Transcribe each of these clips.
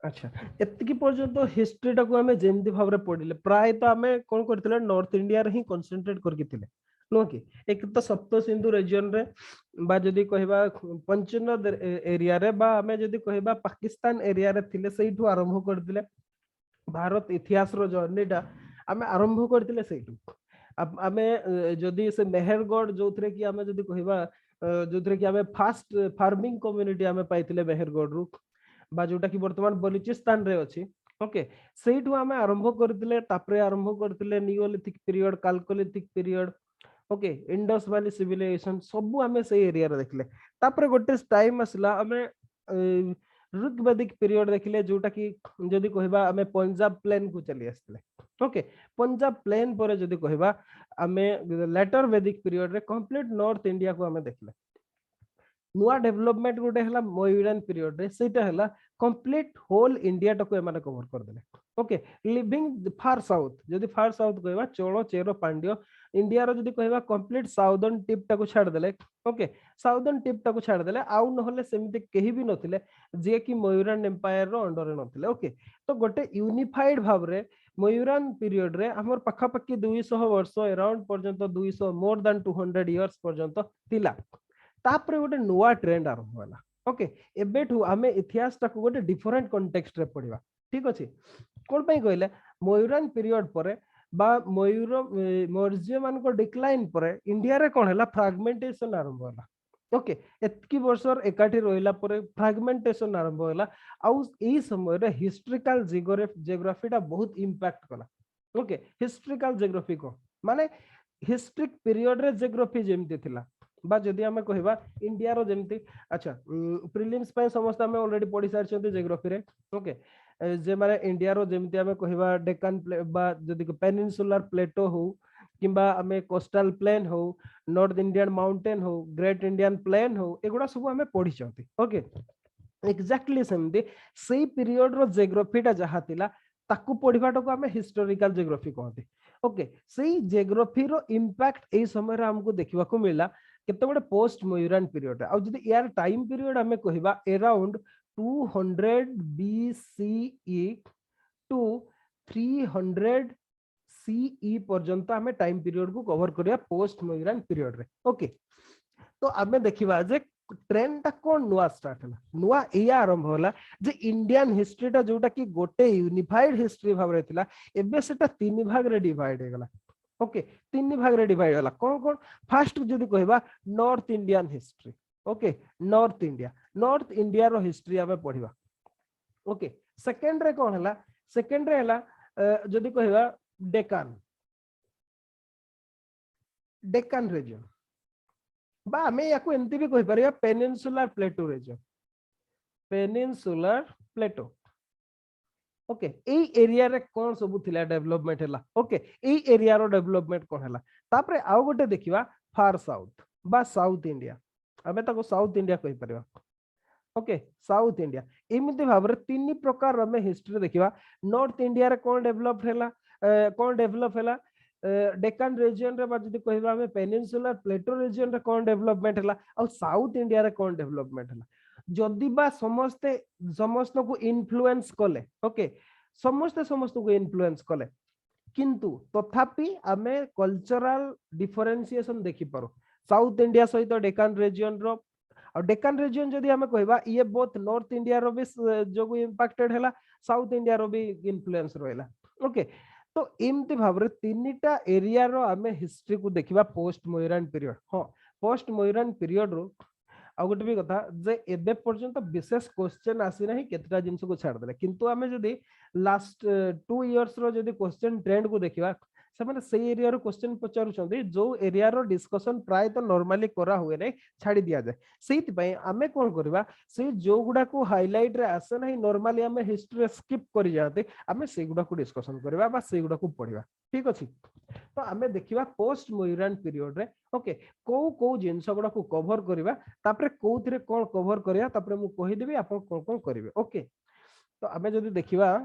अच्छा एतिकी पर्यंत हिस्ट्री टाको आमे जेमती भाबरे पढिले प्राय तो आमे कोन करथिले नॉर्थ इंडिया रे ही कंसंट्रेट करके थिले नो कि एक तो सप्त सिंधु रीजन रे बा जदी कहबा पंचनद एरिया रे बा आमे जदी कहबा पाकिस्तान एरिया रे थिले सेइठु आरंभ करथिले भारत इतिहास रो जर्नीटा आमे आरंभ करथिले सेइठु आमे जदी से मेहरगढ़ जोथरे कि आमे जदी कहबा जोथरे कि आमे फास्ट फार्मिंग कम्युनिटी आमे पाइथिले मेहरगढ़ रु बा जोटा कि वर्तमान बलूचिस्तान रे अछि ओके सेइठु आमे आरंभ करथिले तापरे आरंभ करथिले Neolithic period Chalcolithic period okay Indus valley civilisation सब आमे से एरिया रे देखले तापरे गोटे टाइम आसला आमे ऋग्वैदिक पीरियड देखले जोटा कि जदी कहबा आमे पंजाब प्लेन को चली आसले ओके पंजाब प्लेन पर जदी कहबा आमे लेटर वैदिक पीरियड रे कंप्लीट नॉर्थ इंडिया को आमे देखले नुआ डेवलपमेंट गोटे हला मयूरान पीरियड रे सेटा हला कंप्लीट होल इंडिया टाको एमाने कवर कर देले ओके लिविंग फार साउथ जदी फार साउथ कहबा चोल चेरो पांड्य इंडिया रो जदी कहबा कंप्लीट साउदर्न टिप टाको छाड़ देले ओके साउदर्न टिप टाको छाड़ देले आउ नहले सेमिते केही भी नथिले जे कि मयूरान एम्पायर रो अंडर रे नथिले ओके तो गोटे यूनिफाइड भाव रे मयूरान पीरियड रे हमर पाखा पाखी 200 वर्ष अराउंड पर्यंत 200 मोर देन 200 इयर्स पर्यंत थिला तापरे गोटे नुआ ट्रेंड आरंभ होला ओके एबेठू आमे इतिहास टाको गोटे डिफरेंट कॉन्टेक्स्ट रे पढिबा ठीक अछि कोन पई कहले मयूरान पीरियड परे बा मयूर मौर्य मान को डिक्लाइन परे इंडिया रे कोन हला फ्रैगमेंटेशन आरंभ होला ओके एतकी वर्षर एकाठी रहिला परे फ्रैगमेंटेशन आरंभ होला आउ एई समय रे हिस्टोरिकल जियोग्राफी टा बहुत इंपैक्ट कला ओके हिस्टोरिकल जियोग्राफी को माने हिस्ट्रिक पीरियड रे जियोग्राफी जेमती थिला बा जदी हमें कहबा इंडिया रो जेमती अच्छा प्रीलिम्स पे समस्त हमें ऑलरेडी पढ़ी सार छथि जियोग्राफी रे ओके जे माने इंडिया रो जेमती हमें कहबा डेक्कन बा जदी पेनिनसुलर प्लेटो हो किंबा हमें कोस्टल प्लेन हो नॉर्थ इंडियन माउंटेन हो ग्रेट इंडियन प्लेन हो एगुडा सब हमें पढ़ी छथि ओके एक्जाक्टली सेमती सेई पीरियड रो जियोग्राफी टा जहा थिला ताकू पढ़िबाटा को हमें हिस्टोरिकल जियोग्राफी कहते ओके सेई जियोग्राफी रो इंपैक्ट एई समय रे हमको देखिबा को मिला केते बडे पोस्ट मयूरान पीरियड आ जदी यार टाइम पीरियड हमें कहबा अराउंड 200 बीसीई टू 300 सीई पर्यंत हमें टाइम पीरियड को कवर करिया पोस्ट मयूरान पीरियड रे ओके तो आमे देखिबा जे ट्रेंड टा कोन नुआ स्टार्ट हला नुआ एया आरंभ होला जे इंडियन हिस्ट्री टा जोटा कि गोटे यूनिफाइड हिस्ट्री भाव रे थिला एबे सेटा तीन भाग रे डिवाइड हे गला ओके तीन भाग रे डिवाइड होला कोन कोन फर्स्ट जदी कहबा north Indian history okay north India रो हिस्ट्री आमे पढिबा ओके सेकंड रे कोन हला सेकंड रे हला जदी कहबा डेक्कन डेक्कन रीजन बा हमें याको एमती भी कहि परिया peninsular plateau region peninsular plateau okay एई एरिया रे कोन सब थिला डेवलपमेंट हला ओके एई एरिया रो डेवलपमेंट कोन हला तापरे आउ गोटे देखिबा फार साउथ बा साउथ इंडिया हमें ताको साउथ इंडिया कहि परिया ओके साउथ इंडिया एमिति भाबरे तीन प्रकार हमें हिस्ट्री देखिबा नॉर्थ इंडिया रे कोन डेवलप हला कोन डेवलप हला डेक्कन रीजन रे बा जदी कहबा हमें पेनिनसुलर प्लेटो रीजन रे कोन डेवलपमेंट हला और साउथ इंडिया रे कोन डेवलपमेंट हला जदी बा समस्त समस्त को इन्फ्लुएंस कले ओके समस्त समस्त को इन्फ्लुएंस कले किंतु तथापि आमे कल्चरल डिफरेंशिएशन देखि पारो साउथ इंडिया सहित डेक्कन रीजन रो और डेक्कन रीजन जदी हमें कहबा ये बोथ नॉर्थ इंडिया रो भी जो इंपैक्टेड हला साउथ इंडिया रो भी इन्फ्लुएंस रहला ओके तो एमती भाबरे तीनटा एरिया रो हमें हिस्ट्री को देखिबा पोस्ट मयूरान पीरियड हां पोस्ट मयूरान पीरियड रो आ गोटे भी कथा जे एबे पर्यंत विशेष क्वेश्चन आसी नाही केतटा जिंस को छाड़ देले किंतु हमें जदी लास्ट 2 इयर्स रो जदी क्वेश्चन ट्रेंड को देखिबा से माने से एरिया रो क्वेश्चन पचारु छथि जो एरिया रो डिस्कशन प्राय तो नॉर्मली करा हुए नै छाड़ी दिया जाय सेति पई हमें कोन करबा से जो गुडा को हाइलाइट रे आसे नाही नॉर्मली हमें हिस्ट्री स्किप करि जाते हमें से गुडा को डिस्कशन करबा बा से गुडा को पढिबा ठीक अछि तो हमें देखिबा पोस्ट मयूरान पीरियड रे ओके को को जिंस गुडा को कवर करबा तापरे कोथिरे कोन कवर करिया तापरे मु कहि देबी आपन कोन कोन करिवे ओके तो हमें जदी देखिबा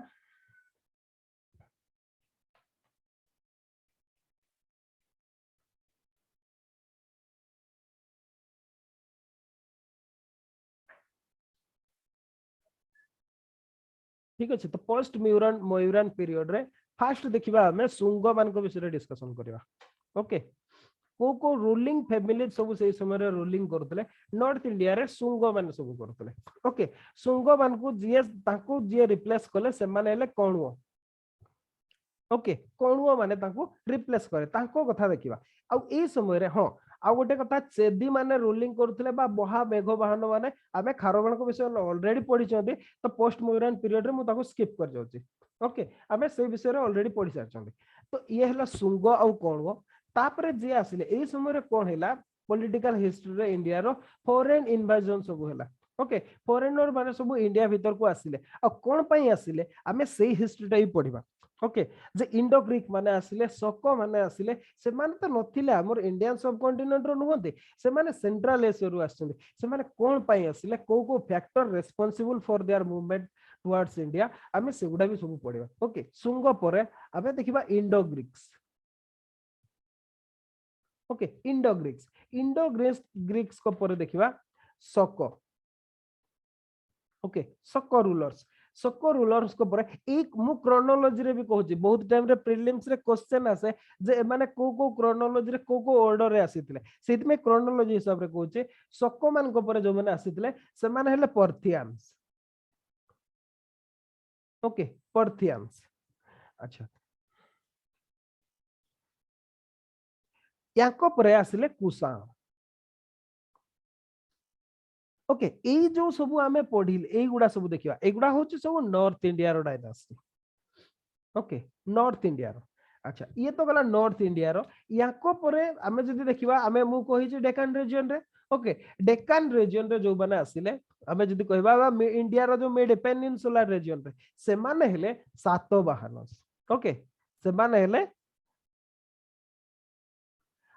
ठीक अच्छे। तो पोस्ट मयूरान पीरियड रे फास्ट देखिबा हमें सुंग मान विषय डिस्कशन करबा। ओके, को रूलिंग फैमिली सब से समय रूलिंग करते नॉर्थ इंडिया रे सुंग मान सब करते। ओके, सुंग मान को जी रिप्लेस कले से माने हेले कणुओ। ओके, कणुओ माने रिप्लेस करे कथा देखिबा। आ ए समय रे हां आ गोटे कथा चेदी माने रूलिंग करथिले बा बहा मेघ वाहन माने आमे खारबण को विषय ऑलरेडी पढी छथि। तो पोस्ट मयूरान पीरियड रे मु ताको स्किप कर जाउची। ओके, आमे से विषय रे ऑलरेडी पढी सार छथि। तो ये हला सुंग आ कणुओ। तापरे जे आसिले ए समय रे कोन हैला पॉलिटिकल हिस्ट्री रे इंडिया रो फॉरेन इन्वेजन सब हैला। ओके, फॉरेनर माने सब इंडिया भीतर को आसिले आ कोन पई आसिले आमे सेही हिस्ट्री टाई पढिबा। ओके, जे इंडो ग्रीक माने आसिले सको माने आसिले से माने तो नथिले हमर इंडियन सब कॉन्टिनेंट रो नहते से माने सेंट्रल एशिया रो आछन से माने कोन पई आसिले को factor responsible for their movement towards India आमे सेगुडा भी सब पढिबा। ओके, सुंग परे आमे देखिबा Indo Greeks. Okay, Indo Greeks को पर देखिबा सको। ओके, सको रूलर्स को पर एक मु क्रोनोलॉजी रे भी कहूची बहुत टाइम रे प्रीलिम्स रे क्वेश्चन आसे जे माने को क्रोनोलॉजी रे को ऑर्डर रे आसीतले सेति में क्रोनोलॉजी हिसाब रे कहूचे सको मान को पर जो माने आसीतले से माने हेले पर्थियंस। ओके, पर्थियंस। अच्छा, याको पर आसिले कुषाण। ओके, एई जो सब आमे पढिले एई गुडा सब देखिबा एगुडा होची सब नॉर्थ इंडिया रो डायनास्टी। ओके, नॉर्थ इंडिया रो। अच्छा, ये तो गला नॉर्थ इंडिया रो। याको परे आमे जदी देखिबा आमे मु कहि छी डेक्कन रीजन रे। ओके, डेक्कन रीजन रे जो बने आसिले आमे जदी कहबा इंडिया रो जो मिड पेनिनसुलर रीजन रे से माने हेले सातवाहनस। ओके, से माने हेले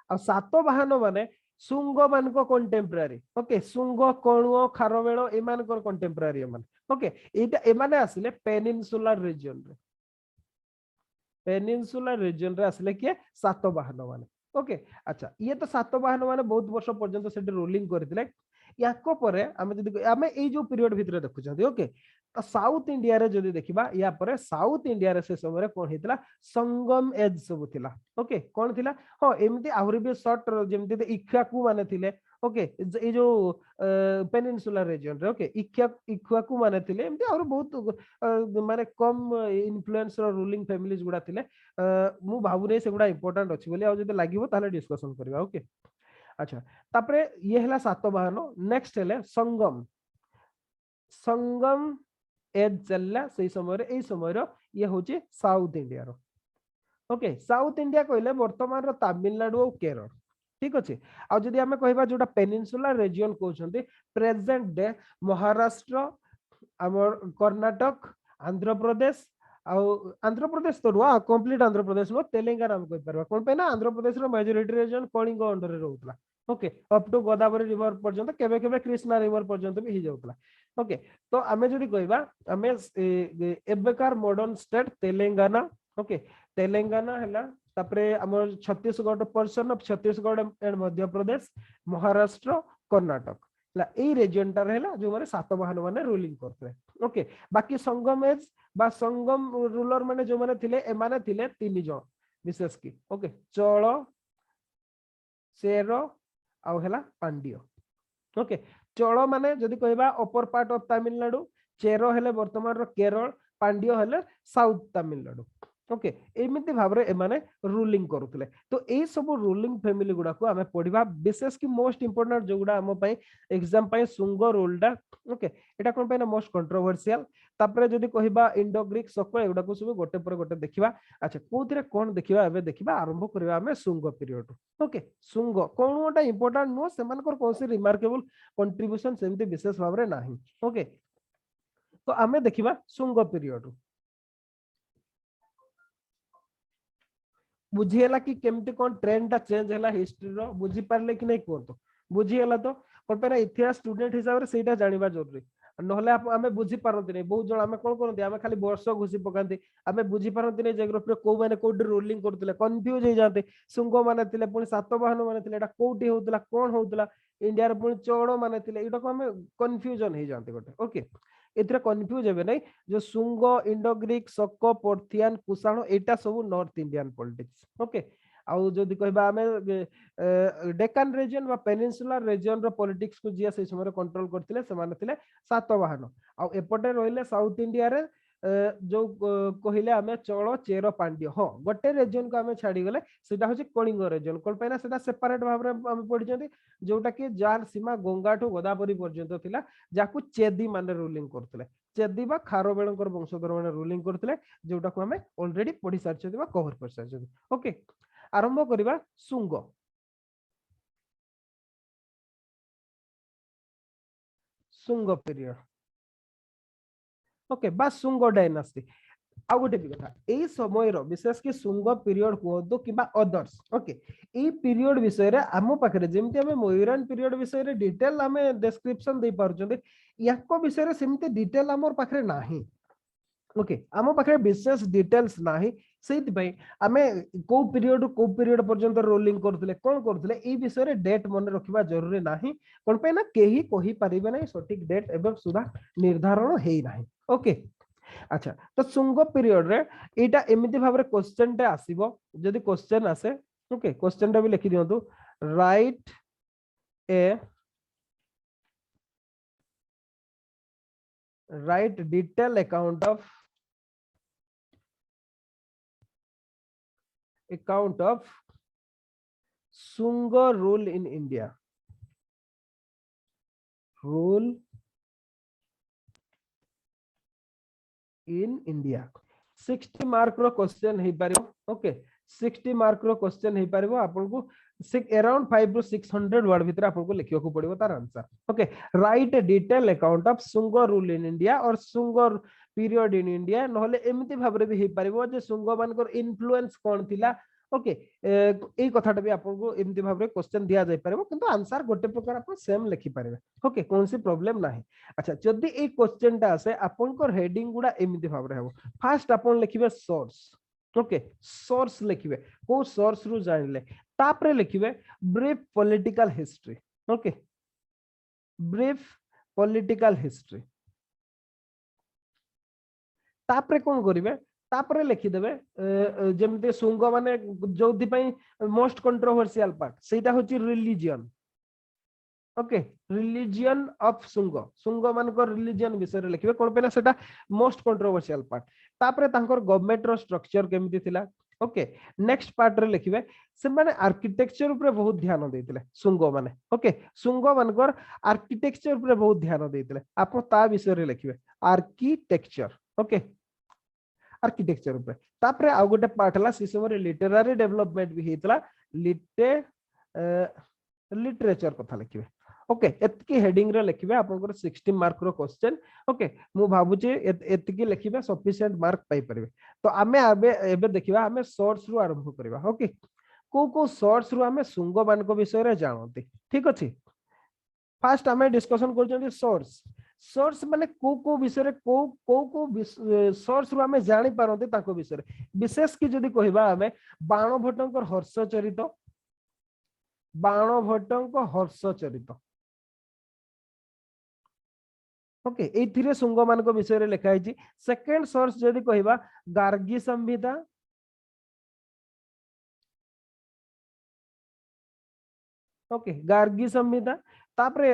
आ सातवाहन माने सुंग मान को कंटेम्पररी। ओके, सुंग कणुओ खारवेल ए मान को कंटेम्पररी मान। ओके, एटा ए माने आसिले पेनिनसुलर रीजन रे। पेनिनसुलर रीजन रे आसिले के सातवाहन माने। ओके, अच्छा, ये तो सातवाहन माने बहुत वर्ष पर्यंत सेठी रूलिंग करथिले। याको परे आमे जदी आमे ए जो पीरियड भितरे देखु छथि। ओके, तो साउथ इंडिया रे जदी देखिबा या परे साउथ इंडिया रे से समय कोन हेतला संगम एज सब थिला। ओके, कोन थिला हो एमती आहुरी भी शॉर्ट जेमती इक्ष्वाकु माने थिले। ओके, ए जो पेनिनसुलर रीजन रे ओके इक्ष्वाकु माने थिले एमती और बहुत माने कम इन्फ्लुएंस रो रूलिंग फैमिलीज गुडा थिले। मु भाबु नै से गुडा इंपोर्टेंट अछि बोली आ जदी लागिवो ताले डिस्कशन करबा। ओके, अच्छा, तापरे ये हला सातवाहन। नेक्स्ट हेले संगम। संगम एज चलला से समय रे ए समय रो ये होची साउथ इंडिया रो। ओके, साउथ इंडिया कहले वर्तमान रो तमिलनाडु और केरल। ठीक अछि। आ जदी हमें कहबा जोटा पेनिनसुलर रीजन कहउछंती प्रेजेंट डे महाराष्ट्र हमर कर्नाटक आंध्र प्रदेश आंध्र प्रदेश तो रुआ कंप्लीट आंध्र प्रदेश नो तेलंगाना हम कहि परबा कोन पे ना आंध्र प्रदेश रो मेजॉरिटी रीजन कलिंग अंडर रे रहउतला। Okay, up to Godavari river पर्यंत केबे केबे कृष्णा रिवर पर्यंत भी ही जाउतला। ओके, तो आमे जदी कहबा आमे एबेकार modern state Telangana. Okay, Telangana हला तापरे हमर Chhattisgarh person of Chhattisgarh and Madhya Pradesh Maharashtra Karnataka ला ए रीजन टा रहला जो माने सातवाहन माने रूलिंग करथले। ओके, बाकी संगम एज बा संगम रूलर माने जो माने थिले ए माने थिले तीन जण विशेष की। ओके, चोल सेर आ हेला पांड्य। ओके, चोल माने जदी कहबा upper part of Tamil Nadu, Chero हेले वर्तमान रो केरल, पांड्य हेले साउथ तमिलनाडु। ओके, एमिति भाबरे ए माने रूलिंग करूतले। तो ए सब रूलिंग फैमिली गुडा को हमें पढिबा विशेष की मोस्ट इंपोर्टेंट जो गुडा हम पई एग्जाम पई सुंग रूलडा। ओके, एटा कोन पई ना मोस्ट कंट्रोवर्शियल। तापरे जदी कहबा इंडो ग्रीक सको एगुडा को सब गोटे पर गोटे देखिबा। अच्छा, कोथिरे कोन देखिबा एबे देखिबा आरंभ करबा हमें सुंग पीरियड। ओके, सुंग कोनोटा इंपोर्टेंट नो सेमानकर कोनसे रिमार्केबल कंट्रीब्यूशन सेमते विशेष भाबरे नाही। ओके, तो हमें देखिबा सुंग पीरियड बुझीला कि केमती कोन ट्रेंड ता चेंज हैला हिस्ट्री रो बुझी पारले कि नै कोन बुझी हैला तो कोन पे ना इतिहास स्टूडेंट हिसाब रे सेटा जानिबा जरूरी नहले आमे बुझी पारंती नै बहुत जण आमे कोन करंती आमे खाली वर्ष घुसी पकांती आमे बुझी पारंती नै जियोग्राफी को माने कोड रोलिंग करथिले कंफ्यूज हो जाते सुंग माने थिले पुनी सातवाहन माने थिले एटा कोठी होतला कोन होतला इंडिया रे पुनी चोड़ माने थिले एटा को आमे कंफ्यूजन हो जाते गोटे। ओके, एथरे कंफ्यूज हेबे नै जो सुंग इंडो ग्रीक शक पर्थियान कुषाण एटा सब नॉर्थ इंडियन पॉलिटिक्स ओके आउ जदि कहबा हमें डेक्कन रीजन बा पेनिनसुलर रीजन रो पॉलिटिक्स को जिया से समय कंट्रोल करथिले से माने थिले सातवाहन आ एपटे रहिले साउथ इंडिया रे जो कहले आमे चोल चेर पांड्य हाँ गोटे रीजन को आमे छाड़ी गले सेटा होची कलिंग रीजन कोन पैना सेटा सेपरेट भाव रे आमे पढि जंती जोटा कि जार सीमा गंगा ठो गोदावरी पर्यंत थिला जाकू चेदी माने रूलिंग करथिले चेदी बा खारवेलंकर वंशधर माने रूलिंग करथिले जोटा को आमे ऑलरेडी पढि सारछथि बा कवर कर सारछथि ओके आरंभ करिबा सुंग सुंग पीरियड ओके बा सुंग डायनास्टी आ गोटे भी कथा एई समय रो विशेष कि सुंग पीरियड कहतो किबा अदर्स ओके ए पीरियड विषय रे आमो पाखरे जेमति हमें मयूरान पीरियड विषय रे डिटेल हमें डिस्क्रिप्शन दे पारछन याको विषय रे सेमति डिटेल हमर पाखरे नाही ओके आमो पाखरे विशेष डिटेल्स नाही सेति पई आमे को पीरियड पर्यंत रोलिंग करथले कोन करथले ए विषय रे डेट मन रखिबा जरूरी नाही कोन पे ना केही कहि परिबे नै सटीक डेट एवं सुधा निर्धारण हेई नाही ओके अच्छा तो सुंग पीरियड रे एटा एमिति भाबरे क्वेश्चन टे आसीबो जदि क्वेश्चन आसे ओके क्वेश्चन टा भी लिखि दियंतु write detail account of Sunga rule in India in India 60 mark रो क्वेश्चन हे पारिबो ओके 60 मार्क रो क्वेश्चन हे पारिबो आपन को अराउंड 5 टू 600 वर्ड भीतर आपन को लिखियो को पड़िबो तार answer okay right detail account of सुंग रूल इन इंडिया और सुंग पीरियड इन इंडिया नहले एमिति भाबरे भी हे पारिबो जे सुंग मानकर इन्फ्लुएंस कोन थिला ओके ए कथाटा भी आपन को एमिति भाबरे क्वेश्चन दिया जाय पारिबो किंतु आंसर गोटे प्रकार आपन सेम लिखि पारिबे ओके कोनसी प्रॉब्लम नाही अच्छा जदी ए क्वेश्चन टा आसे आपन को हेडिंग गुडा एमिति भाबरे हबो फर्स्ट आपन लिखिबे सोर्स ओके सोर्स लिखिबे को सोर्स रु जानले तापरे लिखिबे brief political history okay brief political history तापरे कोन करिवे तापरे लिखि देबे जेमते सुंग माने जोथि पई मोस्ट कंट्रोवर्शियल पार्ट सेटा होची रिलीजियन ओके रिलीजियन ऑफ सुंग सुंग मानकर रिलीजियन विषय रे लिखिबे कोन पेना सेटा मोस्ट कंट्रोवर्शियल पार्ट तापरे तांकर गवर्नमेंट रो स्ट्रक्चर केमिति थिला ओके नेक्स्ट पार्ट रे लिखिबे से माने आर्किटेक्चर ऊपर बहुत ध्यान देथिले सुंग माने ओके सुंग मानकर आर्किटेक्चर ऊपर बहुत ध्यान देथिले आपन ता विषय रे लिखिबे आर्किटेक्चर ओके आर्किटेक्चर ऊपर तापरे आ गोटे पार्ट हला से समय लिटरेरी डेवलपमेंट भी हेतला लिटरेचर कथा लिखिबे ओके एतकी हेडिंग रे लिखिबे आपनकर 60 मार्क रो क्वेश्चन ओके मु भाबुची एतकी लिखिबे सफिशिएंट मार्क पाई परिबे तो आमे एबे देखिबा आमे सोर्स रु आरंभ करबा ओके को सोर्स रु आमे सुंग मान को विषय रे जानोती ठीक अछि फर्स्ट आमे डिस्कशन करजंती सोर्स सोर्स माने को विषय रे को सोर्स रु आमे जानि पारंती ताको विषय रे विशेष कि जदी कहिबा आमे बाणभट्टंकर हर्ष चरित ओके एथिरे सुंग मान को विषय रे लिखा है सेकंड सोर्स जदी कहिबा गार्गी संहिता ओके गार्गी संहिता तापरे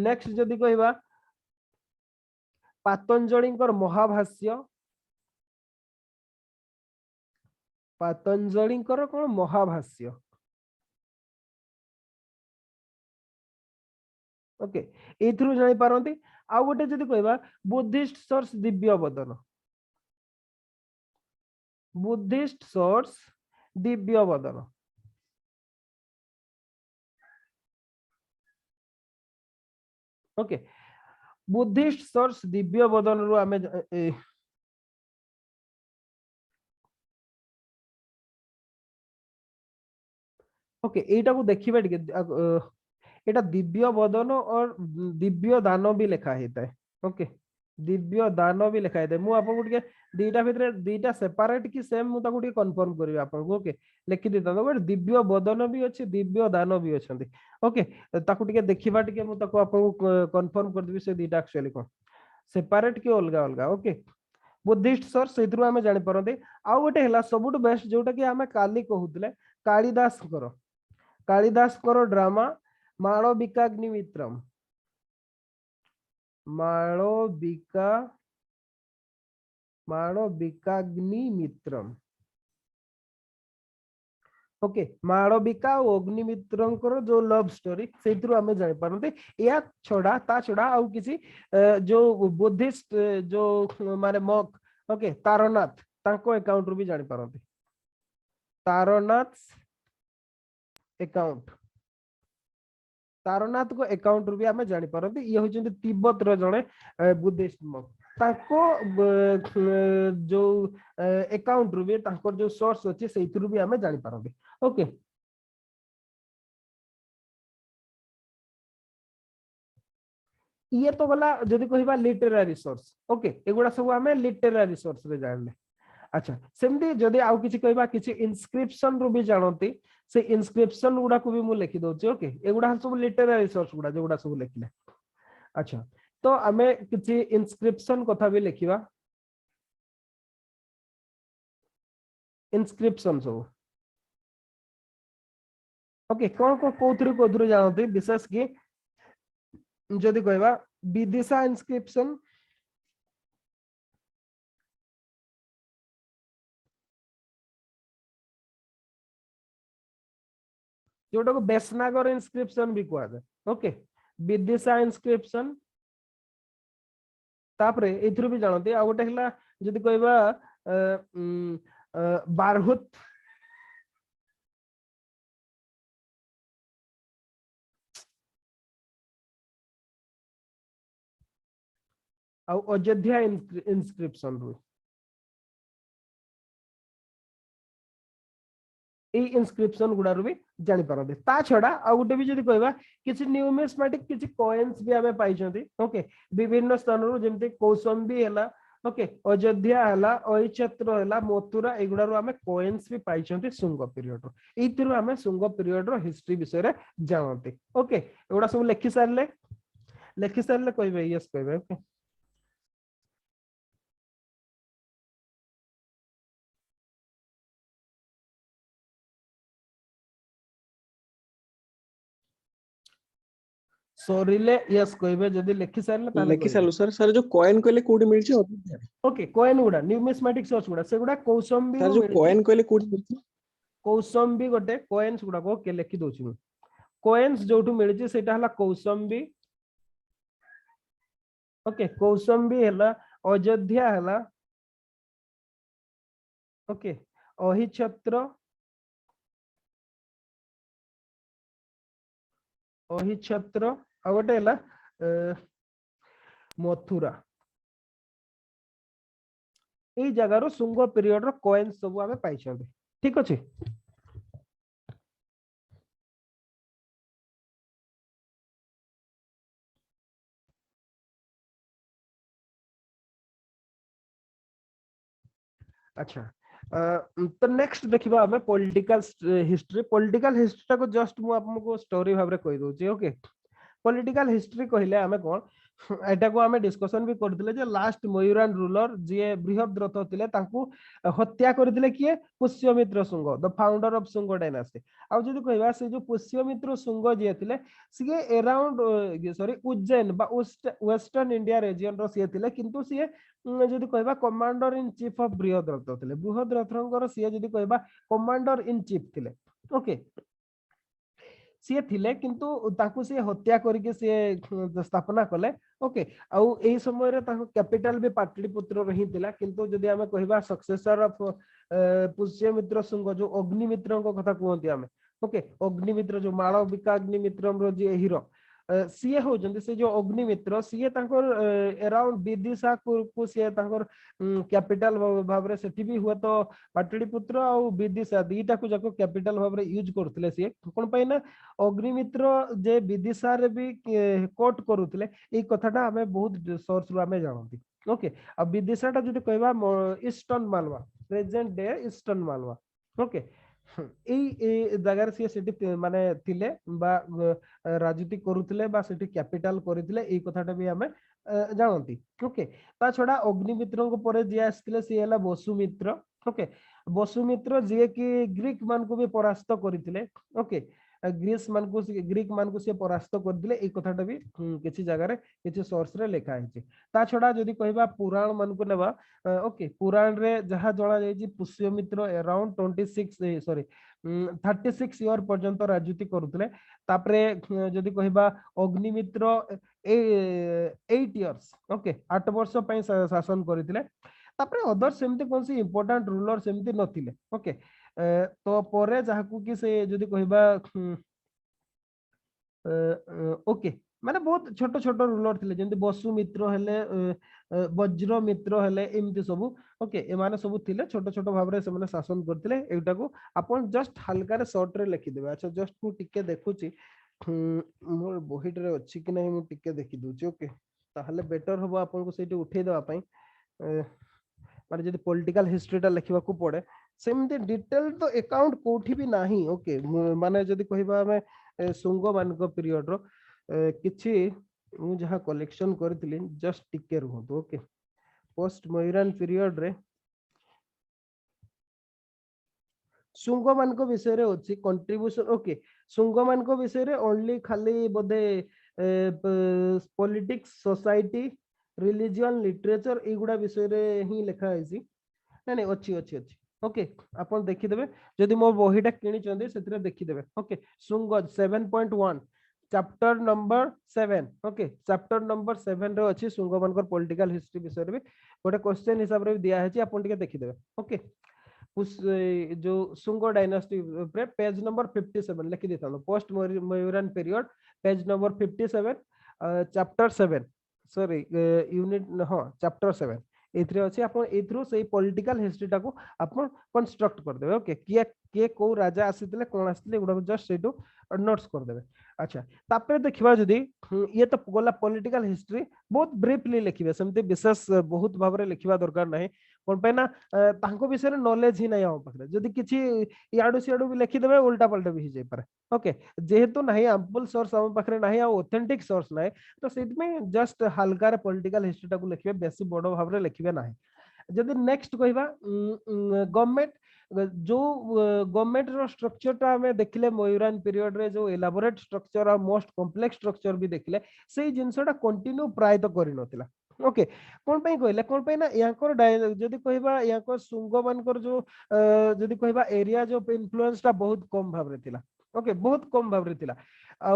नेक्स्ट जदी कहिबा पतंजलिकर महाभाष्य पतंजलिकर कोन महाभाष्य ओके एथरु जानि पारंती आ गोटे जदी कहबा बुद्धिस्ट सोर्स दिव्य बदन ओके बुद्धिस्ट सोर्स दिव्य बदन रु आमे ओके एटा को देखिबा टिके एटा दिव्य बदन और दिव्य दान भी लिखा हेता है ओके दिव्य दान भी लिखा हेता है मु आपन गुटे दीटा भितरे दीटा सेपरेट कि सेम मु ताकू कंफर्म करबी आपन ओके लिखि देता बट दिव्य बदन भी अछि दिव्य दान भी अछंती ओके ताकू टिके देखिबा टिके मु ताकू आपन कंफर्म कर देबी से दीटा एक्चुअली कोन सेपरेट कि अलगा अलगा ओके बुद्धिस्ट सोर्स से आम जानी पारते आउ गोटे है सबुठ बेस्ट जोटा कि आम काली कहूले कालिदास ड्रामा मालविकाग्निमित्रम मालविकाग्निमित्रम ओके मालविका और अग्निमित्र जो लव स्टोरी से आम जानी पारते या छड़ा ता छड़ा आउ किसी जो बुद्धिस्ट जो माने मक ओके तारनाथ तांको अकाउंट रू भी जानी पारते तारनाथ अकाउंट तारनाथ को अकाउंट रू भी आम जानी पारते ये होचंती तिब्बत रो जणे बुद्धिस्ट मक ताको जो अकाउंट रू भी ताको जो सोर्स अछि सेइथुरु भी आम जानी पारते ओके ये तो गला जदि कहबा लिटरेरी सोर्स ओके एगुडा सब आमे लिटरेरी सोर्स रे जानले अच्छा सेमती जदि आउ किछि कहबा किछि इनस्क्रिप्शन रू भी जानती से इनस्क्रिप्शन गुडा को भी मु लिखि दोछि ओके एगुडा सब लिटरेरी सोर्स गुडा जेगुडा सब लिखले अच्छा तो आमे किछि इनस्क्रिप्शन कथा भी लिखिबा इनस्क्रिप्शन सब ओके कोन को कोथुरु जानती विशेष कि जदि कहबा विदिशा इनस्क्रिप्शन जोटा को बेसनागर इनस्क्रिप्शन भी कहा जाए ओके विदिशा इनस्क्रिप्शन तापरे एथुरु भी जानते आ गोटे हला जदि कहबा बारहुत आ अयोध्या इनस्क्रिप्शन रू इनस्क्रिप्शन गुडा भी जानी पारते ता छड़ा आ गोटे भी जदि कहबा किछि न्यूमिस्मेटिक किछि कॉइन्स भी आमे पाइछंती ओके विभिन्न स्थान रू जेमते कौशंबी हला ओके अयोध्या हला अहिच्छत्र हला मथुरा एगुडा रू आमे कॉइन्स भी पाइछंती सुंग पीरियड रो एथिरु आमे सुंग पीरियड रो हिस्ट्री विषय रे जानते ओके एगुडा सब लिखि सारले कहबे यस कहबे ओके सरीले यस कहबे जदि लिखि सारले ताले लिखि सारलो सर सर जो कॉइन कहले कोडी मिलछि अयोध्या ओके कॉइन गुडा न्यूमिस्मेटिक सोर्स गुडा सेगुडा कौशंबी सर जो कॉइन कहले कोडी मिलछि कौशंबी गोटे कॉइन्स गुडा को के लिखि दोछि मु कॉइन्स जोठु मिलछि सेटा हला कौशंबी ओके कौशंबी हला अयोध्या हला ओके अहिच्छत्र आ गोटे हला मथुरा এই জায়গার শুঙ্গ পিরিয়ড র কয়েন सब आमे पाइछंते ठीक अछि अच्छा तो नेक्स्ट देखिबा हमें पॉलिटिकल हिस्ट्री को जस्ट मु आपको स्टोरी भाबरे कहि दोछि ओके पॉलिटिकल हिस्ट्री कहले हमें कोन एटा को हमें डिस्कशन भी करथिले जे लास्ट मयूरान रूलर जे बृहद्रथ थिले तांकू हत्या करथिले किए Pushyamitra Shunga the founder of Shunga dynasty आ जदि कहबा से जो पुष्यमित्र शुंग जे थिले सिए अराउंड सॉरी उज्जैन बा वेस्टर्न इंडिया रीजन रो सिए थिले किंतु सिए जदि कहबा commander in chief of Brihadratha थिले बृहद्रथंकर सिए जदि कहबा कमांडर इन चीफ थिले ओके सी थिले किंतु ताकू सी हत्या करके सी स्थापना कले ओके आउ एही समय रे ताको कैपिटल भी पाटलिपुत्र रही थिला किंतु जदि हमें कहबा सक्सेसर ऑफ पुष्यमित्र शुंग जो अग्निमित्र को कथा कहंती हमें ओके अग्निमित्र जो मालविका अग्निमित्रम रो जे हीरो सीए होजंती से जो अग्निमित्र सीए तांकर अराउंड विदिशा को सीए तांकर कैपिटल भाबरे सेठी भी हुआ तो पाटलिपुत्र आ विदिशा दीटा को जाको कैपिटल भाबरे यूज करथिले सीए कोन पय ना अग्निमित्र जे विदिशा रे भी कोट करूथिले ए कथाटा हमें बहुत सोर्स रो हमें जानती ओके अब विदिशाटा जदि कहबा eastern Malwa present day eastern Malwa okay এই জায়গার সে সেটি মানে থিলে বা রাজনীতি করুଥିଲେ বা সেটি ক্যাপিটাল করিଥିଲେ এই কথাটা भी हमें जानती ओके ता छड़ा अग्निमित्र पर जी आसते सी है वसुमित्र ओके वसुमित्र जी कि ग्रीक मान को भी परास्त करते ओके ग्रीक मान को सी परास्त करते ये कथाटा भी किसी जगह किसी सोर्स रे लिखा है ता छड़ा जदि कहबा पुराण मान को नेबा ओके पुराण रे जहा जणा जाई पुष्यमित्र अराउंड 26 सॉरी 36 इयर पर्यंत राजनीति करुले तापरे जदि कहबा अग्निमित्र 8 इयर्स ओके 8 वर्ष पई शासन करथिले तापरे अदर सेमती कौन सी इंपोर्टेंट रूलर सेमती नथिले ओके तो परे जाहाकू कि से जदि कहबा ओके माने बहुत छोट छोट रूलर थिले जेंति वसुमित्र हेले वज्र मित्र हेले एमती सब ओके एमाने सब थिले छोट छोट भाव रे से शासन करथिले एटा को अपन जस्ट हल्का रे शॉर्ट रे लिखि देबे अच्छा जस्ट मु टिके देखुची मोर बहिट रे अछि कि नै मु टिके देखि दोची ओके ताहले बेटर होबो आपन को सेठी उठै देबा पई माने जदि पॉलिटिकल हिस्ट्रीटा लिखिबा को पड़े सेमती डिटेल तो अकाउंट कोठी भी नाही ओके माने जदि कहिबा हमें सुंग मान को पीरियड रो किछि मु जहा कलेक्शन करथिली जस्ट टिके रहतो ओके पोस्ट मयूरान पीरियड रे सुंग मान को विषय रे अछि कंट्रीब्यूशन ओके सुंग मान को विषय रे ओनली खाली बोधे पॉलिटिक्स सोसाइटी रिलीजन लिटरेचर एगुडा विषय रे ही लिखा है नहीं नहीं अच्छी अच्छी अच्छी ओके अपन देखि देबे जदि मो बहिटा किनि चंदे सेतरे देखि देबे ओके सुंग 7.1 chapter number 7 okay chapter number 7 रे अछि सुंग मानकर पॉलिटिकल हिस्ट्री विषय रे भी गोटे क्वेश्चन हिसाब रे दिया है अपन टिके देखि देबे ओके उस जो सुंग डायनास्टी पे पेज नंबर 57 लिखि देता post Mauryan period page number 57 chapter 7 sorry unit हाँ चैप्टर 7 एथरे अछि आपण एथरो से पॉलिटिकल हिस्ट्री टा को आपण कंस्ट्रक्ट कर देबे ओके के को राजा आसीतले कोन आसीतले गुडा जस्ट सेटो नोट्स कर देबे अच्छा तापर देखिबा जदी ये तो गोला पॉलिटिकल हिस्ट्री बहुत ब्रीफली लिखिबे सेमते विशेष बहुत भाव रे लिखिबा दरकार नाही कोन पे ना तांको विषय रे नॉलेज ही नाही हम पकरे जदी किछि याडू सियाडू भी लिखि देबे उल्टा पलटा भी जाय पारे ओके जेहेतु नाही एम्पल सोर्स हम पकरे नाही आ ऑथेंटिक सोर्स नाही तो सेट में जस्ट हल्का रे पॉलिटिकल हिस्ट्री टा को लिखिबे बेसी बडो भाव रे लिखिबे नाही जदी नेक्स्ट कहबा गवर्नमेंट जो गवर्नमेंट रो स्ट्रक्चर टा हमें देखले मयूरान पीरियड रे जो एलाबोरेट स्ट्रक्चर और मोस्ट कॉम्प्लेक्स स्ट्रक्चर भी देखले सेही जिंसटा कंटिन्यू प्राय तो करि नथिला ओके कोन पई कहले कोन पई ना याकर जदी कहबा याकर सुंग मानकर जो जदी कहबा एरिया जो इन्फ्लुएंस टा बहुत कम भाव रे थिला ओके बहुत कम भाव रे थिला आ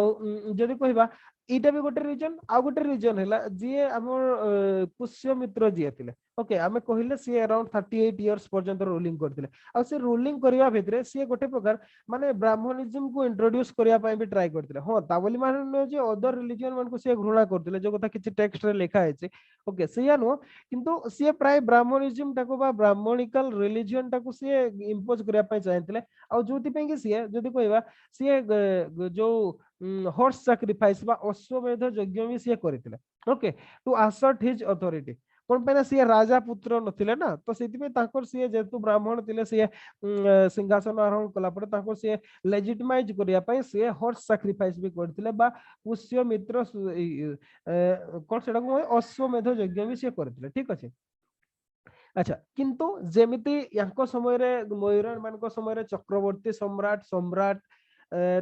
जदी कहबा इटा भी गोटे रीजन आ गोटे रीजन हैला जी हमर पुष्यमित्र जी थिले ओके आमे कहिले सी अराउंड 38 इयर्स पर्यंत रूलिंग करथिले आ से रूलिंग करिया भितरे सी गोटे प्रकार माने ब्राह्मणिज्म को इंट्रोड्यूस करिया पई भी ट्राई करथिले हां ताबली माने जे अदर रिलीजन मान को सी घृणा करथिले जो कथा किछि टेक्स्ट रे लिखा है ओके सिया नो किंतु सी प्राय ब्राह्मणिज्म टाको बा ब्राह्मणिकल रिलीजन टाको सी इंपोज करिया पई चाहथिले आ जोति पई कि सी जदी कहबा सी जो हॉर्स सैक्रिफाइस बा अश्वमेध यज्ञ भी सी करथिले okay to assert his authority कोन पे ना सी राजा पुत्र नथिले ना तो सेति पे ताकर सी जेतु ब्राह्मण थिले सी सिंहासन आरोहण कला परे ताको सी लेजिटिमाइज करिया पई सी हॉर्स सैक्रिफाइस भी करथिले बा पुष्यमित्र कोन सेटा को अश्वमेध यज्ञ भी सी करथिले ठीक अछि अच्छा किंतु जेमिति यांको समय रे मयूरान मान को समय रे चक्रवर्ती सम्राट सम्राट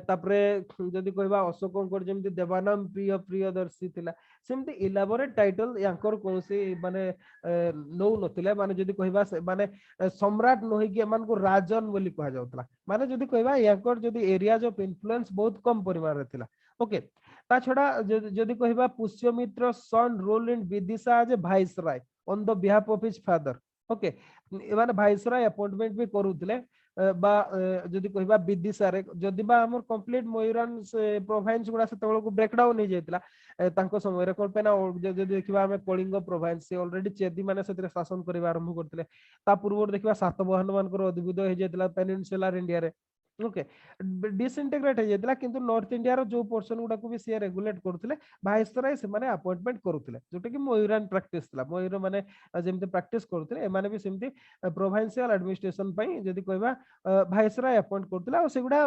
तापरे जदि कहबा अशोकंकर जेमति देवानंद प्रिय प्रियदर्शी थिला सेमति इलाबोरेट टाइटल यांकर कोनसी माने नो नथिले माने जदि कहबा माने सम्राट नहि के मान को राजन बोली कहा जाउतला माने जदि कहबा यांकर जदि एरियाज ऑफ इन्फ्लुएंस बहुत कम परिमाण रे थिला ओके ता छडा जदि कहबा Pushyamitra son rule in Vidisha as viceroy on the behalf of his father okay माने वाइसराय अपॉइंटमेंट भी करूतले बा जदि कहबा विदिशा रे जदि बा हमर कंप्लीट मयूरान प्रोविंस गुडा सेतबेल को ब्रेकडाउन हो जायतिला तांको समय रे कोन पेना जदि देखबा हम कलिंग प्रोविंस से ऑलरेडी चेदी माने सेतरे शासन करबा आरंभ करथिले ता पूर्व देखबा सातवाहन मानकर अद्भुत हो जायतिला पेनिनसुलर इंडिया रे ओके डिसइंटीग्रेट हो जायतिला किंतु नॉर्थ इंडिया रो जो पोर्शन गुडा को भी से रेगुलेट करथिले वाइसराय से माने अपॉइंटमेंट करथिले जोटा कि मयूरान प्रैक्टिस थिला मयूर माने जेमते प्रैक्टिस करथिले ए माने भी सेमते प्रोविंशियल एडमिनिस्ट्रेशन पई जदि कहबा वाइसराय अपॉइंट करथिला और सेगुडा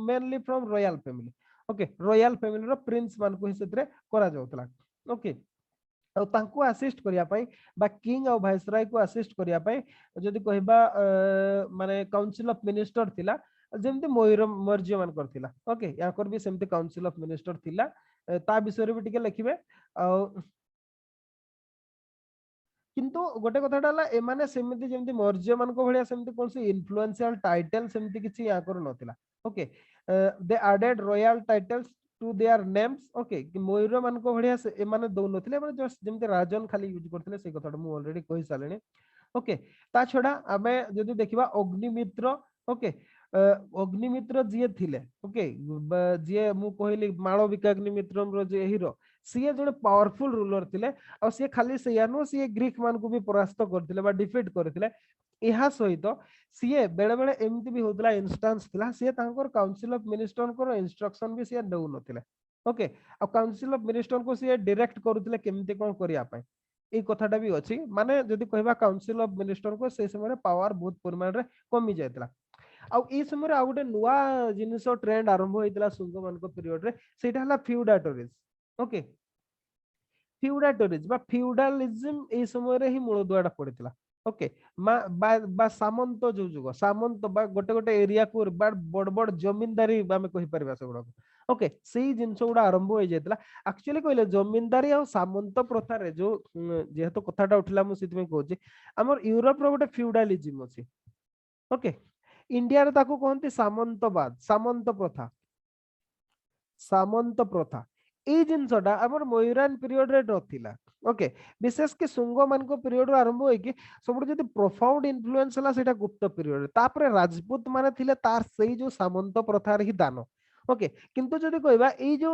mainly from royal family okay royal family रो प्रिंस मान को हिसतरे करा जाउतला ओके ଆଉ ତାଙ୍କୁ ଆସିଷ୍ଟ କରିବା ପାଇଁ ବା କିଙ୍ଗ ଆଉ ଭାଇସରାय को ଆସିଷ୍ଟ କରିବା ପାଇଁ ଯଦି କହିବା ମାନେ କାଉନସିଲ ଅଫ ମିନିଷ୍ଟର ଥିଲା ଯେମିତି ମୌର୍ଯ୍ୟ ମାନଙ୍କର ଥିଲା ଓକେ ୟାଙ୍କର ବି ସେମିତି କାଉନସିଲ ଅଫ ମିନିଷ୍ଟର ଥିଲା ତା ବିଷୟରେ ବି ଟିକେ ଲେଖିବେ ଆଉ କିନ୍ତୁ ଗୋଟେ କଥାଟା ହେଲା ଏମାନେ ସେମିତି ଯେମିତି ମୌର୍ଯ୍ୟ ମାନଙ୍କ ଭଳିଆ ସେମିତି କୌଣସି ଇନଫ୍ଲୁଏନ୍ସିଆଲ ଟାଇଟଲ ସେମିତି କିଛି ୟାଙ୍କର ନଥିଲା okay they added royal titles to their names okay Maurya मान भाया एमाने दौनथिले माने जस्ट जेमते राजन खाली यूज करथिले से कथाटा मु ऑलरेडी कहि सालेनी ओके ता छडा आमे जदि देखिबा अग्निमित्र ओके अग्निमित्र जिए थिले ओके जिए मु कहली माळविका अग्निमित्र रो जे हीरो सीए जने पावरफुल रूलर थिले आ सी खाली सेया नो सी ग्रीक मान को भी परास्त करथिले बा डिफीट करथिले ଏହା ସହିତ ସିଏ ବେଳେ ବେଳେ ଏମିତି ବି ହଉଥିଲା ଇନଷ୍ଟାନ୍ସ ଥିଲା ସିଏ ତାଙ୍କର କାଉନସିଲ ଅଫ ମିନିଷ୍ଟରଙ୍କର ଇନଷ୍ଟ୍ରକ୍ସନ ବି ସିଏ ଦେଉନଥିଲେ ଓକେ ଆଉ କାଉନସିଲ ଅଫ ମିନିଷ୍ଟରଙ୍କୁ ସିଏ ଡିରେକ୍ଟ କରୁଥିଲେ କେମିତି କଣ କରିବା ପାଇଁ ଏଇ କଥାଟା ବି ଅଛି ମାନେ ଯଦି କହିବା କାଉନସିଲ ଅଫ ମିନିଷ୍ଟରଙ୍କୁ ସେ ସମୟରେ ପାୱାର ବହୁତ ପରିମାଣରେ କମି ଯାଇଥିଲା ଆଉ ଏଇ ସମୟରେ ଆଉ ଗୋଟେ ନୂଆ ଜିନିଷ ଟ୍ରେଣ୍ଡ ଆରମ୍ଭ ହେଇଥିଲା ସୁଙ୍ଗ ମାନଙ୍କ ପିରିୟଡରେ ସେଇଟା ହେଲା ଫ୍ୟୁଡାଟୋରିଜ ଓକେ ଫ୍ୟୁଡାଟୋରିଜ ବା ଫ୍ୟୁଡାଲିଜିମ ଏଇ ସମୟରେ ହିଁ ମୂଳଦୁଆଟା ପଡିଥିଲା ओके बा सामंत जो जुग सामंत बा गोटे गोटे एरिया को बड़ बड़ जमींदारी आम कहि परबा से गुडा ओके सेही जिंस गुडा आरंभ हो जायतला एक्चुअली कहले जमींदारी और सामंत प्रथा रे जो जेहेतु कथाटा उठिला मु सित में कहूची हमर यूरोप रो गोटे फ्यूडालिज्म अछि ओके इंडिया रे ताको कहंती सामंतवाद सामंत प्रथा এই জিনিসটা আমার ময়ূরান পিরিয়ড রে নথিলা ওকে বিশেষ কি সুঙ্গ ମାନଙ୍କ পিরিয়ড আরম্ভ হইকি ସବୁଠୁ যদি প্রফাউন্ড ইনফ্লুয়েন্স ହେଲା সেটা গুপ্ত পিরিয়ড তারপরে রাজপুত মানে থিলে তার সেই যে সামন্ত প্রথার হি দান ওকে কিন্তু যদি কইবা এই যে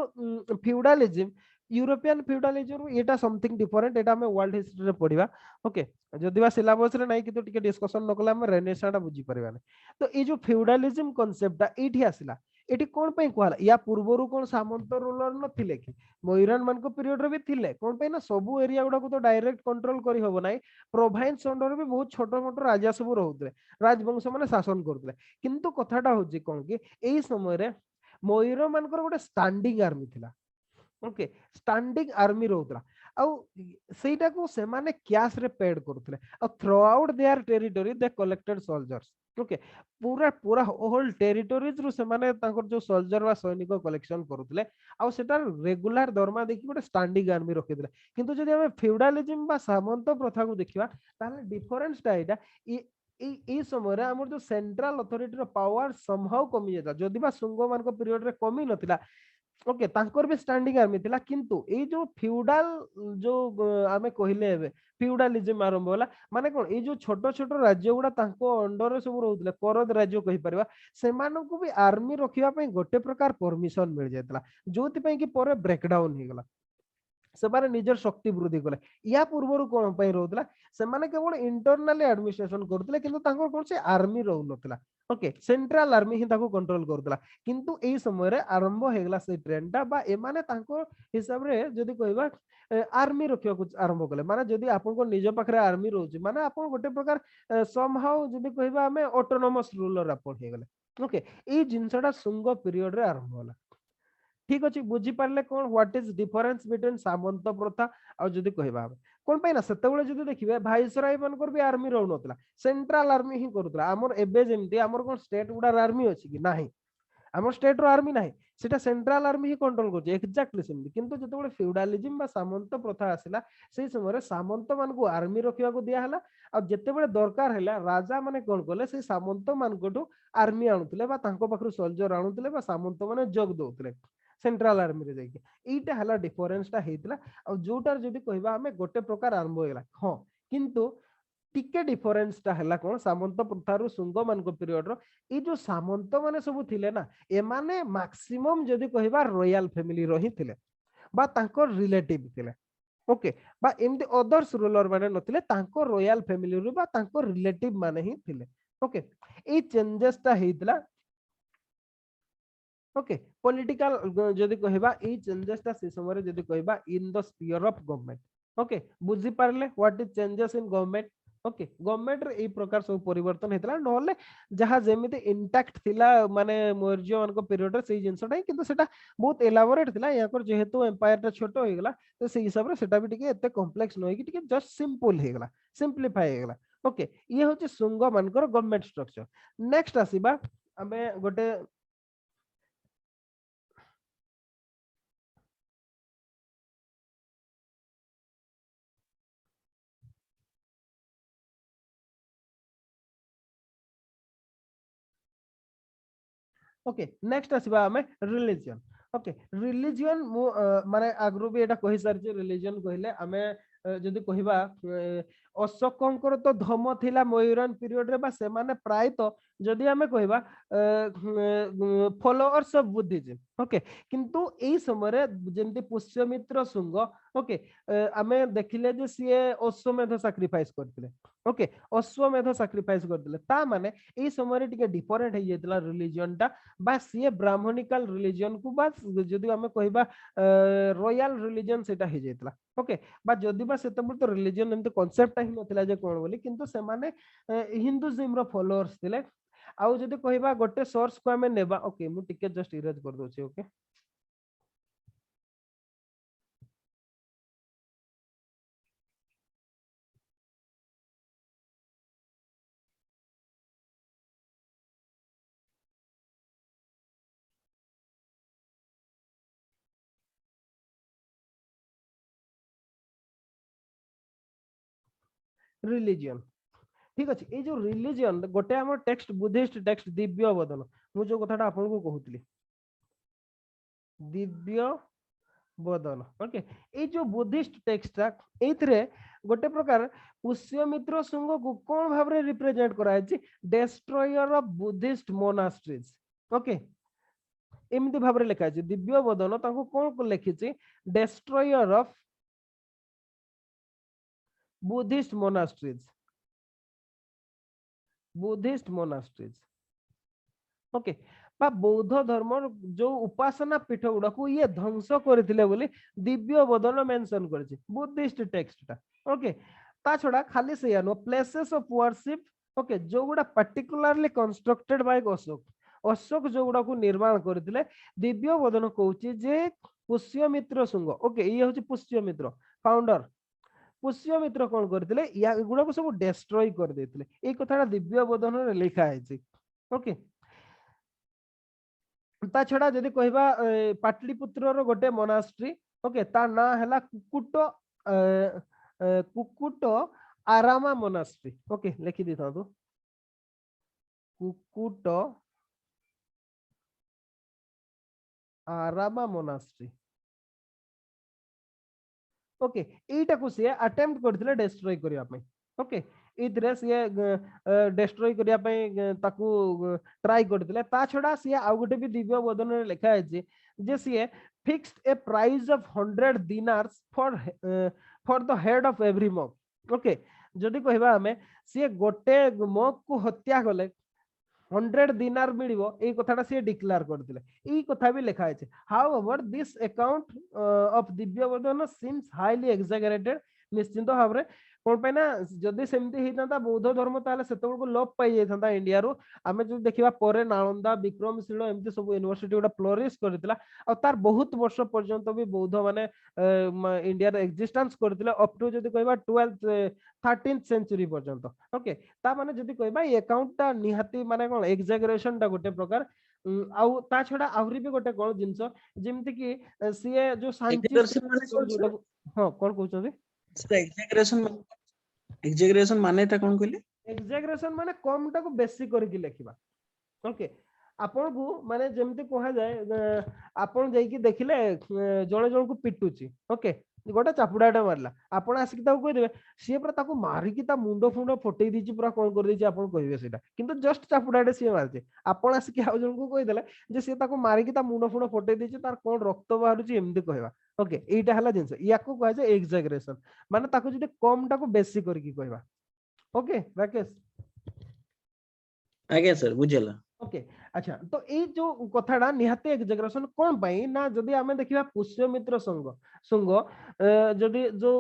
ফিউডালিজম यूरोपियन फ्यूडालिज्म एटा समथिंग डिफरेंट एटा हमें वर्ल्ड हिस्ट्री रे पढिबा ओके जदि बा सिलेबस रे नाही कितो टिके डिस्कशन न कला हम रेनेसां टा बुझी परबा नै तो ए जो फ्यूडालिज्म कांसेप्ट टा एठी आसिला एठी कोन पे कहला या पूर्वरु कोन सामंत रूलर नथिले कि मयूरान मान को पीरियड रे भी थिले कोन पे ना सब एरिया गुडा को तो डायरेक्ट कंट्रोल करी होबो नाही प्रोविंस अंडर भी बहुत छोटो मोटो राजा सब रहउतले राजवंश माने शासन करतले किंतु कथाटा होची कोन कि एई समय रे मयूर मानकर गोटे स्टैंडिंग आर्मी थिला ओके स्टैंडिंग आर्मी रहउतला आउ सेटा को से माने कैश रे पेड करथले आ throughout their territory they collected soldiers okay पूरा पूरा होल टेरिटरीज रु से माने तांकर जो सोल्जर वा सैनिक कलेक्शन करूतले आ सेटा रेगुलर दरमा देखि गोटे स्टैंडिंग आर्मी रखिदले किंतु जदि हम फ्यूडालिज्म बा सामंत प्रथा को देखिबा ताले डिफरेंस टा एटा এই সময় আমার যে সেন্ট্রাল অথরিটি পাওয়ার সমহাউ কমি যেতা যদি বা সুঙ্গ মান পিরিয়ড রে কমি নথিলা ओके तांकर भी स्टैंडिंग आर्मी थिला किंतु ए जो फ्यूडाल जो आमे कहिले हेबे फ्यूडालिज्म आरंभ होला माने कोन ए जो छोटो छोटो राज्य गुडा तांको अंडर रे सब रहउतले करद राज्य कहि परबा सेमानकु भी आर्मी रखिबा पई गोटे प्रकार परमिशन मिल जायतला जोति पई कि परे ब्रेकडाउन हे गला सेमाने निजर शक्ति वृद्धि कले या पूर्वरु कोन पई रहउतला सेमाने केवल इंटरनली एडमिनिस्ट्रेशन करतले किंतु तांको कोन से आर्मी रहउनतला ओके सेंट्रल आर्मी ही ताको कंट्रोल करतला किंतु एई समय रे आरंभ हेगला से ट्रेंडा बा एमाने तांको हिसाब रे जदी कहबा आर्मी रखिया को आरंभ कले माने जदी आपन को निज पाखरे आर्मी रहउची माने आपन गोटे प्रकार समहाउ जदी कहबा हमें ऑटोनोमस रूलर आपन हे गले ओके एई जिंसटा सुंग पीरियड रे आरंभ होला ठीक अछि बुझी पारले कोन व्हाट इज डिफरेंस बिटवीन सामंत प्रथा आ जदी कहबा कोन पाइना सेतेबेले जदी देखिबे भाइसराय मानकर भी आर्मी रहउ नतला सेंट्रल आर्मी ही करतला हमर एबे जेमती हमर कोन स्टेट गुडा आर्मी अछि कि नाही हमर स्टेट रो आर्मी नाही सेटा सेंट्रल आर्मी ही कंट्रोल करछ एक्जेक्टली सेमती किंतु जेतेबेले फ्यूडालिज्म बा सामंत प्रथा आसिला सेही समय रे सामंत मान को आर्मी रखिया को दिया हला आ जेतेबेले दरकार हैला राजा माने कोन कोले से सामंत मान कोठो आर्मी आनुतले बा तांको पाखरु सोल्जर आनुतले बा सामंत माने जोग दोतले सेंट्रल आर्मी रे जाई एटा हला डिफरेंस ता हेतला आ जोटार जदी कहबा हमें गोटे प्रकार आरंभ होइला हां किंतु टिके डिफरेंस ता हला कोन सामंत प्रथारु सुंग मान को पीरियड रो ए जो सामंत माने सब थिले ना ए माने मैक्सिमम जदी कहबा रॉयल फैमिली रो ही थिले बा तांको रिलेटिव थिले ओके बा एमदी अदर्स रूलर माने नथिले तांको रॉयल फैमिली रो बा तांको रिलेटिव माने ही थिले ओके ए चेंजेस ता हेतला ओके पॉलिटिकल जदी कहबा ए चेंजेस ता से समय जदी कहबा in the sphere of government okay बुझी पारले what is changes in government okay government रे एई प्रकार सब परिवर्तन हेतला नहले जहा जेमिति इंटैक्ट थिला माने मौर्य मान को पीरियड रे सेई जिंसटा ही किंतु सेटा बहुत एलाबोरेट थिला याकर जेहेतु एम्पायर टा छोटो हो गेला तो सेई हिसाब रे सेटा भी टिके एते कॉम्प्लेक्स नय कि टिके जस्ट सिंपल हे गेला सिंपलीफाई हे गेला ओके ये होची सुंग मानकर गवर्नमेंट स्ट्रक्चर नेक्स्ट आसीबा हमें गोटे ओके नेक्स्ट आसीबा हमें रिलीजन ओके रिलीजन माने आगरो भी एटा कहि सारजे रिलीजन कहिले हमें जदि कहिबा अशोकंकर तो धर्म थिला मयूरन पीरियड रे बा से माने प्राय तो जदि हमें कहिबा फॉलोअर्स ऑफ बुद्धिज्म ओके किंतु एई समय रे जेंति पुष्यमित्र शुंग ओके हमें देखिले जे सीए अश्वमेध सैक्रिफाइस करथिले ओके अश्वमेध सैक्रिफाइस करथिले ता माने एई समय रे टिके डिफरेंट हे जेतला रिलीजन टा बा सीए ब्राह्मणिकल रिलीजन को बा जदि हमें कहिबा रॉयल रिलीजन सेटा हे जेतला ओके बा जदि बा सेतबुल तो रिलीजन एमते कांसेप्ट ही नथिला जे कोन बोली किंतु से माने हिंदुइज्म रो फॉलोअर्स थिले आउ जदि कहिबा गोटे सोर्स को हमें नेबा ओके मु टिके जस्ट इरेज कर दोछि ओके रिलीजन ठीक अछि ए जो रिलीजन गोटे हमर टेक्स्ट बुद्धिस्ट टेक्स्ट दिव्य बदन मु जो कथाटा आपन को कहूतली दिव्य बदन ओके ए जो बुद्धिस्ट टेक्स्ट एथरे गोटे प्रकार पुष्यमित्र शुंग को कोन भाबरे रिप्रेजेंट कराय छि destroyer of Buddhist monasteries okay एमती भाबरे लिखा छि दिव्य बदन ताको कोन को लिखि छि destroyer of Buddhist monasteries okay बा बौद्ध धर्म जो उपासना पीठ गुड़ा को ये ध्वंस करथिले बोली दिव्य बदन मेंशन करछि बुद्धिस्ट टेक्स्ट टा ओके ता छडा खाली से यानो प्लेसेस ऑफ वर्शिप ओके जो गुड़ा पर्टिकुलरली कंस्ट्रक्टेड बाय अशोक जो गुड़ा को निर्माण करथिले दिव्य बदन कहउछि जे पुष्यमित्र शुंग ओके ये होछि पुष्यमित्र फाउंडर पुष्यमित्र कौन करथिले या गुड़ा को सब डिस्ट्रॉय कर देथिले ए कथाटा दिव्य बदन रे लिखा है ओके ता छडा जदि कहबा पाटलिपुत्र रो गोटे मोनास्ट्री ओके ता ना हला कुकुट आरामा मोनास्ट्री ओके लिखि दिथा तो कुकुट आरामा मोनास्ट्री ओके एटा को से अटेम्प्ट करथिले डिस्ट्रॉय करिया पई ओके इतरे से डिस्ट्रॉय करिया पई ताकू ट्राई करथिले ता छडा से आ गोटे भी दिव्य बदन रे लिखा है जे से fixed a price of 100 dinars for the head of every monk okay जदी कहबा हमें से गोटे मॉक को हत्या कले 100 दिनार मिलिबो ए कथाटा से डिक्लेयर करथिले ई कथा भी लिखा है however this account of Divya बदन सीम्स हाईली एक्सैगरेटेड निश्चित भाव रे कोन पे ना जदी सेमती हेतांता बौद्ध धर्म ताले सेतबळ को लोप पाई जायथांता इंडिया रो आमे जो देखिबा परे नालंदा विक्रमशील एमती सब यूनिवर्सिटी गुडा फ्लोरिश करथिला और तार बहुत वर्ष पर्यंत भी बौद्ध माने इंडिया रे एक्जिस्टेंस करथिले अप टू जदी कहबा 12th 13th सेंचुरी पर्यंत ओके ता माने जदी कहबा ए अकाउंट ता निहाती माने कोन एक्सैगरेशन ता गोटे प्रकार आउ ता छडा आहुरी भी गोटे कोन जिंस जेमति कि सीए जो शांति हां कोन कहउछथि एक्सैगरेशन माने ता कोन कहले एक्सैगरेशन माने कम टा को बेसी करके लिखिबा ओके आपन को माने जेमति कहा जाय आपन जाई कि देखिले जणे जण को पिटुची ओके गोटे चापुडाटा मारला आपन आसिक ताको कहि देबे सी पूरा ताको मारी कि ता मुंडो फुंडो फटई दिछि पूरा कोन कर दिछि आपन कहिबे सेटा किंतु जस्ट चापुडाटे सी मारजे आपन आसिक हाउ जण को कहि देले जे सी ताको मारी कि ता मुंडो फुंडो फटई दिछि तार कोन रक्त बाहरुछि एमति कहबा ओके एटा हला जिंस याको कहा जाय एक्सैगरेशन माने ताको जदि कम टा को बेसी करके कहबा ओके राकेश आगे सर बुझला ओके अच्छा तो ये जो कथाटा निहाती एग्जागरेशन कौन पाई ना जदि आमे देखिबा पुष्यमित्र संग संग जदि जो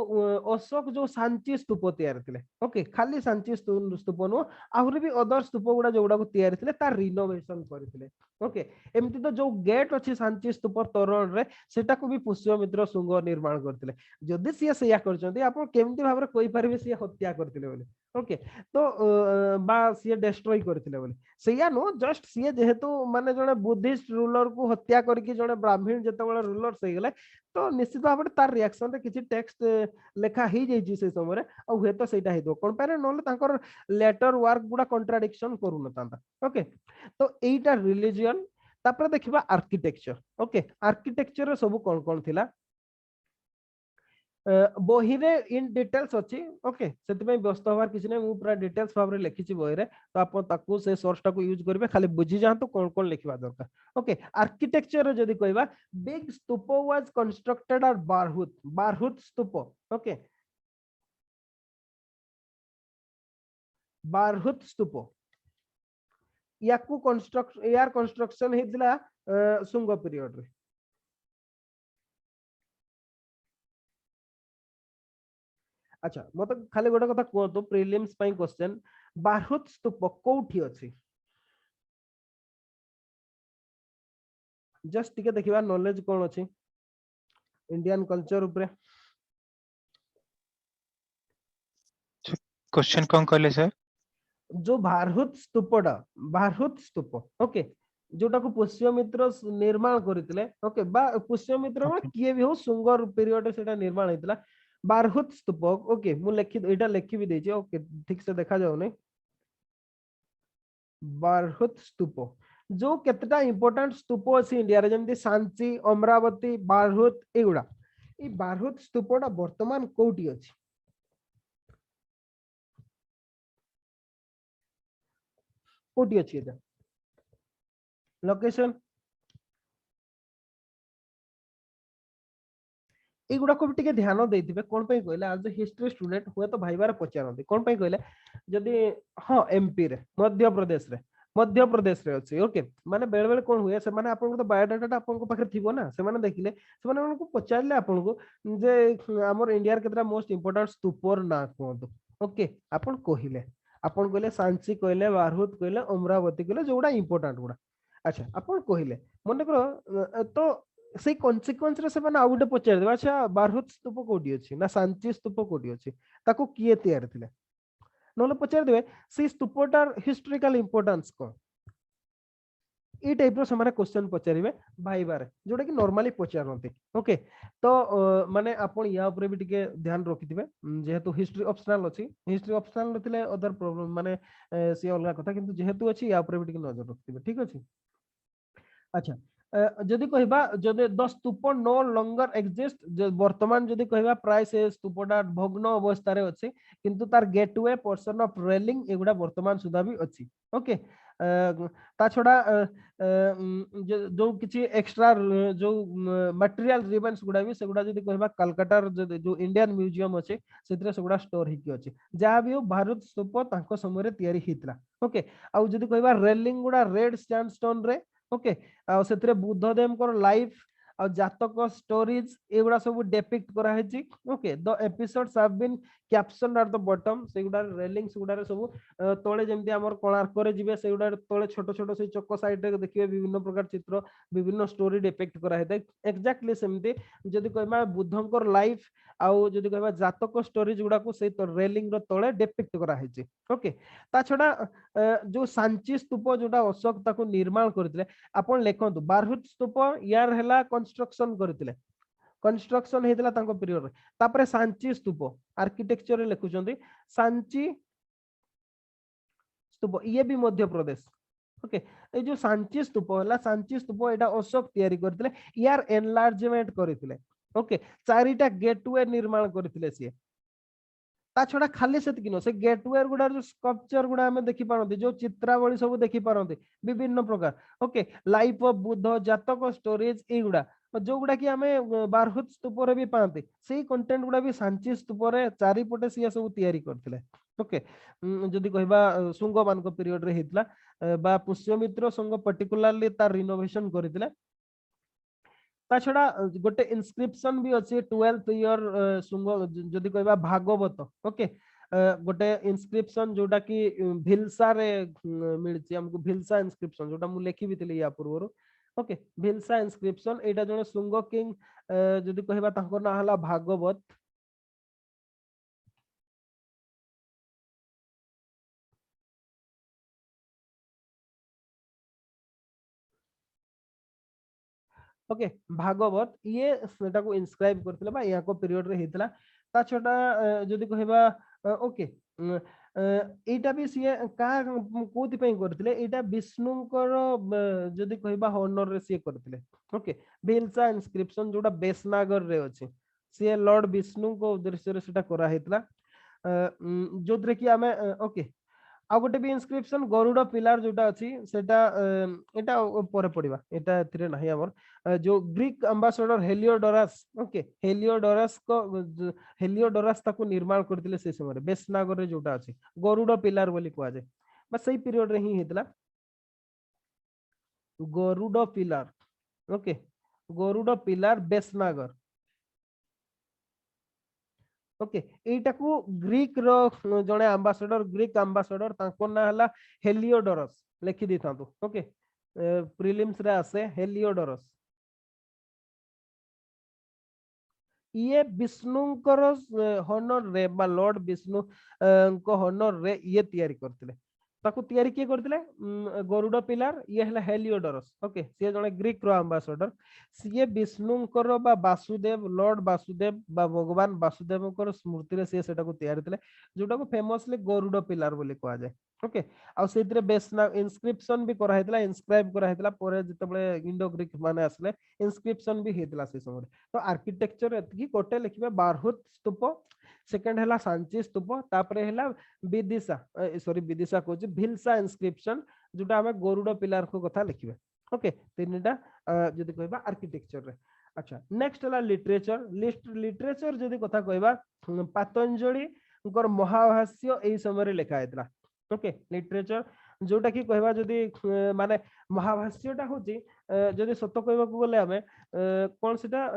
अशोक जो सांची स्तूप तैयार थिले ओके खाली सांची स्तूप नो आहुरी भी अदर स्तूप गुडा जोडा को तैयार थिले तार रिनोवेशन करथिले ओके एमती तो जो गेट अछि सांची स्तूप तोरण रे सेटा को भी पुष्यमित्र संग निर्माण करथिले जदि सिया सेया करचंती आपण केमती भाबरे कोइ परबे सिया हत्या करथिले बोले ओके तो बा सिया डिस्ट्रॉय करथिले बोले सेया नो जस्ट सीए जेहेतु माने जने बुद्धिस्ट रूलर को हत्या करके जने ब्राह्मण जतबेले रूलर से गले तो निश्चित भाव तार रिएक्शन रे किछि टेक्स्ट लेखा ही जाइछि से समय आ हुए तो सेटा हेतो कंपेयर नले तांकर लेटर वर्क गुडा कॉन्ट्राडिक्शन करू न तांता ओके तो एटा रिलीजन तापर देखिबा आर्किटेक्चर ओके आर्किटेक्चर सब कोन कोन थिला बही रे इन डिटेल्स अछि ओके सेति में व्यस्त होबार किछि नै मु पूरा डिटेल्स भाव रे लिखिछि बही रे तो आपण ताकू से सोर्स टाकू यूज करबे खाली बुझी जांतु कोन कोन लिखिबा दरकार ओके आर्किटेक्चर जदि कहबा big stupa was constructed at Bharhut stupa okay Bharhut stupa याकू कंस्ट्रक्शन हेतिला सुंग पीरियड रे अच्छा मत खाली गोटे कथा कहतो प्रीलिम्स पई क्वेश्चन बारहुत स्तूप कोठी अछि जस्ट टिके देखिबा नॉलेज कोन अछि इंडियन कल्चर ऊपर क्वेश्चन कौन कहले सर जो बारहुत स्तूप ओके जोटा को पुष्यमित्र निर्माण करथिले ओके बा पुष्यमित्र Okay. किए भी हो सुंगर पीरियड सेटा निर्माण हेतला बारहुत स्तूप ओके मु लिखि एटा लिखि भी देछि ओके ठीक से देखा जाउ नै बारहुत स्तूप जो केतटा इंपोर्टेंट स्तूप अछि इंडिया रे जेमति सांची अमरावती बारहुत एगुडा ई बारहुत स्तूपटा वर्तमान कोठी अछि कोठी अछि एटा लोकेशन एगुडा को भी टिके ध्यान देथिबे कोन पई कहले आज हिस्ट्री स्टूडेंट हुए तो भाईबार पचारंती कोन पई कहले जदी हां एमपी रे मध्य प्रदेश रे अछि ओके माने बेले बेले कोन हुए से माने आपन को तो बायोडाटा आपन को पाखे थिबो ना से माने देखिले से माने उनको पचारले आपन को जे हमर इंडिया रे केतरा मोस्ट इंपोर्टेंट स्तूपर ना कोंतो ओके आपन कहले सांची कहले बारहुत कहले अमरावती कहले जोडा इंपोर्टेंट गुडा अच्छा आपन कहले मने करो तो से कॉन्सिक्वेंस रे से माने आ गुटे पचार देबा अच्छा बारहुत स्तूप कोठी अछि ना सांची स्तूप कोठी अछि ताको किए तैयार थिले नले पचार देबे से स्तूपटार हिस्टोरिकल इंपोर्टेंस को ई टाइप रो समारे क्वेश्चन पचारिबे भाईबारे जोटा कि नॉर्मली पचारनते ओके तो माने आपण या ऊपर भी टिके ध्यान रखिथिबे जेहेतु हिस्ट्री ऑप्शनल अछि हिस्ट्री ऑप्शनल नथिले अदर प्रॉब्लम माने से अलगा कथा किंतु जेहेतु अछि या ऊपर भी टिके नजर रखिथिबे ठीक अछि अच्छा जदि कहबा जदि the stupa no longer exist वर्तमान जदि कहबा प्राय से स्तूपटा भग्न अवस्था रे अछि किंतु तार गेटवे पोर्शन ऑफ रेलिंग एगुडा वर्तमान सुधा भी अछि ओके ता छोड़ा जो किछि एक्स्ट्रा जो मटेरियल रिबन्स गुडा भी सेगुडा जदि कहबा कलकत्ता जो इंडियन म्यूजियम अछि सेतरे सेगुडा स्टोर हिकी अछि जहा भी भारत स्तूप तांको समय रे तयारी हितला ओके आ जदि कहबा रेलिंग गुडा रेड सैंडस्टोन रे ओके आ सेतरे बुद्धदेव को लाइफ आ जातक स्टोरीज एगुडा सब डेपिक्ट करा हेची okay the episodes have been captioned at the bottom सेगुडा रेलिंग्स गुडा सब तळे जेमति हमर कोणार्क रे जिवे सेगुडा तळे छोट छोट से चक्क साइड रे देखिबे विभिन्न प्रकार चित्र विभिन्न स्टोरी डेपिक्ट करा हेते एक्जेक्टली सेमति जदि कहबा बुद्धंकर लाइफ आउ जदि कहबा जातक स्टोरीज गुडा को से रेलिंग रो तळे डेपिक्ट करा हेची ओके ता छडा जो सांची स्तूप जोटा अशोक ताको निर्माण करथिले आपण लेखंतु बारहुत स्तूप यार हैला कंस्ट्रक्शन करथिले कंस्ट्रक्शन हेतला तांको पीरियड रे तापरे सांची स्तूप आर्किटेक्चर रे लेखुचंदी सांची स्तूप ये भी मध्य प्रदेश ओके ए जो सांची स्तूप हैला सांची स्तूप एटा अशोक तयारी करथिले यार एनलार्जमेंट करथिले ओके चारिटा गेटवे निर्माण करथिले से ता छडा खाली सेत किनो से गेटवे गुडा जो स्कल्पचर गुडा हमें देखि पारंती जो चित्रावली सब देखि पारंती विभिन्न प्रकार ओके लाइफ ऑफ बुद्ध जातक स्टोरीज ए गुडा जो गुडा कि आमे बारहुत स्तूप रे भी पाते सेही कंटेंट गुडा भी सांची स्तूप रे चारिपटे सिया सब तैयारी करथिले ओके जदि कहबा सुंग मानक पीरियड रे हेतला बा पुष्यमित्र संग पर्टिकुलरली तार रिनोवेशन करथिले ता छड़ा गोटे इनस्क्रिप्शन भी अछि 12th ईयर सुंग जदि कहबा भागवत ओके गोटे इनस्क्रिप्शन जोटा कि भिलसा रे मिलछि हमको भिलसा इनस्क्रिप्शन जोटा मु लेखि बितले या पूर्वरो ओके भिलसा इनस्क्रिप्शन एटा जने सुंग किंग जदि कहबा तांको ना हला भागवत ओके भागवत ये सेटा को इनस्क्राइब करथिले बा या को पीरियड रे हेतला ता छोटा जदि कहबा ओके एटा भी सिए का कोथि पई करथिले एटा विष्णुकर जदि कहबा हॉनर रे सिए करथिले ओके बेलसा इनस्क्रिप्शन जोटा बेसनागर रे अछि सिए लॉर्ड विष्णु को उद्देश्य रे सेटा करा हेतला जोद्रे कि आमे ओके आ गोटे भी इनस्क्रिप्शन गरुड़ पिलार जोटा अछि सेटा एटा परे पड़िबा एटा एथिरे नाही हमर जो Greek ambassador Heliodorus okay Heliodorus को हेलियोडोरस ताको निर्माण करथिले से समय बेसनागर रे जोटा अछि गरुड़ पिलार बोली कुआ जाय बस सही पीरियड रे ही हेतला गरुड़ पिलार ओके गरुड़ पिलार बेसनागर ओके एटा को ग्रीक रो जने एम्बेसडर ग्रीक एम्बेसडर ताको ना हला हेलियोडोरस लिखि दिथांतु ओके प्रीलिम्स रे आसे हेलियोडोरस ये विष्णुकर हॉनर रे बा लॉर्ड विष्णु को हॉनर रे ये तैयारी करथिले ताको तैयारी के करथिले गरुड़ पिलार ये हला हेलियोडोरस ओके से जने ग्रीक रो एम्बेसडर सिए विष्णुकर बा वासुदेव लॉर्ड वासुदेव बा भगवान वासुदेवकर स्मृति रे से सेटा को तैयारी थिले जोटा को फेमसली गरुड़ पिलार बोली कहा जाय ओके आ सेतरे बेसना इनस्क्रिप्शन भी करा हेतला इनस्क्राइब करा हेतला परे जतबे इंडो ग्रीक माने आसले इनस्क्रिप्शन भी हेतला से समय तो आर्किटेक्चर एतकी कोटे लिखबे बारहुत स्तूप सेकंड हला सांची स्तूप तापरे हला विदिशा सॉरी विदिशा को भिलसा इनस्क्रिप्शन जोटा हमें गरुड़ पिलार को कथा लिखबे ओके तीनटा जदि कहबा आर्किटेक्चर रे अच्छा नेक्स्ट हला लिटरेचर लिटरेचर जदि कथा कहबा पतंजलि उनकर महाभाष्य एई समय रे लिखा हेतला ओके लिटरेचर जोटा कि कहबा जदि माने महाभाष्यटा होची जदि सत कहबा को गले हमें कोन सेटा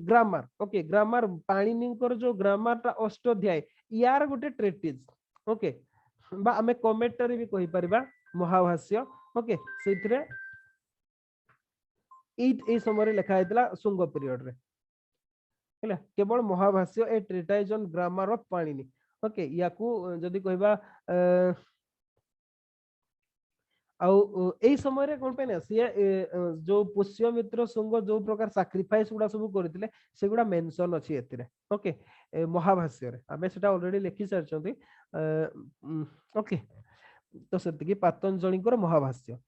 ग्रामर ओके ग्रामर पाणिनिकर जो ग्रामर ता अष्टाध्याय यार गोटे ट्रेटिज ओके बा हमें कमेंटरी भी कहि परबा महाभाष्य ओके सेथरे ए समय लिखा हेतला सुंग पीरियड रे हैला केवल Mahabhashya a treatise on grammar of Panini okay याकू जदि कहबा आउ एई समय रे कोन पे सिए जो पुष्यमित्र सुंग जो प्रकार सैक्रिफाइस गुडा सब करथिले सेगुडा मेंशन अछि एतिरे ओके महाभाष्य रे आबे सेटा ऑलरेडी लिखि सारचंती ओके तो सेति की पतंजलि कर महाभाष्य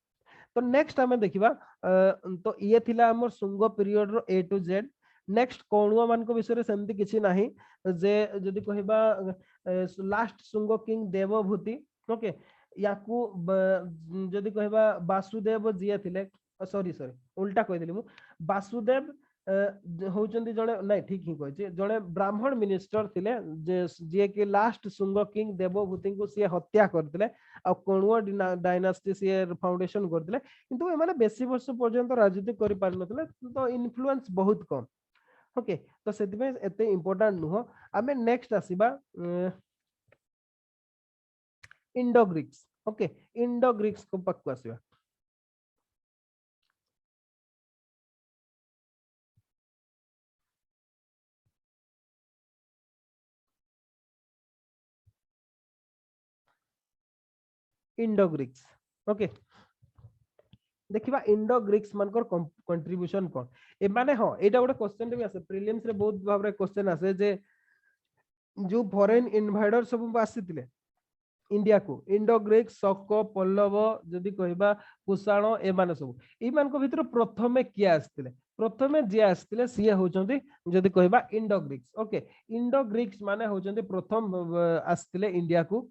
तो नेक्स्ट हमें देखिबा तो ये थिला हमर सुंग पीरियड रो ए टू जेड नेक्स्ट कोणुआ मान को विषय रे सेमति किछि नाही जे जदि कहबा लास्ट सुंग किंग देवभूति ओके याकू जदि कहबा वासुदेव जिया थिले सॉरी सॉरी उल्टा कहि देली मु वासुदेव होचंदी जणे नाही ठीक ही कहछि जणे ब्राह्मण मिनिस्टर थिले जे के लास्ट सुंग किंग देवभूति को से हत्या करथिले आ कोणुआ डायनास्टी से फाउंडेशन करथिले किंतु ए माने बेसी वर्ष पर्यंत राजनीति करि पार नथिले तो इन्फ्लुएंस बहुत कम ओके तो सेति में एते इंपोर्टेंट नुह आमे नेक्स्ट आसीबा Indo Greeks okay Indo Greeks को पक्का आसीबा इंडो ग्रीक्स ओके देखिबा इंडो ग्रीक्स मानकर कंट्रीब्यूशन कोन ए माने हो एटा गोटे क्वेश्चन भी आसे प्रीलिम्स रे बहुत भाबरे क्वेश्चन आसे जे जो फॉरेन इन्वाइडर सब आसीतिले इंडिया को इंडो ग्रीक शक पल्लव जदि कहबा कुषाण ए माने सब ए मान को भीतर प्रथमे किया आस्तिले प्रथमे जे आस्तिले सिए होचंदी जदि कहबा Indo Greeks okay Indo Greeks माने होचंदी प्रथम आस्तिले इंडिया को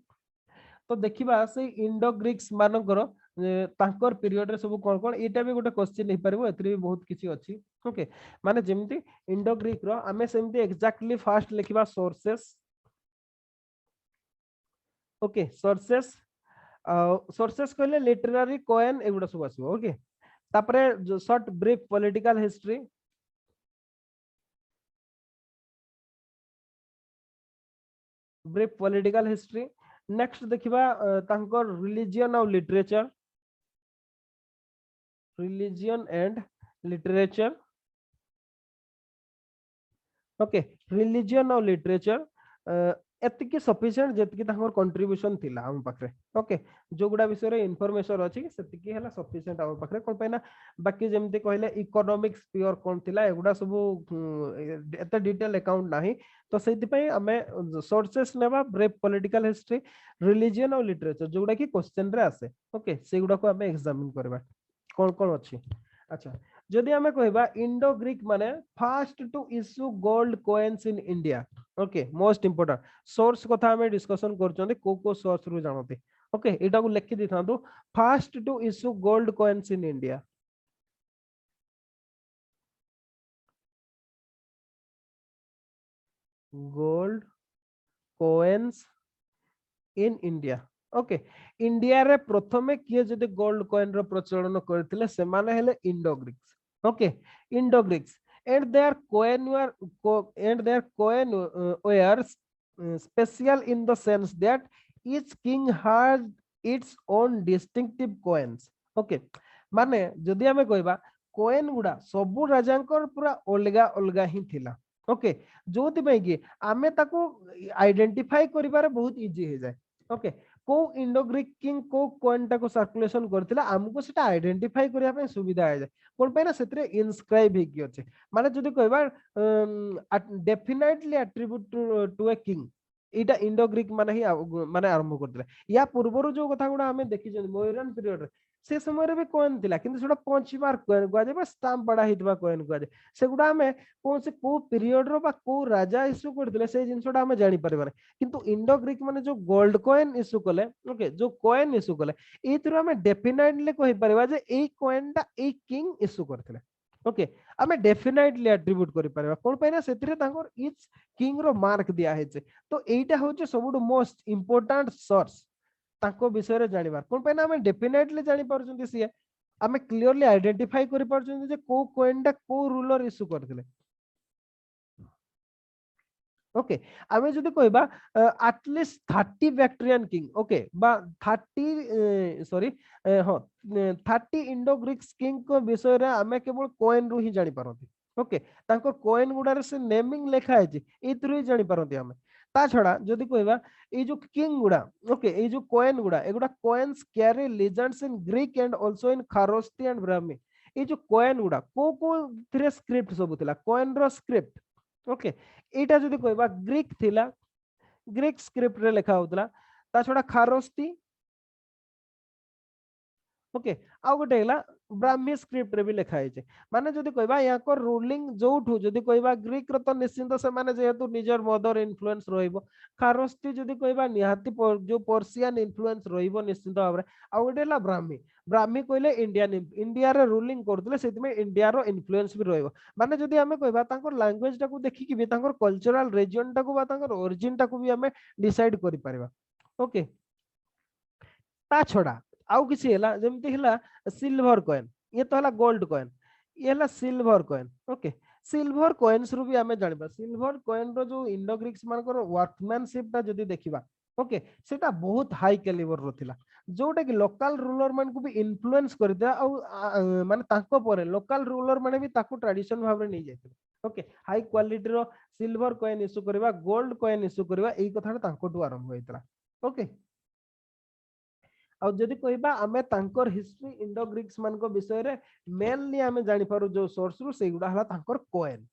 तो देखिबा से इंडो ग्रीक्स मानकर तांकर पीरियड रे सब कोन कोन एटा भी गोटे क्वेश्चन हे परबो एतरी भी बहुत किछि अछि ओके माने जेमति इंडो ग्रीक रो हमें सेमति एग्जैक्टली फास्ट लिखिबा सोर्सेस ओके सोर्सेस सोर्सेस कहले लिटरेरी कोएन एगुडा सब आसीबो ओके तापरे short brief political history brief political history next देखिबा तांकर रिलीजन और literature religion and literature okay religion और लिटरेचर एतिकी सफिशिएंट जेतिकी तांकर कंट्रीब्यूशन थिला हम पाखरे ओके जो गुडा विषय रे इंफॉर्मेशन अछि सेतिकी हला सफिशिएंट हम पाखरे कोन पैना बाकी जेमति कहले इकोनॉमिक्स प्योर कोन थिला एगुडा सब एते डिटेल अकाउंट नाही तो सेति पई हमें सोर्सेस नेबा ब्रीफ पॉलिटिकल हिस्ट्री रिलीजन और लिटरेचर जो गुडा की क्वेश्चन रे आसे ओके से गुडा को हमें एग्जामिन करबा कोन कोन अछि अच्छा जदि हमें कहबा इंडो ग्रीक माने first to issue gold coins in India okay most important source कथा हमें डिस्कशन करछोंते को सोर्स रु जानते ओके एटा को लिखि दिथांतो first to issue gold coins in India gold coins in India okay India रे प्रथमे किए जदि गोल्ड कॉइन रो प्रचलन करथिले से माने हेले Indo Greeks okay Indo Greeks and their coin were special in the sense that each king had its own distinctive coins okay माने जदि हमें कहबा coin गुडा सबु राजांकर पूरा अलगा अलगा ही थिला ओके जोति पई कि आमे ताको आइडेंटिफाई करिबारे बहुत इजी हे जाय ओके को इंडो ग्रीक किंग को कॉइन टाको सर्कुलेशन करथिला हमको सेटा आइडेंटिफाई करिया पे सुविधा हे जाय कोन पे ना सेतरे इनस्क्राइब हे कि अछि माने जदि कहबा definitely attribute to a king इटा इंडो ग्रीक माने ही माने आरंभ करथिला या पूर्वरु जो कथा गुडा हमें देखि जन मोयरन पीरियड रे से समय रे भी कॉइन थिला किंतु सेटा पंचमार कॉइन गुआ जे स्टाम्प बडा हितबा कॉइन गुआ जे से गुडा हमें कोन से को पीरियड रो बा को राजा इशू करथिले से जिंसोडा हमें जानि परबाने किंतु इंडो ग्रीक माने जो गोल्ड कॉइन इशू कले ओके जो कॉइन इशू कले एथरो हमें डेफिनेटली कहि परबा जे ए कॉइन टा ए किंग इशू करथिले ओके हमें डेफिनेटली एट्रिब्यूट करि परबा कोन पैना सेतिरे तांकर इच किंग रो मार्क दिया हेचे तो एटा होचे सबुडु मोस्ट इंपोर्टेंट सोर्स ताको विषय रे जानिबार कोन पैना हमें डेफिनेटली जानि परछुंती सिए हमें क्लियरली आइडेंटिफाई करि परछुंती जे को कॉइन टा को रूलर इशू करथिले ओके आमे जदि कहबा एटलिस्ट 30 बैक्ट्रियन किंग ओके बा 30 सॉरी हां 30 इंडो ग्रीक्स किंग को विषय रे आमे केवल कॉइन रु ही जानि परंती ओके तांको कॉइन गुडा रे से नेमिंग लेखा है जी एथरु ही जानि परंती हमें ता छडा जदि कहबा ए जो किंग गुडा ओके ए जो कॉइन गुडा एगुडा coins carry legends in Greek and also in Kharosthi and Brahmi ए जो कॉइन गुडा को थ्रे स्क्रिप्ट सब थिला कॉइन रो स्क्रिप्ट ओके एटा जदि कहबा ग्रीक थिला ग्रीक स्क्रिप्ट रे लेखा होतला ता छडा खारोस्ती ओके आ गोटे हला ब्राह्मी स्क्रिप्ट रे भी लिखा है माने जदि कहबा या को रूलिंग जोठू जदि कहबा ग्रीक रो तो निश्चित से माने जेहेतु निजर मदर इन्फ्लुएंस रहइबो खारोस्ती जदि कहबा निहाती जो पर्शियन इन्फ्लुएंस रहइबो निश्चित भाबरे आ गोटे हला ब्राह्मी ब्राह्मी कहले इंडियन इंडिया रे रूलिंग करथले सेति में इंडिया रो इन्फ्लुएंस भी रहइबो माने जदि हमें कहबा तांकर लैंग्वेज टाको देखि कि भी तांकर कल्चरल रीजन टाको बा तांकर ओरिजिन टाको भी हमें डिसाइड करि परबा ओके ता छडा आउ किसी हला जेमति हला सिल्वर कॉइन ये तो हला गोल्ड कॉइन ये हला silver coin okay silver coins रु भी हमें जानिबा सिल्वर कॉइन रो जो इंडो ग्रीक्स मानकर वर्कमैनशिप ता जदी देखिबा ओके सेटा बहुत हाई कैलिबर रो थिला जोटा कि लोकल रूलर मान को भी इन्फ्लुएंस कर दिया और माने ताको परे लोकल रूलर माने भी ताको ट्रेडिशन भाव रे नै जायथिले ओके हाई क्वालिटी रो सिल्वर कॉइन इशू करबा गोल्ड कॉइन इशू करबा एई कथाटा ताको टु आरंभ होइतला ओके और जदि कहबा हमें तांकर हिस्ट्री इंडो ग्रीक्स मान को विषय रे मेनली हमें जानि पारु जो सोर्स रु सेगुडा हला तांकर कॉइन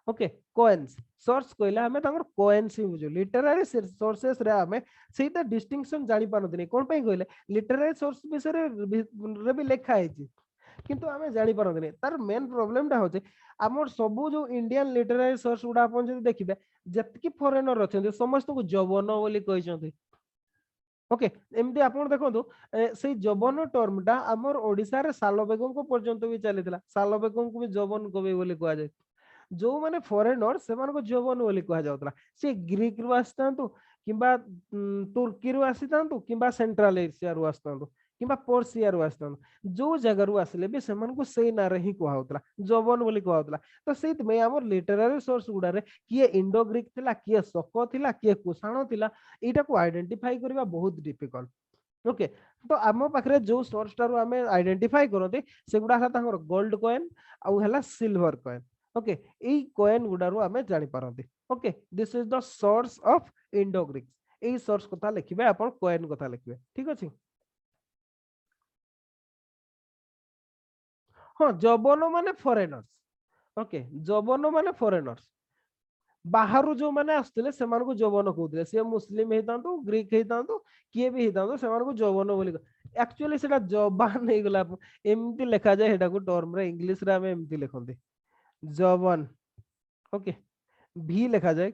ओके कॉइन्स सोर्स कहला हमें तांकर कॉइन्स ही बुझो लिटरेरी सोर्सेस रे हमें सेटा डिस्टिंक्शन जानि पारथि नै कोन पई कहले लिटरेरी सोर्स विषय रे भी लिखा है किंतु हमें जानि पारथि नै तार मेन प्रॉब्लम टा होचे हमर सबु जो इंडियन लिटरेरी सोर्स उडा अपन जदि देखिबे जतकी फॉरेनर अछन समस्त को जवनो बोली कहि छथि ओके एमती आपण देखंतु से जवन टर्मटा हमर ओडिसा रे सालबेगम को पर्यंत भी चलीथिला सालबेगम को भी जवन कवि बोली कहा जाय जो माने फॉरेनर से मानको जवन बोली कहा जाउतला से ग्रीक रु आस्तांतु किबा तुर्की रु आसीतांतु किबा सेंट्रल एशिया रु आस्तांतु किबा पर्सिया रु आस्तांतु जो जगह रु आसले भी सेमानको सेई ना रे ही कहा होतला जवन बोली कहा होतला तो सेत में हमर लिटरेरी सोर्स गुडा रे किए इंडो ग्रीक थिला किए शक थिला किए कुषाण थिला एटा को आइडेंटिफाई करबा बहुत डिफिकल्ट ओके तो आम पाखरे जो सोर्स टारू आमे आइडेंटिफाई करते सेगुडा हला तांगर गोल्ड कॉइन आउ हला सिल्वर कॉइन ओके एई कॉइन गुडारू आमे जानि पारंती okay this is the source of Indo Greek एई सोर्स कथा लिखिबे आपण कॉइन कथा लिखिबे ठीक अछि हां जबन माने फॉरेनर्स ओके जबन माने फॉरेनर्स बाहर जो माने आसथिले सेमान को जवन कहउथिले से मुस्लिम हेतांतु ग्रीक हेतांतु किए भी हेतांतु सेमान को जवन बोली एक्चुअली सेटा जबान नहीं गला एमती लिखा जाए हेटा को टर्म रे इंग्लिश रे हमें एमती लिखंते जवन ओके भी लिखा जाए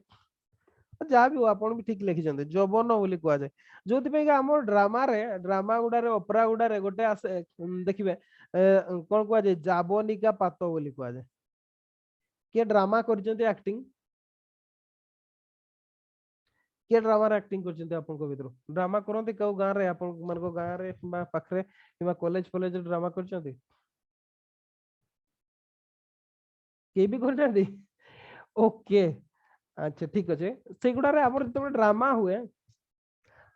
जहाँ भी हो आपण भी ठीक लिखि जंते जवन बोली कहा जाए जोथि पे हमर ड्रामा गुडा रे ओपेरा गुडा रे गोटे आसे देखिबे कोन कहा जाए जाबनिका पातो बोली कहा जाए के ड्रामा करजंते एक्टिंग के ड्रामा रे एक्टिंग करजंते आपन को भीतर ड्रामा करंते कौ गां रे आपन मन को गां रे किबा पाखरे किबा कॉलेज ड्रामा करजंते के भी करजंते ओके अच्छा ठीक अच्छे से गुडा रे हमर जते ड्रामा हुए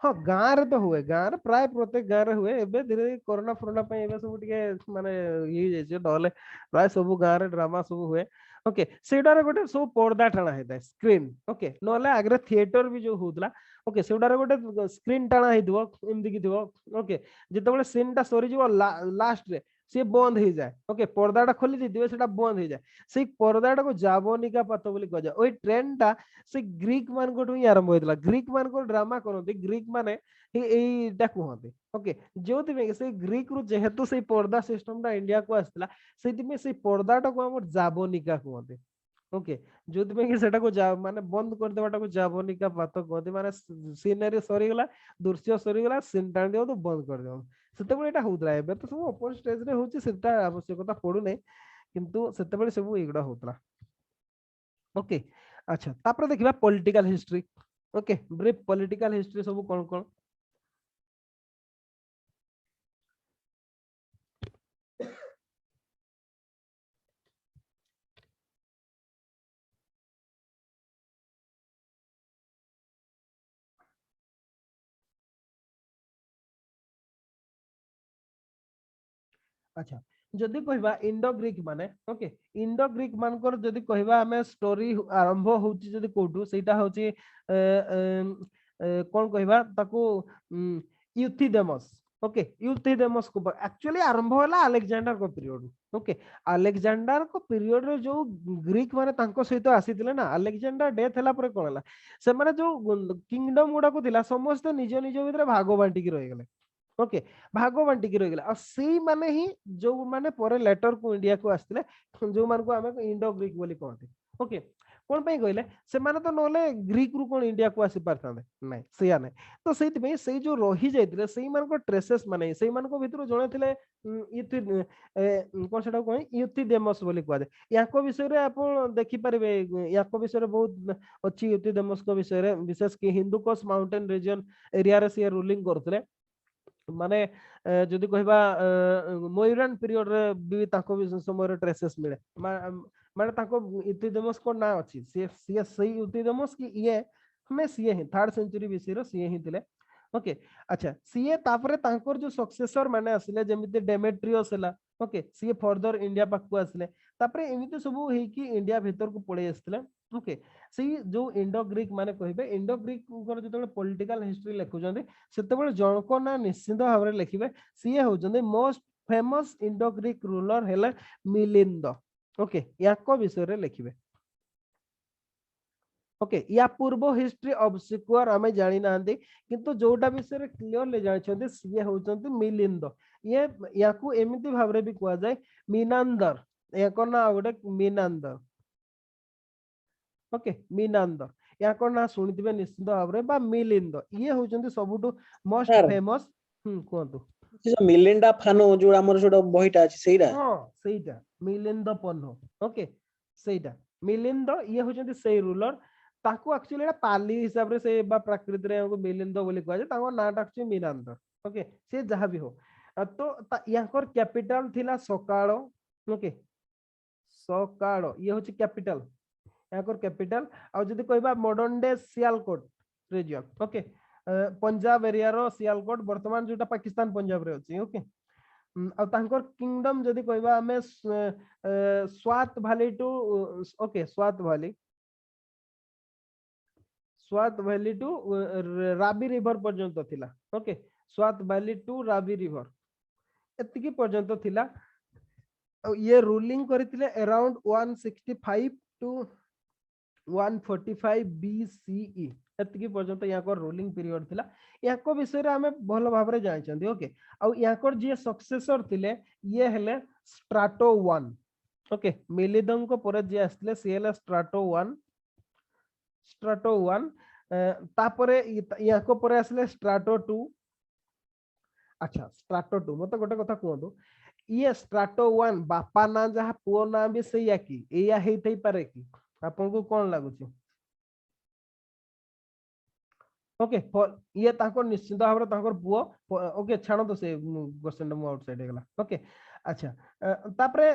हाँ गाँ रे तो हुए गाँ रे प्राय प्रत्येक गाँ रे हुए एबे धीरे धीरे कोरोना फोरोना पे एबे सब टिके माने ये जे नले प्राय सब गाँ रे ड्रामा सब हुए ओके सेडारे गोटे सब पर्दा टाणा हेता स्क्रीन ओके नले आगरे थिएटर भी जो होतला ओके सेडारे गोटे स्क्रीन टाणा हेदिवो एमदी कि दिवो ओके जेतेबेले सीन टा सरी जीवो लास्ट रे से बंद हो जाए ओके पर्दाटा खोली दीदिवे सेटा बंद हो जाए से पर्दाटा को जाबनिका पात बोली कह जाए ओई ट्रेंड टा से ग्रीक मान को ही आरंभ होइतला ग्रीक मान को ड्रामा करते ग्रीक माने एटा कहते ओके जो से ग्रीक रु जेहेतु से पर्दा सिस्टम टा इंडिया को आसला से से पर्दाटा को हमर जाबनिका कहते ओके जो कि सेटा को माने बंद कर देवाटा को जाबनिका पात कहते माने सीनरी सरी गला दृश्य सरी गला सीन टाण दियो तो बंद कर दियो सेतेबेले एटा होतला एबे तो सब ओपन स्टेज रे होची सेटा आवश्यकता पडु नै किंतु सेतेबेले सब एगुडा होतला ओके अच्छा तापर देखिबा political history okay brief political history सब कोन कोन अच्छा जदि कहबा इंडो ग्रीक माने ओके इंडो ग्रीक मानकर जदि कहबा हमें स्टोरी आरंभ होची जदि कोठू सेटा होची कोन कहबा ताको यूथिडेमस ओके यूथिडेमस को एक्चुअली आरंभ होला अलेक्जेंडर को पीरियड ओके अलेक्जेंडर को पीरियड रे जो ग्रीक माने तांको सहित आसीतिले ना अलेक्जेंडर डेथ हला पर कोन हला से माने जो किंगडम गुडा को थिला समस्त निज निज भीतर भाग बांटी की रहि गेले ओके भाग बांटी की रही गला से माने ही जो माने पर लेटर को इंडिया को आस्तिले जो मान को हमें इंडो ग्रीक बोली कहते ओके कोन पे कहले से माने तो नले ग्रीक रु कोन इंडिया को आसी पारथांदे नै सेया नै तो सेति में से जो रही जाइतिले सेई मान को ट्रेसेस माने सेई मान को भीतर जणे थिले इथि कोन सेटा कोइ यूथिडेमस बोली कहते याको विषय रे आपण देखि परिबे याको विषय रे बहुत अछि यूथिडेमस को विषय रे विशेष कि हिंदुकोश माउंटेन रीजन एरिया रे से रूलिंग करथिले माने जदि कहबा मोइरान पीरियड रे भी ताको भी समय रे ट्रेसेस मिले माने ताको यूथिडेमस को ना अछि से सही यूथिडेमस की ये हमें सीए ही 3rd सेंचुरी बीसी रो सीए ही थिले ओके अच्छा सीए तापरे तांकर जो सक्सेसर माने आसिले जेमिति डेमेट्रियस हला ओके सीए फर्दर इंडिया पाक को आसिले तापरे एमिति सब हे कि इंडिया भीतर को पळे आसिले ओके सी जो इंडो ग्रीक माने कहबे इंडो ग्रीक को जतबे पॉलिटिकल हिस्ट्री लिखु जंदे सेतबे जणको ना निश्चित भाव रे लिखिबे सीए हो जंदे most famous Indo Greek ruler हेले मिलिंद ओके याको विषय रे लिखिबे ओके या पूर्व हिस्ट्री ऑब्सक्योर हमें जानि नांदे किंतु जोटा विषय रे क्लियरली जानि छथि सीए होचंती मिलिंद ये याकू एमिति भाव रे भी कुआ जाय मीनांदर याको ना गोटे मीनांदर ओके मीनांदर या कोन ना सुनिथिबे निश्चित भाबरे बा मिलिंद ये होचंती सबुटु मोस्ट सर फेमस कोंतु से जो मिलिंडा फानो जो हमर जोडा बहिटा अछि सेइरा हाँ सेटा मिलिंद पन्नो ओके सेटा मिलिंद ये होचंती सेई रूलर ताकू एक्चुअली एटा पाली हिसाब रे से बा प्रकृति रे हमको मिलिंद बोली कहै छै ताको नाटा अछि मीनांद ओके से जहां भी हो तो याकर कैपिटल थिला सकाळो ओके सकाळो ये होची कैपिटल याकर कैपिटल आ जदी कहबा modern day Sialkot region okay Punjab area रो सियालकोट वर्तमान जोटा पाकिस्तान पंजाब रे अछि ओके आ तांकर किंगडम जदी कहबा हमें Swat valley to okay Swat valley to Ravi river पर्यंत थिला okay Swat valley to Ravi river एतिकी पर्यंत थिला ये रूलिंग करथिले अराउंड 165 टू 145 BCE एतिकी पर्यंत याकर रूलिंग पीरियड थिला याको विषय रे हमें भलो भाव रे जानि छथि ओके आ याकर जे सक्सेसर थिले ये हेले स्ट्राटो 1 ओके मिलिंदन को परे जे आस्थिले से हेले स्ट्राटो 1 तापरे याको परे आसले स्ट्राटो 2 अच्छा स्ट्राटो 2 मते गोटे कथा कहतो ये स्ट्राटो 1 बापा ना जहा पुओ ना भी सैया की एया हेतै पारे की आपन को कोन लागुची ओके ये ताको निश्चित भाव रे ताकर पुओ ओके छाणो तो से क्वेश्चन मु आउटसाइड हे गला ओके अच्छा तापरे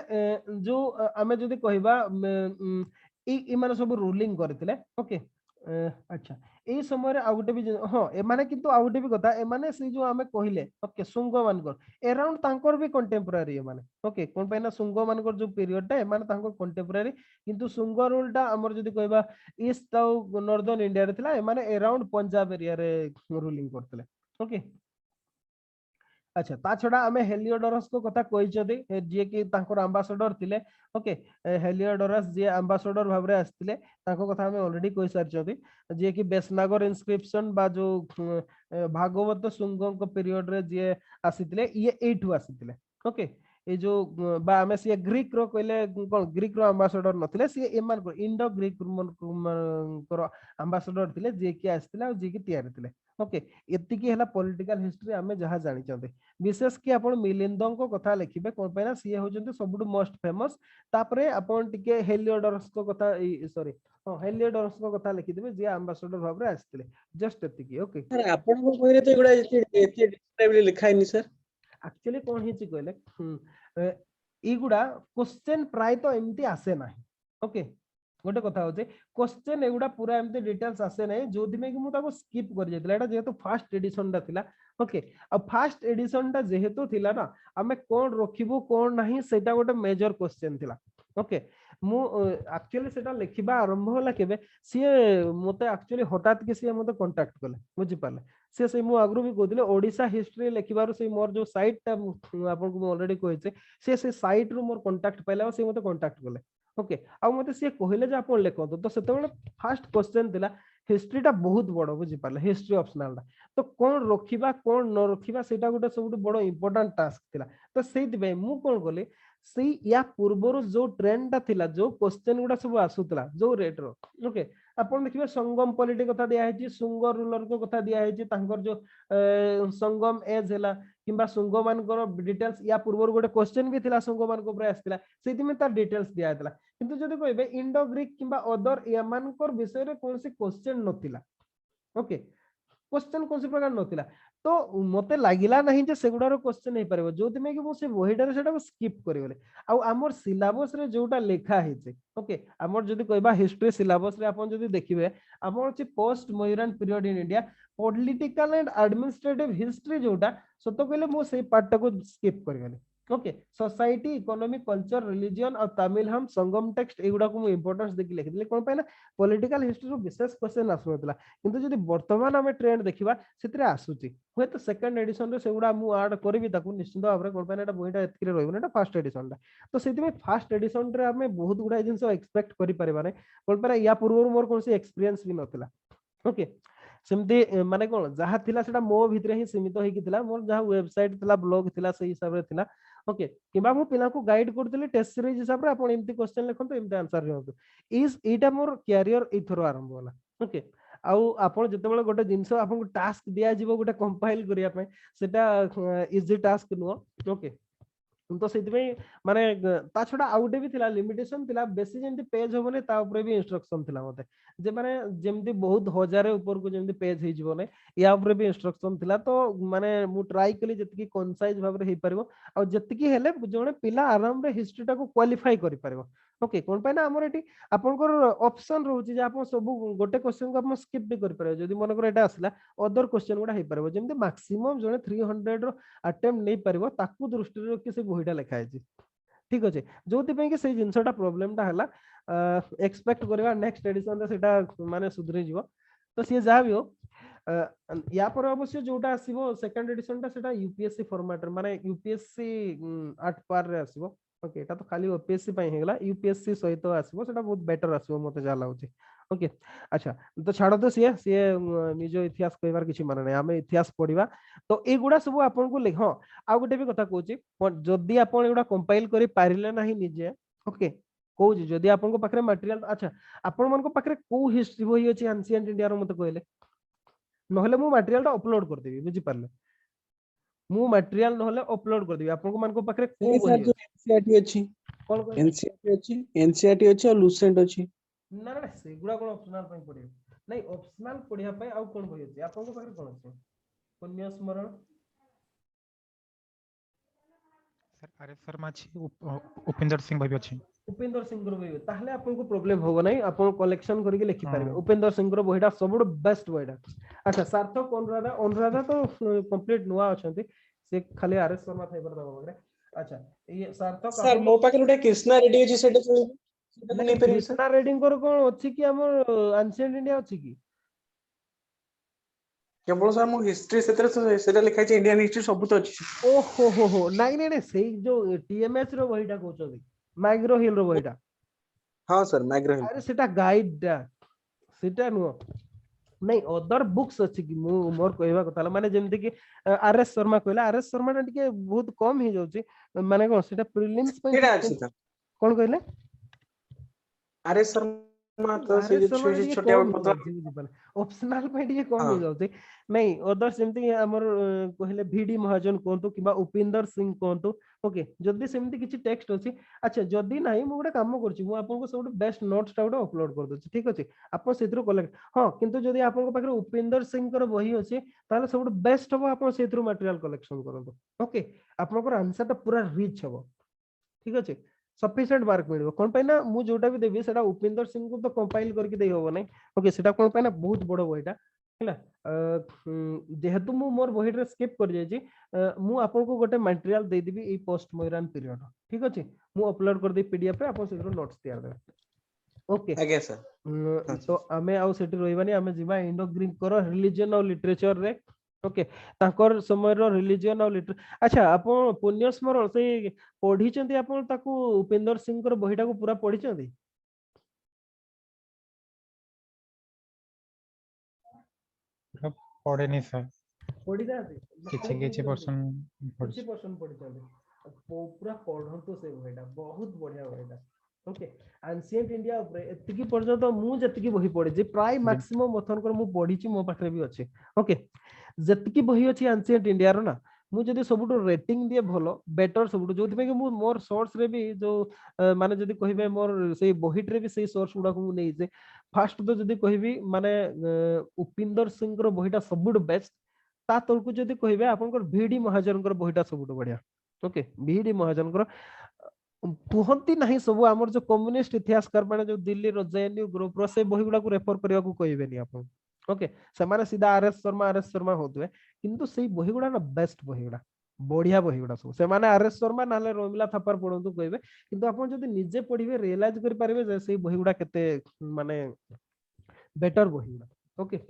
जो हमें जदी कहबा ई माने सब रूलिंग करथिले ओके अच्छा ए समय रे आ गुटे भी हां ए माने किंतु आ गुटे भी कथा ए माने से जो हमें कहिले ओके सुंग मानकर अराउंड तांकर भी कंटेम्पोरारी ए माने ओके कोन पैना सुंग मानकर जो पीरियड टा ए माने तांकर कंटेम्पोरारी किंतु सुंग रूल टा हमर जदी कहबा ईस्ट आ नॉर्दर्न इंडिया रे थिला ए माने अराउंड पंजाब एरिया रे रूलिंग करथिले ओके अच्छा ता छडा हमें हेलियोडोरस को कथा कहि छथि जे कि तांकर एम्बेसडर थिले ओके हेलियोडोरस जे एम्बेसडर भाबरे आस्थिले ताको कथा हमें ऑलरेडी कहि सार छथि जे कि बेसनागर इनस्क्रिप्शन बा जो भागवत सुंगम को पीरियड रे जे आसीथिले ये एठु आसीथिले ओके ए जो बा हमें से ग्रीक रो कहले कोन ग्रीक रो एम्बेसडर नथिले से एमान को इंडो ग्रीक को एम्बेसडर थिले जे कि आस्थिले आ जे कि तयार थिले ओके एतिकी हला पॉलिटिकल हिस्ट्री हमें जहां जानि छथि विशेष कि आपण मिलिंदन को कथा लिखिबे कोन पैना सी होजंती सबुट मोस्ट फेमस तापरे आपण टिके हेलियोडोरस को कथा सॉरी हां हेलियोडोरस को कथा लिखि देबे जे एम्बेसडर भाबरे आस्थिले जस्ट एतिकी ओके सर आपण को कहरे तो एगुडा एते डिस्क्राइबली लिखा हैनी सर एक्चुअली कोन हिची कहले इगुडा क्वेश्चन प्राय तो एमती आसे ना ओके गोटे कथा होचे क्वेश्चन एगुडा पूरा एमती डिटेल्स आसे नै जोदि में कि मु ताको स्किप कर जेतला एटा जेहेतु फर्स्ट एडिशन ता थिला ओके अब फर्स्ट एडिशन ता जेहेतु थिला ना हमें कोन रखिबो कोन नाही सेटा गोटे मेजर क्वेश्चन थिला ओके मु एक्चुअली सेटा लिखिबा आरंभ होला केबे सी मते एक्चुअली हठात के सी मते कांटेक्ट कले बुझि पाले से मु आगरु भी कहदिले ओडिसा हिस्ट्री लिखिबारो से मोर जो साइट ता आपन को ऑलरेडी कहिसे से साइट रो मोर कांटेक्ट पाइला से मते कांटेक्ट कले ओके आ मते से कहिले जे आपन लेखतो तो सेते बेले फर्स्ट क्वेश्चन थिला हिस्ट्री टा बहुत बड़ बुझि पाले हिस्ट्री ऑप्शनल टा तो कोन रखिबा कोन न रखिबा सेटा गोटे सबुट बड़ इंपोर्टेंट टास्क थिला तो सेति बे मु कोन कले से या पूर्वरो जो ट्रेंड टा थिला जो क्वेश्चन गुडा सब आसुतला जो रेट रो ओके अपन देखिबे संगम पॉलिटी कथा दिया है सुंग रूलर को कथा दिया है तांकर जो संगम एज हैला किंबा सुंग मानकर डिटेल्स या पूर्वर गोटे क्वेश्चन भी थिला सुंग मान को प्रयास थिला सेति में तार डिटेल्स दिया हैतला किंतु जदी कहबे इंडो ग्रीक किंबा अदर यामानकर विषय रे कोनसी क्वेश्चन नथिला ओके क्वेश्चन कोनसी प्रकार नथिला तो मते लागिला नहीं जे सेगुडारो क्वेश्चन हे परबो जोति में कि मो से बहिडारे सेटा स्किप करिवले आ हमर सिलेबस रे जोटा लेखा हेचे ओके हमर जदी कहबा हिस्ट्री सिलेबस रे आपण जदी देखिबे हमर छि post Mauryan period in India political and administrative history जोटा सत कहले मो से पार्ट को स्किप करिवले okay society economic culture religion और तमिल हम संगम टेक्स्ट एगुडा को इंपोर्टेंस देखि लिखिले कोन पाइना पॉलिटिकल हिस्ट्री रो विशेष क्वेश्चन आसुतला किंतु जदी वर्तमान हमें ट्रेंड देखिबा सेतरे आसुची होय तो सेकंड एडिशन रे सेगुडा मु ऐड करबी ताकू निश्चित भाबरे कोन पाइना एटा बहिटा एतकी रे रहबो एटा फर्स्ट एडिशन ला तो सेति में फर्स्ट एडिशन रे हमें बहुत गुडा जिंस एक्सपेक्ट करि परिबा नै कोन पाइना या पूर्व मोर कोनसी एक्सपीरियंस भी नथिला ओके सेमती माने कोन जहा थिला सेटा मो भितरे ही सीमित होई कि थिला मोर जहा वेबसाइट थिला ब्लॉग थिला से हिसाब रे थिला ओके किबा मु पिला को गाइड करतली टेस्ट सीरीज हिसाब रे आपण एमती क्वेश्चन लिखन तो एमती आंसर रहतो इज एटा मोर कैरियर एथरो आरंभ होला ओके आउ आपण जेतेबेले गोटे जिंस आपन टास्क दिया जीवो गोटे कंपाइल करिया पे सेटा इजी टास्क नुहो ओके तो से माने ता छड़ा आउटे भी थिला लिमिटेशन थिला बेसी जेंति पेज होबने ता ऊपर भी इंस्ट्रक्शन थिला मते जे माने जेंति बहुत हजार ऊपर को जेंति पेज हे जीवो ने या ऊपर भी इंस्ट्रक्शन थिला तो माने मु ट्राई कली जति कंसाइज भाव रे हे परबो आ जति हेले जणे पिला आराम रे हिस्ट्री टा को क्वालिफाई करि परबो ओके कोन पे ना हमर एटी आपनकर ऑप्शन रहउची जे आपन सब गोटे क्वेश्चन को आपन स्किप भी करि परबो जदि मन कर एटा आसला अदर क्वेश्चन गुडा हे परबो जेंति मैक्सिमम जणे 300 रो अटेम्प्ट नै परबो ताकू दृष्टि रखि से बहिटा लिखा है ठीक अच्छे जो कि से जिनसटा प्रॉब्लम टा हला एक्सपेक्ट करबा नेक्स्ट एडिशन रे सेटा माने सुधरी जीवो तो सी जहाँ भी हो या पर अवश्य जोटा आसीबो सेकंड एडिशन टा सेटा यूपीएससी फॉर्मेट माने यूपीएससी 8 पार रे आसीबो ओके एटा तो खाली ओपीएससी पई हेगला यूपीएससी सहित आसीबो सेटा बहुत बेटर आसीबो मते जा लाउची ओके अच्छा तो छाड़ तो सी निज इतिहास कहबार किछि माने नै आमे इतिहास पढिबा तो एगुडा सब आपन को लिख हां आ गोटे भी कथा कहूची जदी आपन एगुडा कंपाइल करि पारिले नाही निजे ओके कहूची जदी आपन को पाखरे मटेरियल अच्छा आपन मन को पाखरे को हिस्ट्री होई अछि एंशिएंट इंडिया रो मते कहले नहले मु मटेरियल टा अपलोड कर देबी बुझी पारले मु मटेरियल नहले अपलोड कर देबी आपन को मन को पाखरे को नहीं सर जो एनसीईआरटी अछि कोन कहले एनसीईआरटी अछि और लुसेंट अछि ना ना सेगुडा कोन ऑप्शनल पई पड़ियो नहीं ऑप्शनल पढ़िया पई आउ कोन होई अछि आपन को पाखरे कोन अछि पुण्य स्मरण सर आरएस शर्मा छी उपेंद्र सिंह भाई अछि उपेंद्र सिंह रो बही ताहले आपन को प्रॉब्लम होबो नै आपन कलेक्शन करके लिखि पारबे उपेंद्र सिंह रो बहीटा सबुड बेस्ट बहीटा अच्छा सार्थक अनुराधा तो कंप्लीट नुवा अछंती से खाली आरएस शर्मा थाई पर दबो बगरे अच्छा ये सार्थक सर मो पाखे उठे कृष्णा रेड्डी अछि सेटा नहीं पर कृष्णा रेड्डी को कोन अछि कि हमर एंशिएंट इंडिया अछि कि केवल सर मो हिस्ट्री सेटा लिखा छै इंडियन हिस्ट्री सब तो अछि ओहो हो नहीं नहीं सेई जो टीएमएस रो बहीटा कहउछथि माइग्रो हिल रो बहीटा हां सर माइग्रो हिल अरे सेटा गाइड सेटा नो नहीं अदर बुक्स अछि कि मोर कहबा कथा माने जेमति कि आरएस शर्मा कहला आरएस शर्मा टिके बहुत कम ही जाउची माने कोन सेटा प्रीलिम्स केडा अछि त कोन कहले आरएस शर्मा तो से छोटे पत्र ऑप्शनल पे टिके कम ही जाउची नहीं अदर सेमति हमर कहले वीडी महाजन कोंतु किबा उपिंदर सिंह कोंतु ओके जदी सेमति किछि टेक्स्ट अछि अच्छा जदी नाही मु गोटे काम करछि मु आपन को सब बेस्ट नोट्स टा अपलोड कर दोछि ठीक अछि आपन सेथरो कलेक्ट हां किंतु जदी आपन को पाखरे उपिंदर सिंह कर बही अछि ताले सब बेस्ट हो आपन सेथरो मटेरियल कलेक्शन करंतु ओके आपन को आंसर टा पूरा रिच हो ठीक अछि सफिशिएंट मार्क मिलबो कोन पे ना मु जोटा भी देबी सेटा उपिंदर सिंह को तो कंपाइल करके देई होबो नै ओके सेटा कोन पे ना बहुत बड़ बहीटा हैला जेहेतु मु मोर बहीरे स्किप कर जाय छी मु आपन को गोटे मटेरियल दे देबी ए पोस्ट मोइरान पीरियड ठीक अछि मु अपलोड कर दे पीडीएफ रे आपन सेरो नोट्स तैयार देबे ओके आगे सर तो हमें आउ सेठी रोइबानी हमें जिबा इंडो ग्रीक करो रिलीजन और लिटरेचर रे ओके ताकर समय रो रिलीजन और लिटर अच्छा आपन पुण्य स्मरण से पढी चंती आपन ताकू उपेंद्र सिंह कर बहीटा को पूरा पढी चंती पढ़े नहीं सर पढी जाती किछि परसेंट पढी चंती पूरा पढंतो से बहीटा बहुत बढ़िया बहीटा ओके एंशिएंट इंडिया ऊपर एतिकी पर्यंत मु जतिकी बही पढी जे प्राय मैक्सिमम मथन कर मु पढी छी मो पाखरे भी अछि ओके जतिकी बही अछि एंशिएंट इंडिया रो ना मु जदी सबुटो रेटिंग दिए भलो बेटर सबुटो जोथि पे कि मु मोर सोर्स रे भी जो माने जदी कहिबे मोर सेई बहीट रे भी सेई सोर्स गुडा को मु नै जे फास्ट तो जदी कहिबी माने उपिंदर सिंह रो बहीटा सबुटो बेस्ट ता तलकु जदी कहिबे आपनकर वीडी महाजन कर बहीटा सबुटो बढ़िया ओके वीडी महाजन कर कुहंती नहीं सब आमर जो कम्युनिस्ट इतिहासकार माने जो दिल्ली रो जेएनयू ग्रुप रो से बही गुडा को रेफर करिया को कहिबेनी आपन ओके से माने सीधा आरएस शर्मा होतवे किंतु सेई बही गुडा ना बेस्ट बही गुडा बढ़िया बही गुडा सब से माने आरएस शर्मा नाले रोमिला थापर पढंतु कहबे किंतु आपन जदी निजे पढिबे रियलाइज करि पारिबे जे सेई बही गुडा केते माने बेटर बही गुडा ओके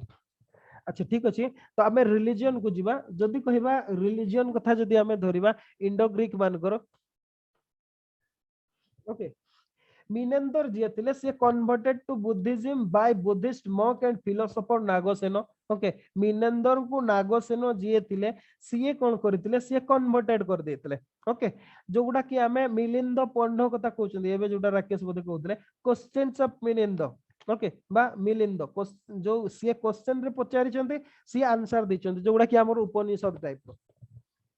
अच्छा ठीक अछि तो हमें रिलीजन को जिबा जदी कहिबा रिलीजन कथा जदी हमें धरिबा इंडो ग्रीक मान करो ओके मिनेंदर जे थिले से converted to Buddhism by Buddhist monk and philosopher Nagasena okay Menander को नागसेन जे थिले सीए कोन करथिले से कन्वर्टेड कर देथिले ओके जो गुडा कि हमें मिलिंद पंड कथा कहउछन एबे जोडा राकेश बोधे कहउतले क्वेश्चंस ऑफ मिलिंद ओके बा मिलिंद जो सी क्वेश्चन रे पचारि सी आंसर दी जोड़ा कि हमर उपनिषद टाइप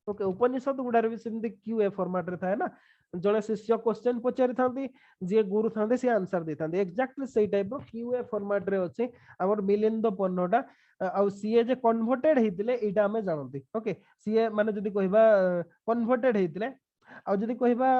ओके उपनिषद गुड़ार भी सेमती क्यूए फॉर्मेट रे थाए ना जड़े शिष्य क्वेश्चन पचारि थांती जे गुरु थांते सी आंसर दे थांते एक्जेक्टली सेही टाइप रो क्यूए फॉर्मेट रे अछि हमर मिलिंद पन्नटा आउ सीए जे कन्वर्टेड हेतिले एटा हमें जानती ओके सीए माने जदी कहबा कन्वर्टेड हेतिले आउ जदी कहबा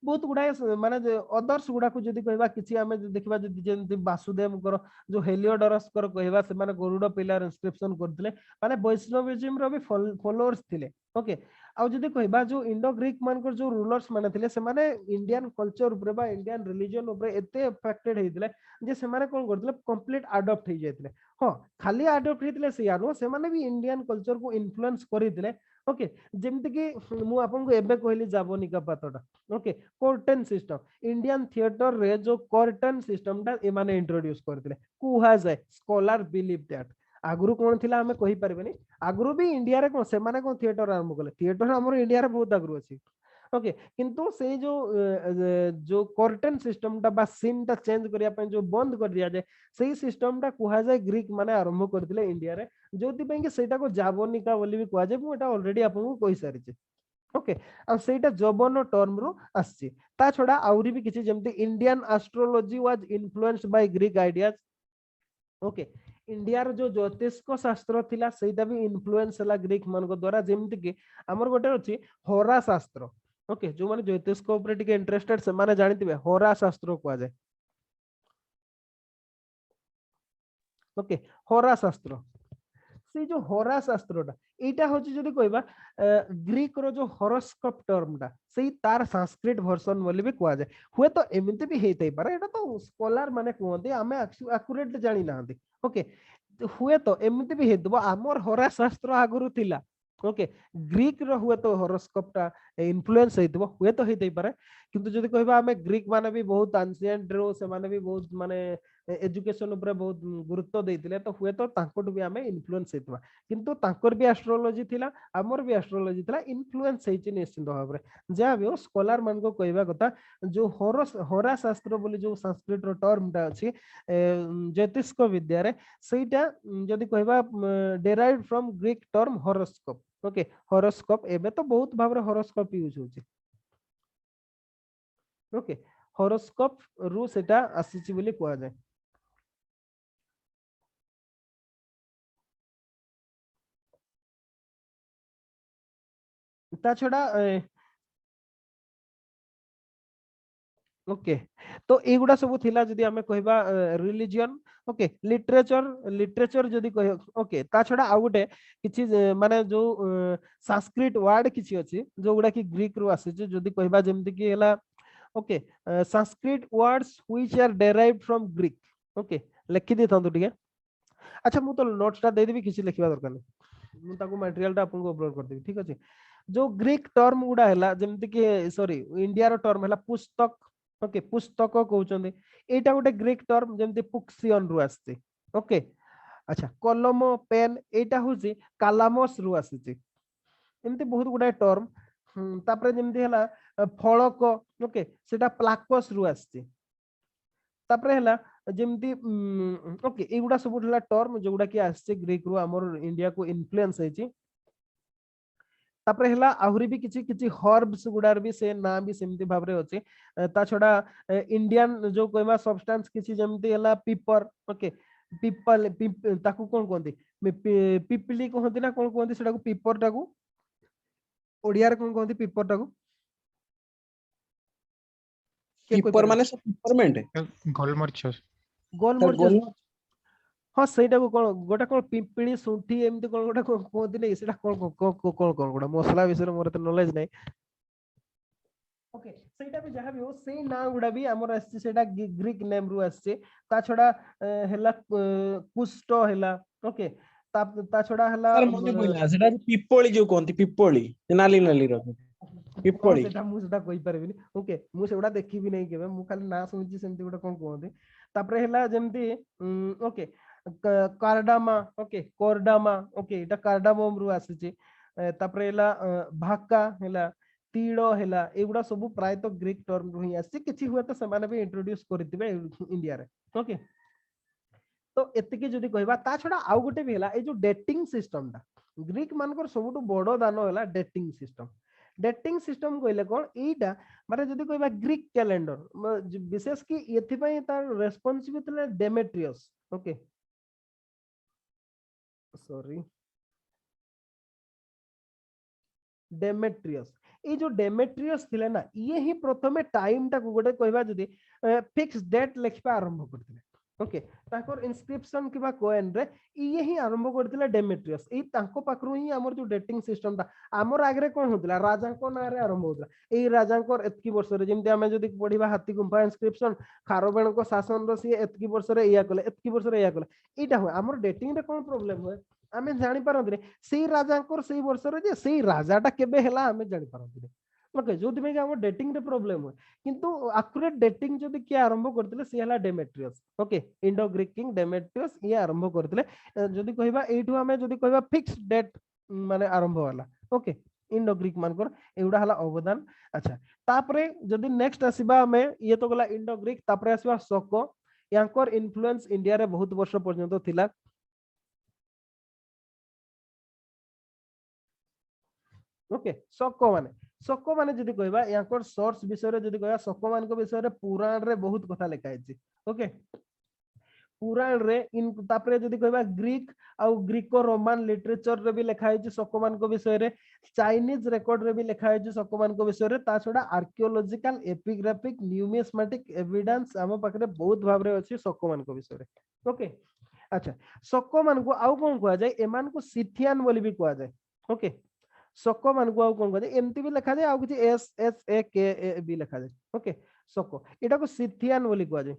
बहुत गुड़ाए माने अदर्स गुड़ा को जदी कहबा किछि हमें देखबा जदी जेंति वासुदेव कर जो हेलियोडोरस कर कहबा से माने गरुड़ पिलार इंस्क्रिप्शन करथिले माने वैष्णविज्म रो भी फॉलोअर्स थिले ओके आउ जदी कहबा जो इंडो ग्रीक मान कर जो रूलर्स माने थिले से माने इंडियन कल्चर ऊपर बा इंडियन रिलीजन ऊपर एते अफेक्टेड हेतिले जे से माने कोन करथिले कंप्लीट अडॉप्ट हो जायतिले हां खाली अडॉप्ट हेतिले से यानो से माने भी इंडियन कल्चर को इन्फ्लुएंस करिथिले ओके जेमति कि मु आपन को एबे कहली जाबोनिका पातटा okay curtain system Indian theatre रे जो कर्टेन सिस्टम टा ए माने इंट्रोड्यूस करथिले कुहा जाय स्कॉलर बिलीव दैट आगुरु कोन थिला हमें कहि परबेनी आगुरु भी इंडिया रे कोन से माने कोन थिएटर आरंभ कले थिएटर हमर इंडिया रे बहुत आगुरु अछि ओके किंतु से जो कर्टेन सिस्टम टा बा सीन टा चेंज करिया पे जो बंद कर दिया जाय सेही सिस्टम टा कुहा जाय ग्रीक माने आरंभ करथिले इंडिया रे जोति पे कि सेटा को जाबोनिका बोली भी कुहा जाय मु एटा ऑलरेडी आपन को कहि सारि छी ओके आ सेटा जबन टर्म रो आछि ता छोडा आउरी भी किछि जेमति Indian astrology was influenced by Greek ideas okay India रो जो ज्योतिष को शास्त्र थिला सेटा भी इन्फ्लुएंस हला ग्रीक मान को द्वारा जेमति कि हमर गोटे अछि होरा शास्त्र ओके जो माने ज्योतिष को ऊपर टिके इंटरेस्टेड से माने जानितिबे होरा शास्त्र को जाय ओके होरा शास्त्र से जो होरा शास्त्रटा एटा होची जदी कहबा ग्रीक रो जो हॉरोस्कोप टर्मटा सेही तार संस्कृत वर्जन बोली भी कुआ जाय हुए तो एमिति भी हेतै पारे एटा तो स्कॉलर माने कहंती हमें एक्यूरेट जानि नांती ओके हुए तो एमिति भी हेतबो हमर होरा शास्त्र आगुरु थिला ओके ग्रीक रो हुए तो हॉरोस्कोप टा इन्फ्लुएंस हेतबो हुए तो हेतै पारे किंतु जदी कहबा हमें ग्रीक माने भी बहुत एंशिएंट रो से माने भी बहुत माने एजुकेशन ऊपर बहुत गुरुत्व देथिले तो हुए तो तांकोटु भी हमें इन्फ्लुएंस हेतबा किंतु तांकर भी एस्ट्रोलॉजी थिला हमर भी एस्ट्रोलॉजी थिला इन्फ्लुएंस हेछि निश्चित भाव रे जा भी स्कॉलर मान को कहबा कथा जो होरा शास्त्र बोली जो संस्कृत रो टर्म टा अछि ज्योतिष को विद्या रे सेटा जदी कहबा derived from Greek term horoscope okay horoscope एबे तो बहुत भाव रे हॉरोस्कोप यूज होछि ओके हॉरोस्कोप रु सेटा आसीछि बोली कहआ जाय ता छड़ा ओके तो एगुडा सब थिला जदी हमें कहबा रिलीजन ओके लिटरेचर जदी कह ओके ता छड़ा आ गुटे किछि माने जो संस्कृत वर्ड किछि अछि जो गुडा कि ग्रीक रो आसे जदी कहबा जेमति कि हला okay Sanskrit words which are derived from Greek okay लिखि दे थांतु ठीक है अच्छा मु तो नोट्स टा दे देबी किछि लिखिबा दरकार नै मु ताको मटेरियल टा आपन को अपलोड कर देबी ठीक अछि जो ग्रीक टर्म गुडा हला जेमति कि सॉरी इंडिया रो टर्म हला पुस्तक ओके पुस्तक कहउचंदी एटा गोटे ग्रीक टर्म जेमति पुक्सियन रु आस्ते ओके अच्छा कलम पेन एटा होची कालामस रु आसीची एमति बहुत गुडा टर्म तापरे जेमति हला फळक ओके सेटा प्लाकस रु आसीची तापरे हला जेमति ओके एगुडा सब हला टर्म जोगुडा कि आसीची ग्रीक रु हमर इंडिया को इन्फ्लुएंस हेची तापरे हला आहुरी भी किछि किछि हर्ब्स गुडार भी से ना भी सेमति भाबरे अछि ता छडा इंडियन जो कहबा सब्सटेंस किछि जेमति हला पेपर ओके पीपल ताकू कोन कोंती पिपली कहंती ना कोन कोंती सेटा को पेपर टाकू ओडिया रे कोन कोंती पेपर टाकू पेपर माने सब पेपरमेंट गोलमरिच हाँ सेटा को कोन गोटा कोन पिपली सुंठी एमति कोन गोटा कोंती नै सेटा कोन कोन गोटा मसला विषय मोर त नॉलेज नै ओके सेटा भी जहां भी हो से ना गुडा भी हमर आछि सेटा ग्रीक नेम रु आछि ता छडा हेला कुष्ट हेला ओके ता छडा हेला सर मने पइला सेटा पिपली जो कोंती पिपली नाली नाली रो पिपली सेटा मु सेटा कहि परबिनी ओके मु सेटा देखि भी नै केबे मु खाली ना सुनिछि सेमति गोटा कोन कोंती तापरे हेला जेमति ओके कार्डामा ओके कोर्डामा ओके एटा कार्डामम रु आछि तापरे हेला भाका हेला तीड़ हैला एगुडा सब प्राय तो ग्रीक टर्म रु ही आसी किछि हुए तो सेमाने भी इंट्रोड्यूस करथिबे इंडिया रे ओके तो एतिके जदि कहबा ता छडा आउ गोटे भी हैला ए जो डेटिंग सिस्टम ता ग्रीक मानकर सबुटु बडो दानो हैला डेटिंग सिस्टम कहले कोन एटा माने जदि कहबा ग्रीक कैलेंडर विशेष कि एथि पई तार responsible Demetrius okay sorry Demetrius ये जो डेमेट्रियस थिले ना ये ही प्रथमे टाइम टा को गोटे कहबा जदि फिक्स डेट लिखबा आरंभ करथिले ओके ताकर इंस्क्रिप्शन किबा कोइन रे ये ही आरंभ करथिले डेमेट्रियस ए तांको पाखरु ही हमर जो डेटिंग सिस्टम ता हमर आगरे कोन होतला राजा को नारे आरंभ होतला ए राजा को एतकी वर्ष रे जेमते हमें जदि पढिबा हाथी गुंफा इंस्क्रिप्शन खारबेण को शासन रो सी एतकी वर्ष रे या कले एतकी वर्ष रे या कले एटा हो हमर डेटिंग रे कोन प्रॉब्लम होय आमे जानि पारंतरे सेई राजांकर सेई वर्ष रे जे सेई राजाटा केबे हैला आमे जानि पारंतरे ओके जोति में हमर डेटिंग रे प्रॉब्लम होय किंतु एक्यूरेट डेटिंग जदि के आरंभ करथिले से हैला Demetrius okay Indo Greek king Demetrius ये आरंभ करथिले जदि कहबा एठु हमें जदि कहबा फिक्स डेट माने आरंभ होला ओके इंडो ग्रीक मानकर एउडा हला अवदान अच्छा तापरे जदि नेक्स्ट आसीबा हमें ये तो गला इंडो ग्रीक तापरे आसीबा शक यांकर इन्फ्लुएंस इंडिया रे बहुत वर्ष पर्यंत थिला ओके शक माने जदि कहबा यांकर सोर्स विषय रे जदि कहबा शक मान को विषय रे पुराण रे बहुत कथा लिखा है ओके पुराण रे इन तापरे जदि कहबा ग्रीक आउ ग्रीको रोमान लिटरेचर रे भी लिखा है शक मान को विषय रे चाइनीज रिकॉर्ड रे भी लिखा है शक मान को विषय रे ता छडा आर्कियोलॉजिकल एपिग्राफिक न्यूमिस्मेटिक एविडेंस हम पाखरे बहुत भाव रे अछि शक मान को विषय रे ओके अच्छा शक मान को आउ कोन कहआ जाय एमान को सिथियन बोली भी कहआ जाय ओके शक मान को आउ कोन कहआ जाय एमती भी लिखा जाय आउ किछि एस एस ए के ए भी लिखा जाय ओके शक एटा को सिथियन बोली कहआ जाय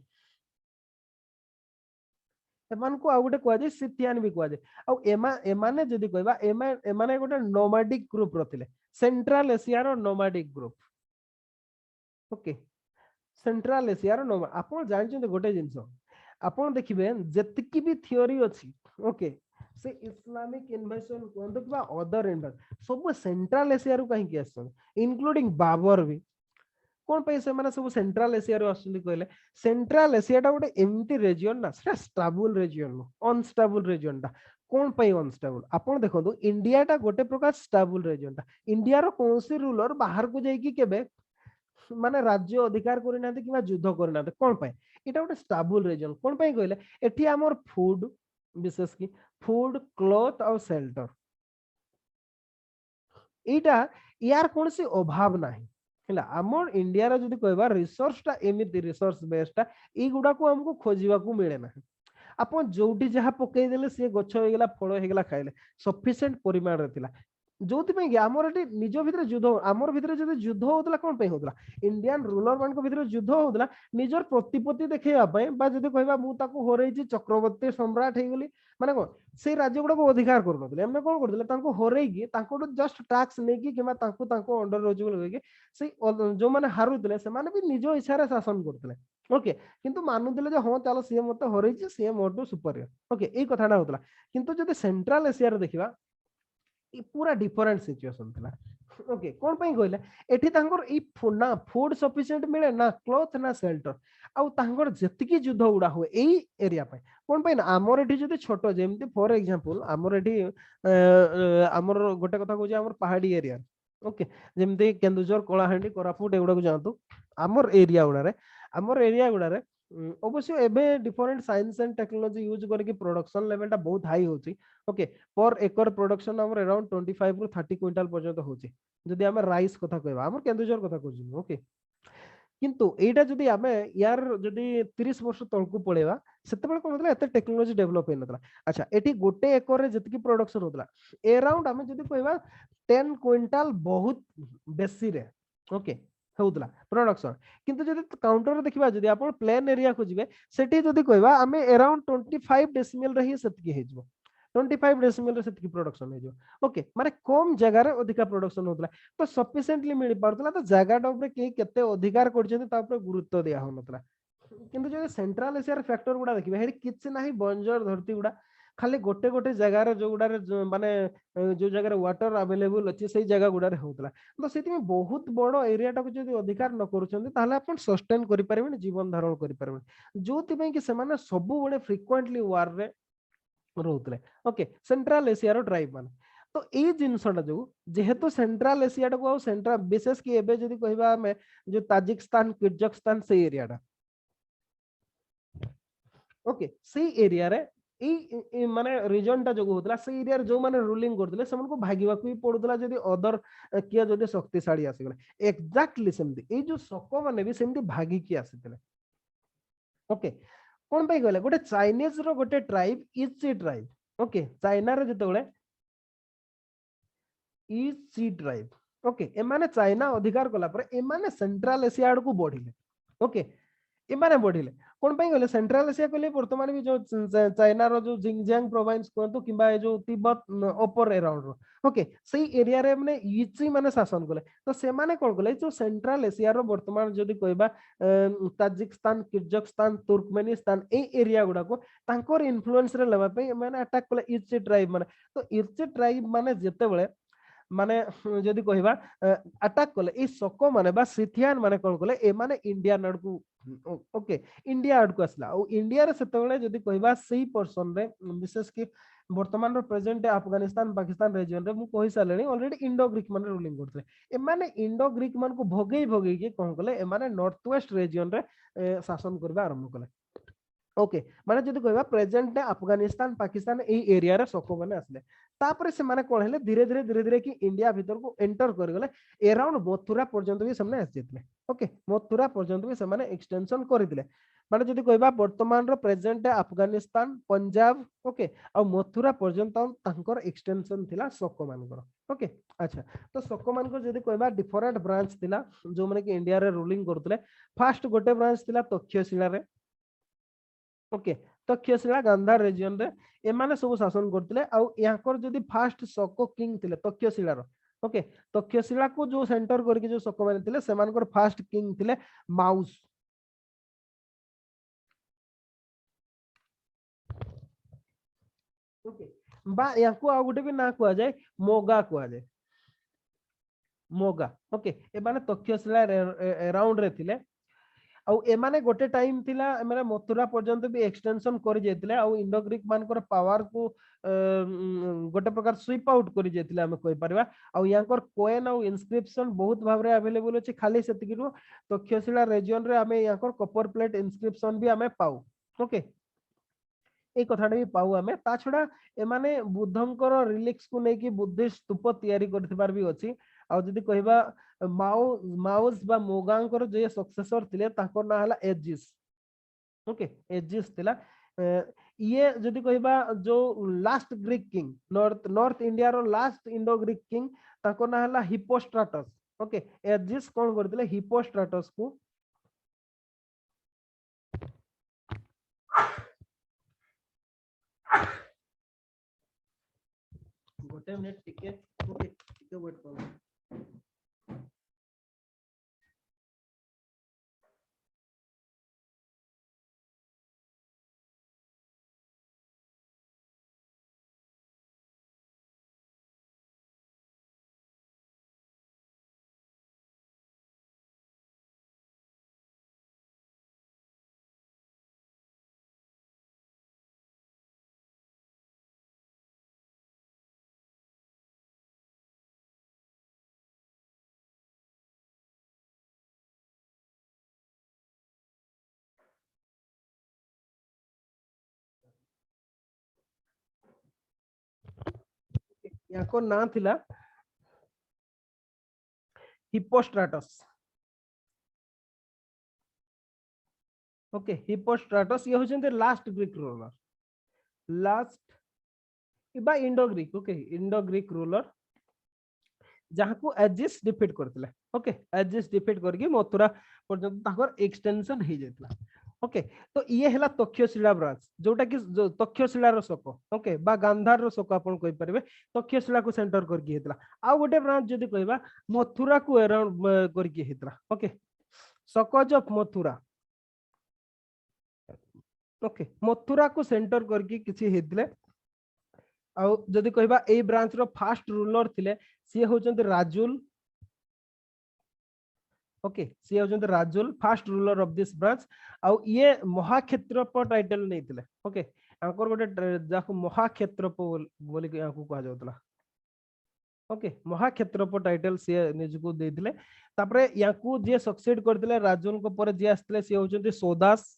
एमान को आउ गोटे कहआ जाय सिथियन भी कहआ जाय आउ एमाने जदि कहबा एमाने गोटे नोमैडिक ग्रुप रथिले सेंट्रल एशिया रो nomadic group okay Central Asia रो नोमा आपण जानि गोटे जिंस आपण देखिबे जतिकी भी थ्योरी अछि ओके से इस्लामिक इन्वेशन कोन तो अदर इन्वेशन सब सेंट्रल एशिया रो कहीं के आछन इंक्लूडिंग बाबर भी कोन पे से माने सब सेंट्रल एशिया रो आछन कहले सेंट्रल एशिया टा गोटे एमटी रीजन ना सेटा स्टेबल रीजन अनस्टेबल रीजन टा कोन पे अनस्टेबल आपण देखो इंडिया टा गोटे प्रकार स्टेबल रीजन टा इंडिया रो कोनसी रूलर बाहर को जाई कि केबे माने राज्य अधिकार करिना कि युद्ध करिना कोन पे एटा गोटे स्टेबल रीजन कोन पे कहले एठी हमर फूड विशेष की फूड क्लॉथ और शेल्टर एटा यार कौन सी अभाव नाही हैला हमर इंडिया रे जदी कहबा रिसोर्स टा एमिति रिसोर्स बेस टा ई गुडा को हमको खोजिबा को मिले ना आपण जोटी जहा पकई देले से गछ हो गेला फळ हो गेला खाइले सफिशिएंट परिमाण रे थिला जोति पे हमर एटी निज भितर युद्ध हमर भितर जदी युद्ध होतला कोन पे होतला इंडियन रूलर मान को भितर युद्ध होतला निजर प्रतिपत्ति देखैबा पय बा जदी कहबा मु ताको होरैची चक्रवर्ती सम्राट हे गेली माने कोन से राज्य गुडा को अधिकार कर नथले हमने कोन करथले ताको होरैकी ताको जस्ट टैक्स नेकी किमा ताको अंडर रोजबल होइकी से जो माने हारुतले से माने भी निज इच्छा रे शासन करथले ओके किंतु मानुदले जे हां चलो सीएम मते होरैची सीएम मोटो सुपीरियर ओके ए कथाना होतला किंतु जदी सेंट्रल एशिया रे देखिबा पूरा डिफरेंट सिचुएशन थिला ओके कोन पई कहले एठी तांगर ई ना फूड सफिशिएंट मिले ना क्लॉथ ना शेल्टर आउ तांगर जतिकी युद्ध उडा होय एई एरिया पई कोन पई ना हमर एठी जदी छोटो जेमति फॉर एग्जांपल हमर एठी हमर गोटे कथा कहू जे हमर पहाड़ी एरिया ओके जेमति केंदुझर कोलाहांडी कोरापुट एउडा को जानतो हमर एरिया गुडा रे अवश्य एबे different science and technology use करके प्रोडक्शन लेवल टा बहुत हाई होची ओके पर एकर प्रोडक्शन हमर अराउंड 25 रु 30 क्विंटल पर्यंत होची जदी हम राइस कथा कहबा हमर केंदुझर कथा कहू ओके किंतु एटा जदी हमें यार जदी 30 वर्ष तळकु पळेबा सेतेबेले कोन होतला एते टेक्नोलॉजी डेवलप हे नतला अच्छा एठी गोटे एकर रे जतकी प्रोडक्शन होतला अराउंड हमें जदी कहबा 10 क्विंटल बहुत बेसी रे ओके होतला प्रोडक्शन किंतु जदी काउंटर देखिबा जदी आपण प्लेन एरिया को जिवे सेठी जदी कहबा हमें अराउंड 25 डेसिमल रही सेतकी हे जबो 25 डेसिमल रे सेतकी प्रोडक्शन हे जो ओके माने कम जगह रे अधिका प्रोडक्शन होतला तो सफिशिएंटली मिल पारतला तो जगह डब रे के केते अधिकार करछन ता ऊपर गुरुत्व दिया हो नतला किंतु जो सेंट्रल एशिया रे फैक्टर गुडा देखिबा हेडी किछ नाही बंजर धरती गुडा खाली गोटे गोटे जगार जो गुडारे माने जो जगार वाटर अवेलेबल अच्छी से जगह गुडारे होतला तो सेति में बहुत बड़ एरिया टाको जदि अधिकार न करूछन्ते ताहले अपन सस्टेन करि परबेन जीवन धारण करि परबेन जोति पई कि सेमाने सबु बडे फ्रीक्वेंटली वार रे रहउतले ओके सेंट्रल एशिया रो ट्राइब माने तो ए जिनसटा जो जेहेतु सेंट्रल एशिया टाको सेंट्रल विशेष कि एबे जदि कहबा हमें जो ताजिकिस्तान किर्गिस्तान से एरिया टा ओके से एरिया रे ई माने रीजन टा जो होतला से एरिया रे जो माने रूलिंग करथले समन को भागीवा को पड़ुतला जदि अदर किया जदि शक्तिशाली आसी गले एग्जैक्टली सेमती ए जो सको माने भी सेमती भागी की आसीतले ओके कोन पई गले गोटे चाइनीज रो गोटे ट्राइब इची ट्राइब ओके चाइना रे जतबेले इची ट्राइब ओके एमाने चाइना अधिकार कला पर एमाने सेंट्रल एशिया आड़ को बढ़िले ओके एमाने बढ़िले कोन पई गले सेंट्रल एशिया कहले वर्तमान भी जो चाइना रो जो जिंगजियांग प्रोविंस कोंतो किबा ए जो तिब्बत अपर अराउंड रो ओके सही एरिया रे माने इची माने शासन कले तो से माने कोन कले जो सेंट्रल एशिया रो वर्तमान जदी कहबा ताजिकिस्तान किर्गिस्तान तुर्कमेनिस्तान ए एरिया गुडा को तांकर इन्फ्लुएंस रे लेबा पे माने अटैक कले इची ट्राइब माने तो इची ट्राइब माने जेते बेले माने जदि कहबा अटैक कले ए सको माने बा सिथियान माने कोन कले ए माने इंडिया नड को ओके इंडिया आड़ को असला और इंडिया रे सेतबेले जदि कहबा सही पर्सन रे विशेष कि वर्तमान रो प्रेजेंट अफगानिस्तान पाकिस्तान रीजन रे मु कहि सालेनी ऑलरेडी इंडो ग्रीक माने रूलिंग करथले ए माने इंडो ग्रीक मान को भोगई भोगई के कोन कले ए माने नॉर्थ वेस्ट रीजन रे शासन करबा आरंभ कले ओके माने जदि कहबा प्रेजेंट अफगानिस्तान पाकिस्तान ए एरिया रे सको माने असले तापरे से माने कोन हेले धीरे धीरे कि इंडिया भीतर को एंटर कर गले अराउंड मथुरा पर्यंत भी सामने आसी जेतले ओके मथुरा पर्यंत भी से माने एक्सटेंशन कर दिले माने जदि कहबा वर्तमान रो प्रेजेंट अफगानिस्तान पंजाब ओके और मथुरा पर्यंत तांकर एक्सटेंशन थिला सको मानकर ओके अच्छा तो सको मानकर जदि कहबा डिफरेंट ब्रांच थिला जो माने कि इंडिया रे रूलिंग करथले फर्स्ट गोटे ब्रांच थिला तक्षशिला रे ओके तक्षशिला गांधार रीजन रे एमाने सब शासन करथिले आ याकर जदि फर्स्ट सको किंग थिले तक्षशिला रो ओके तक्षशिला को जो सेंटर करके जो सको माने थिले सेमानकर फर्स्ट किंग थिले माउस ओके बा याको आ गुटे भी ना कुआ जाय मोगा कुआ जाय मोगा ओके ए माने तक्षशिला अराउंड रे थिले आ एमाने गोटे टाइम थिला एमाने मथुरा पर्यंत भी एक्सटेंशन कर जेतिले आ इंडो ग्रीक मानकर पावर को गोटे प्रकार स्वीप आउट कर जेतिले हम कहि परबा आ यांकर कोइन आ इनस्क्रिप्शन बहुत भाबरे अवेलेबल अछि खाली सेतिकी रो तक्षशिला रीजन रे हमें यांकर कॉपर प्लेट इनस्क्रिप्शन भी हमें पाऊ ओके ए कथाटा भी पाऊ हमें ता छडा एमाने बुद्धंकर रिलिक्स को नै कि बुद्धिस्ट स्तूप तयारी करथिबार भी अछि आ जदि कहबा माउस बा मोगांकर जे सक्सेसर थिले ताकर ना हला एजिस ओके एजिस थिला ये जदि कहबा जो last Greek king North India रो लास्ट इंडो ग्रीक किंग ताकर ना हला हिपोस्ट्राटस ओके एजिस कोन करथिले हिपोस्ट्राटस को गोटे मिनिट टिके ओके टिके वेट करो याको ना थिला हिपोस्ट्राटस ओके हिपोस्ट्राटस ये होचंते लास्ट ग्रीक रूलर लास्ट इबा Indo Greek okay Indo Greek ruler जहाँ को एजिस डिफीट करथिले ओके एजिस डिफीट करके मथुरा पर्यंत ताकर एक्सटेंशन हे जेतला ओके तो ये हला तक्षशिला ब्रांच जोटा कि तक्षशिला रो सको ओके बा गांधार रो सको अपन कहि परबे तक्षशिला को सेंटर करके हेतला आ गोटे ब्रांच जदी कहबा मथुरा को अराउंड करके हेतला okay Sakas of Mathura okay Mathura को सेंटर करके किछि हेतले आउ जदि कहबा ए ब्रांच रो फास्ट रूलर थिले सी होचंती राजुल ओके सी होचंती Rajula first ruler of this branch आउ ये महाक्षेत्रप टाइटल नैतिले ओके आंकर गोटे जाको महाक्षेत्रप बोली के आंको कहा जाउतला ओके महाक्षेत्रप टाइटल सी निजको देथिले तापरे याकू जे सक्सेड करथिले राजुल को पर जे आस्थिले सी होचंती सोदास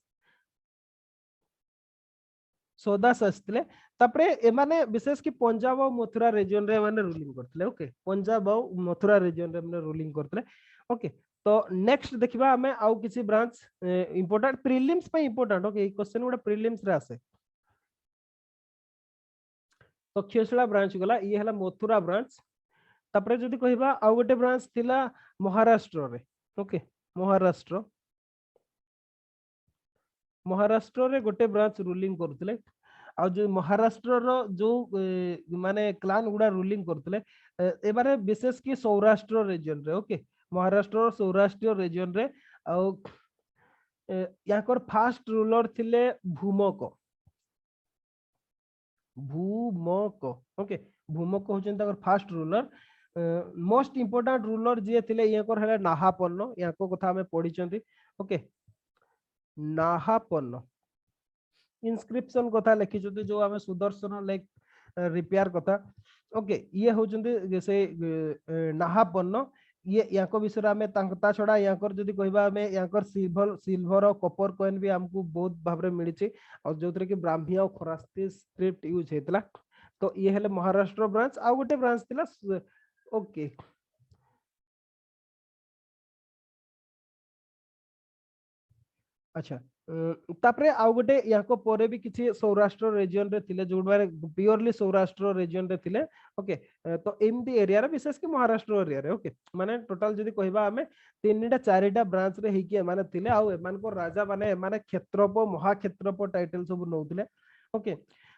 आस्थिले तापरे एमाने विशेष की पंजाब और मथुरा रीजन रे माने रूलिंग करथिले ओके पंजाब और मथुरा रीजन रे माने रूलिंग करथिले ओके तो नेक्स्ट देखिबा हमें आउ किसी ब्रांच इंपोर्टेंट प्रीलिम्स पे इंपोर्टेंट ओके क्वेश्चन गुडा प्रीलिम्स रे आसे तक्षशिला ब्रांच गला ये हला मथुरा ब्रांच तापरे जदि कहबा आउ गोटे ब्रांच थिला महाराष्ट्र रे ओके महाराष्ट्र रे गोटे ब्रांच रूलिंग करथिले आ जो महाराष्ट्र रो जो माने क्लान गुडा रूलिंग करथिले एबारे विशेष की सौराष्ट्र रीजन रे ओके महाराष्ट्र और सौराष्ट्र रीजन रे आ याकर फास्ट रूलर थिले भूमक ओके भूमक होचन ताकर first ruler most important ruler जे थिले याकर हला नाहापन्न याको कथा हमें पढिचंती ओके नाहापन्न इंस्क्रिप्शन कथा लिखिचंती जो हमें सुदर्शन लाइक रिपेयर कथा ओके ये होचंती से नाहापन्न ये याको विषय हमें ता छड़ा याकर जदि कहबा हमें याकर सिल्वर और कॉपर कॉइन भी हमको बहुत भाबरे मिलिछि और जोतरे कि ब्राह्मी और खरास्ती स्क्रिप्ट यूज हेतला तो ये हेले महाराष्ट्र ब्रांच आ गोटे ब्रांच थिला ओके अच्छा तापरे आउ गोटे याको परे भी किछि सौराष्ट्र रीजन रे थिले जो माने प्योरली सौराष्ट्र रीजन रे थिले ओके तो एमती एरिया रे विशेष कि महाराष्ट्र एरिया रे ओके माने टोटल जदि कहबा हमें तीनटा चारिटा ब्रांच रे हिकी माने थिले आउ एमान को राजा माने माने क्षेत्रप महाक्षेत्रप टाइटल सब नौथिले ओके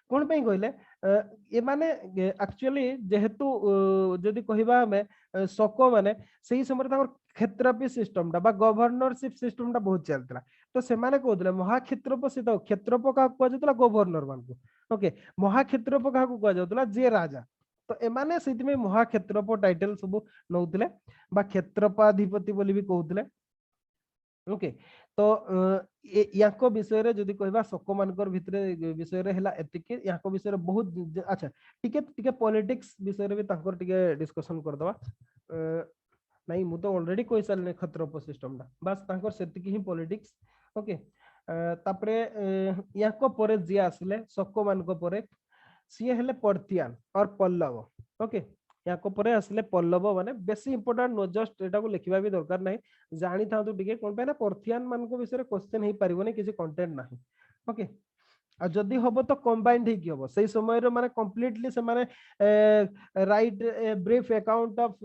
कोन पे कहले ए माने एक्चुअली जेहेतु जदि कहबा हमें सको माने सही समय ताकर क्षेत्रपी सिस्टम बा गवर्नरशिप सिस्टम बहुत चलता तो से कहते महाक्षेत्रप से तो क्षेत्रप क्या कहला गवर्नर मान ओके महाक्षेत्रप क्या कहला जे राजा तो एमाने से महाक्षेत्रप टाइटल सब नौले क्षेत्रपाधिपति बोली भी कहते ओके तो याको विषय रे जदि कहबा सको मानकर भितरे विषय रे हला एतिके याको विषय रे बहुत अच्छा टिके पॉलिटिक्स विषय रे भी तांकर टिके डिस्कशन कर दवा नहीं मु तो ऑलरेडी कोई साल क्षेत्रप सिस्टम दा बस तांकर सेतिकी ही पॉलिटिक्स ओके तापरे याको परे जे आसले सको मानको परे सी हेले पर्थियान और पल्लव ओके याको परे आसले पल्लव माने बेसी इंपोर्टेंट नो जस्ट एटा को लिखिबा भी दरकार नाही जानि थांतु टिके कोन पे ना पर्थियान मानको विषय रे क्वेश्चन हे परिबोने किसी कंटेंट नाही ओके आ जदि हबो तो कंबाइंड हे कि हबो सही समय रे माने कंप्लीटली से माने right brief account of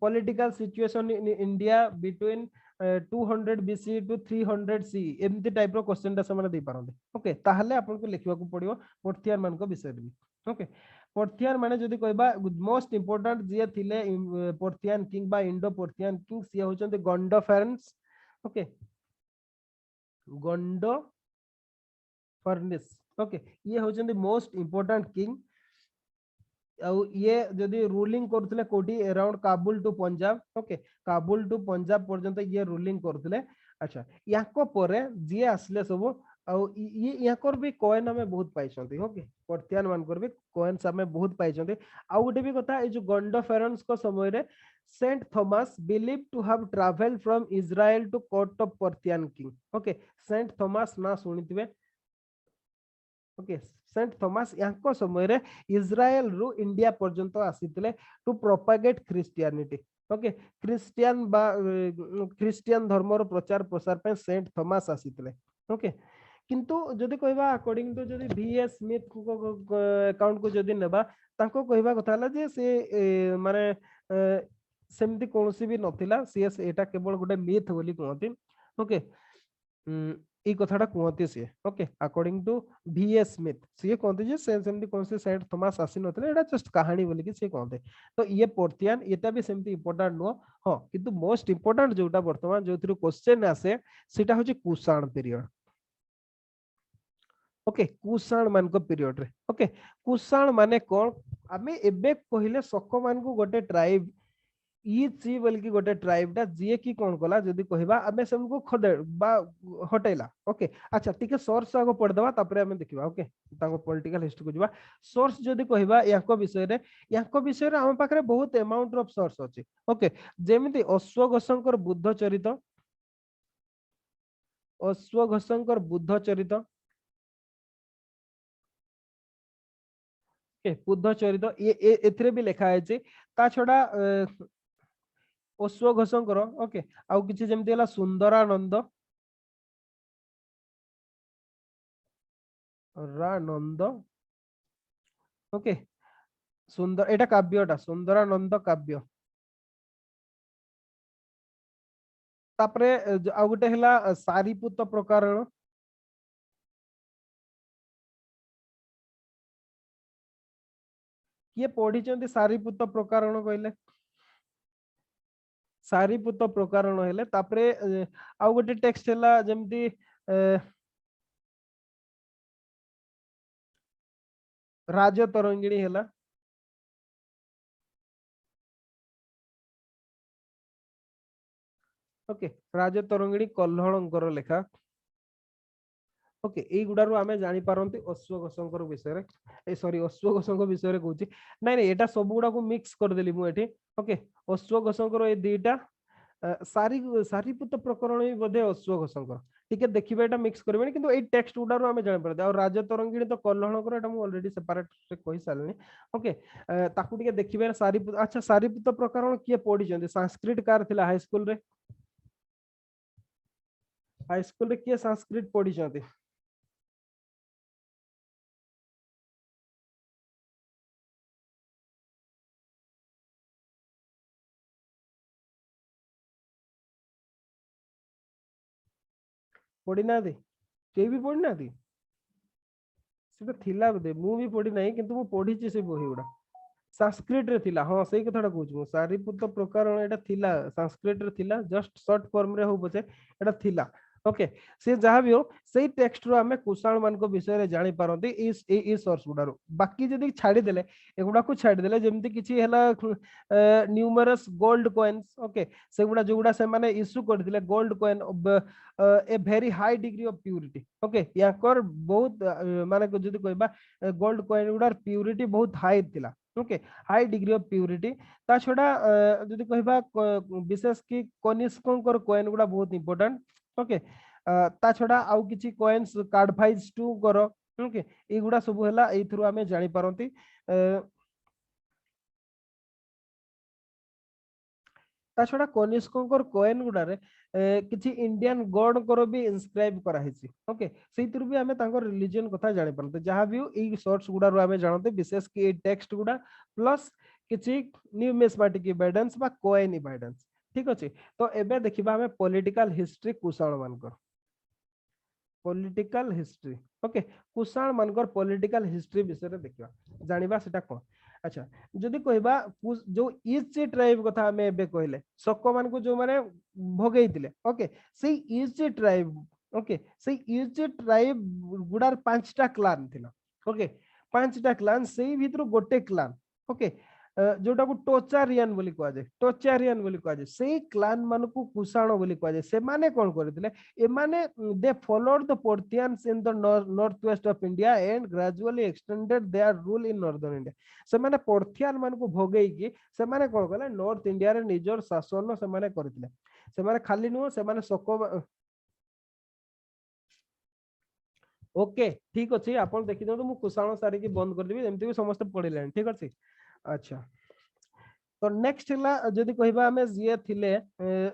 political situation in India between 200 BC to 300 CE एमती टाइप रो क्वेश्चन दा समान दे पारंते ओके ताहले आपन को लिखिबा को पड़ियो पर्थियान मान को विषय भी ओके पर्थियान माने जदि कहबा मोस्ट इंपोर्टेंट जे थिले पर्थियान किंग बा इंडो पर्थियान किंग से होचंते गोंडोफेरन्स ओके गोंडोफर्निस ओके ये होचंते मोस्ट इंपोर्टेंट किंग ये जदि रूलिंग करथिले कोठी around Kabul to Punjab okay Kabul to Punjab पर्यंत ये रूलिंग करथिले अच्छा याको परे जे आसले सब ये याकर भी कॉइन हमें बहुत पाइछंती ओके पर्थियान मानकर भी कॉइन्स हमें बहुत पाइछंती आ गोटे भी कथा ए जो गोंडोफेरन्स को समय रे Saint Thomas believe to have travelled from Israel to court of Parthian king okay Saint Thomas ना सुनिथिबे ओके सेंट थॉमस याको समय रे इजराइल रु इंडिया पर्यंत आसीतले to propagate Christianity okay Christian धर्म रो प्रचार प्रसार पे सेंट थॉमस आसीतले ओके किंतु जदि कहबा अकॉर्डिंग टू जदि VS स्मिथ अकाउंट को जदि नेबा ताको कहबा कथा हला जे से माने सेमती कोनसी भी नथिला सीएस एटा केवल गोटे मिथ बोली कहती ओके ई कथाटा कहते सी okay according to VS Smith सी कहते जे सेमती कौन से सेंट थॉमस आसी नथिले एटा जस्ट कहानी बोली कि सी कहते तो ये पर्थियान एटा भी सेमती इंपोर्टेंट नो हां किंतु मोस्ट इंपोर्टेंट जोटा वर्तमान जो थ्रू क्वेश्चन आसे सेटा होची कुषाण पीरियड ओके कुषाण मान को पीरियड रे ओके कुषाण माने कौन आमे एबे कहले शक मान को गोटे ट्राइब ई ची बोल की गोटे ट्राइब टा जे की कोन कला जदी कहबा आमे सबको खदे बा हटेला ओके अच्छा ठीक है सोर्स आगो पढ़ दबा तापरे हमें देखिबा ओके ताको पॉलिटिकल हिस्ट्री को जबा सोर्स जदी कहबा याको विषय रे हम पाखरे बहुत अमाउंट ऑफ सोर्स अछि ओके जेमिति अश्वघोषंकर बुद्ध चरित बुद्ध चरित बुद्ध चरित ये एथिरे भी लिखा है जे ता छडा अश्वघोषंकर ओके आउ किछि जेमति हला सुंदरानंद रानंद ओके सुंदर एटा काव्यटा सुंदरानंद काव्य तापरे आउ गोटे हला सारीपुत प्रकरण किए पढ़ी सारीपुत प्रकरण कहले सारीपुत प्रकरण हेले तापरे आउ गोटे टेक्स्ट हला जेमती राजतरंगिणी हेला ओके राजतरंगिणी कल्हणकर लेखा ओके एई गुडारू आमे जानि पारंती अश्वघोषंकर विषय रे ए सॉरी अश्वघोषंकर विषय रे कहूची नै नै एटा सब गुडा को मिक्स कर देली मु एठी ओके अश्वघोषंकर ए दुईटा सारीपुत प्रकरण भी बोधे अश्वघोषंकर ठीक है देखिबा एटा मिक्स करबेनी किंतु एई टेक्स्ट गुडारू आमे जानि पारते और राजतरंगिणी तो कल्हणकर एटा मु ऑलरेडी सेपरेट से कहि सालनी ओके ताकू ठीक देखिबे सारीपुत अच्छा सारीपुत प्रकरण किए पढी जंदी संस्कृत कार थिला हाई स्कूल रे किए संस्कृत पढी जंदी पढ़ी ना के भी पढ़ी ना से थिला बोधे मु भी पढ़ी नाही किंतु मु पढ़ी से बही गुडा संस्कृत रे थिला हां सही कथाटा कहूछ मु सारीपुत प्रकरण एटा थिला संस्कृत रे थिला जस्ट शॉर्ट फॉर्म रे हो बचे एटा थिला ओके से जहाँ भी हो सही टेक्स्ट रो हमें कुषाण मान को विषय रे जानि पारंती ई सोर्स गुडारो बाकी जदी छाडी देले एगुडा को छाडी देले जेमति किछि हला न्यूमरस गोल्ड कॉइन्स ओके सेगुडा जोगुडा से माने इशू करथिले gold coin a very high degree of purity okay याकर बहुत माने जदी कहबा गोल्ड कॉइन गुडार प्यूरिटी बहुत हाई थिला okay high degree of purity ता छडा जदी कहबा विशेष की कनिष्कंकर कॉइन गुडा बहुत इंपोर्टेंट ओके ता छडा आउ किछि कॉइन्स कार्डफाइज 2 करो ओके एगुडा सब हला एई थ्रू हमें जानि पारंती ता छडा कनिष्कंकर कॉइन गुडा रे किछि इंडियन गॉड करो भी इनस्क्राइब करा हिछि ओके सेई थ्रू भी हमें तांको रिलीजन कथा जानि पारंते जहां भी एई सोर्स गुडा रो हमें जानते विशेष की ए टेक्स्ट गुडा प्लस किछि न्यूमिस्मेटिक एविडेंस बा कॉइन एविडेंस ठीक अछि तो एबे देखिबा हमें पॉलिटिकल हिस्ट्री कुषाण मानकर पॉलिटिकल हिस्ट्री ओके कुषाण मानकर पॉलिटिकल हिस्ट्री विषय रे देखिबा जानिबा सेटा कोन अच्छा जदी कहबा जो ईस्ट ट्राइब कथा हमें एबे कहले शक मान को जो माने भोगैतिले ओके सेई ईस्ट ट्राइब ओके सेई ईस्ट ट्राइब गुडार पांचटा क्लान थिला ओके पांचटा क्लान सेई भितरो गोटे क्लान ओके जोटा को टोचारियन बोली कह जाए टोचारियन बोली कह जाए सेई क्लान मान को कुषाण बोली कह जाए से माने कोन करथिले ए माने they followed the Parthians in the north west of India and gradually extended their rule in northern India से माने पोर्टियन मान को भोगई की से माने कोन कहले नॉर्थ इंडिया रे निजर शासन से माने करथिले से माने खाली नु से माने सको ओके ठीक अछि आपण देखि दो मु कुषाण सारी की बंद कर देबी जेमति भी समस्त पढिले ठीक अछि अच्छा तो नेक्स्ट हला जदी कहबा हमें जे थिले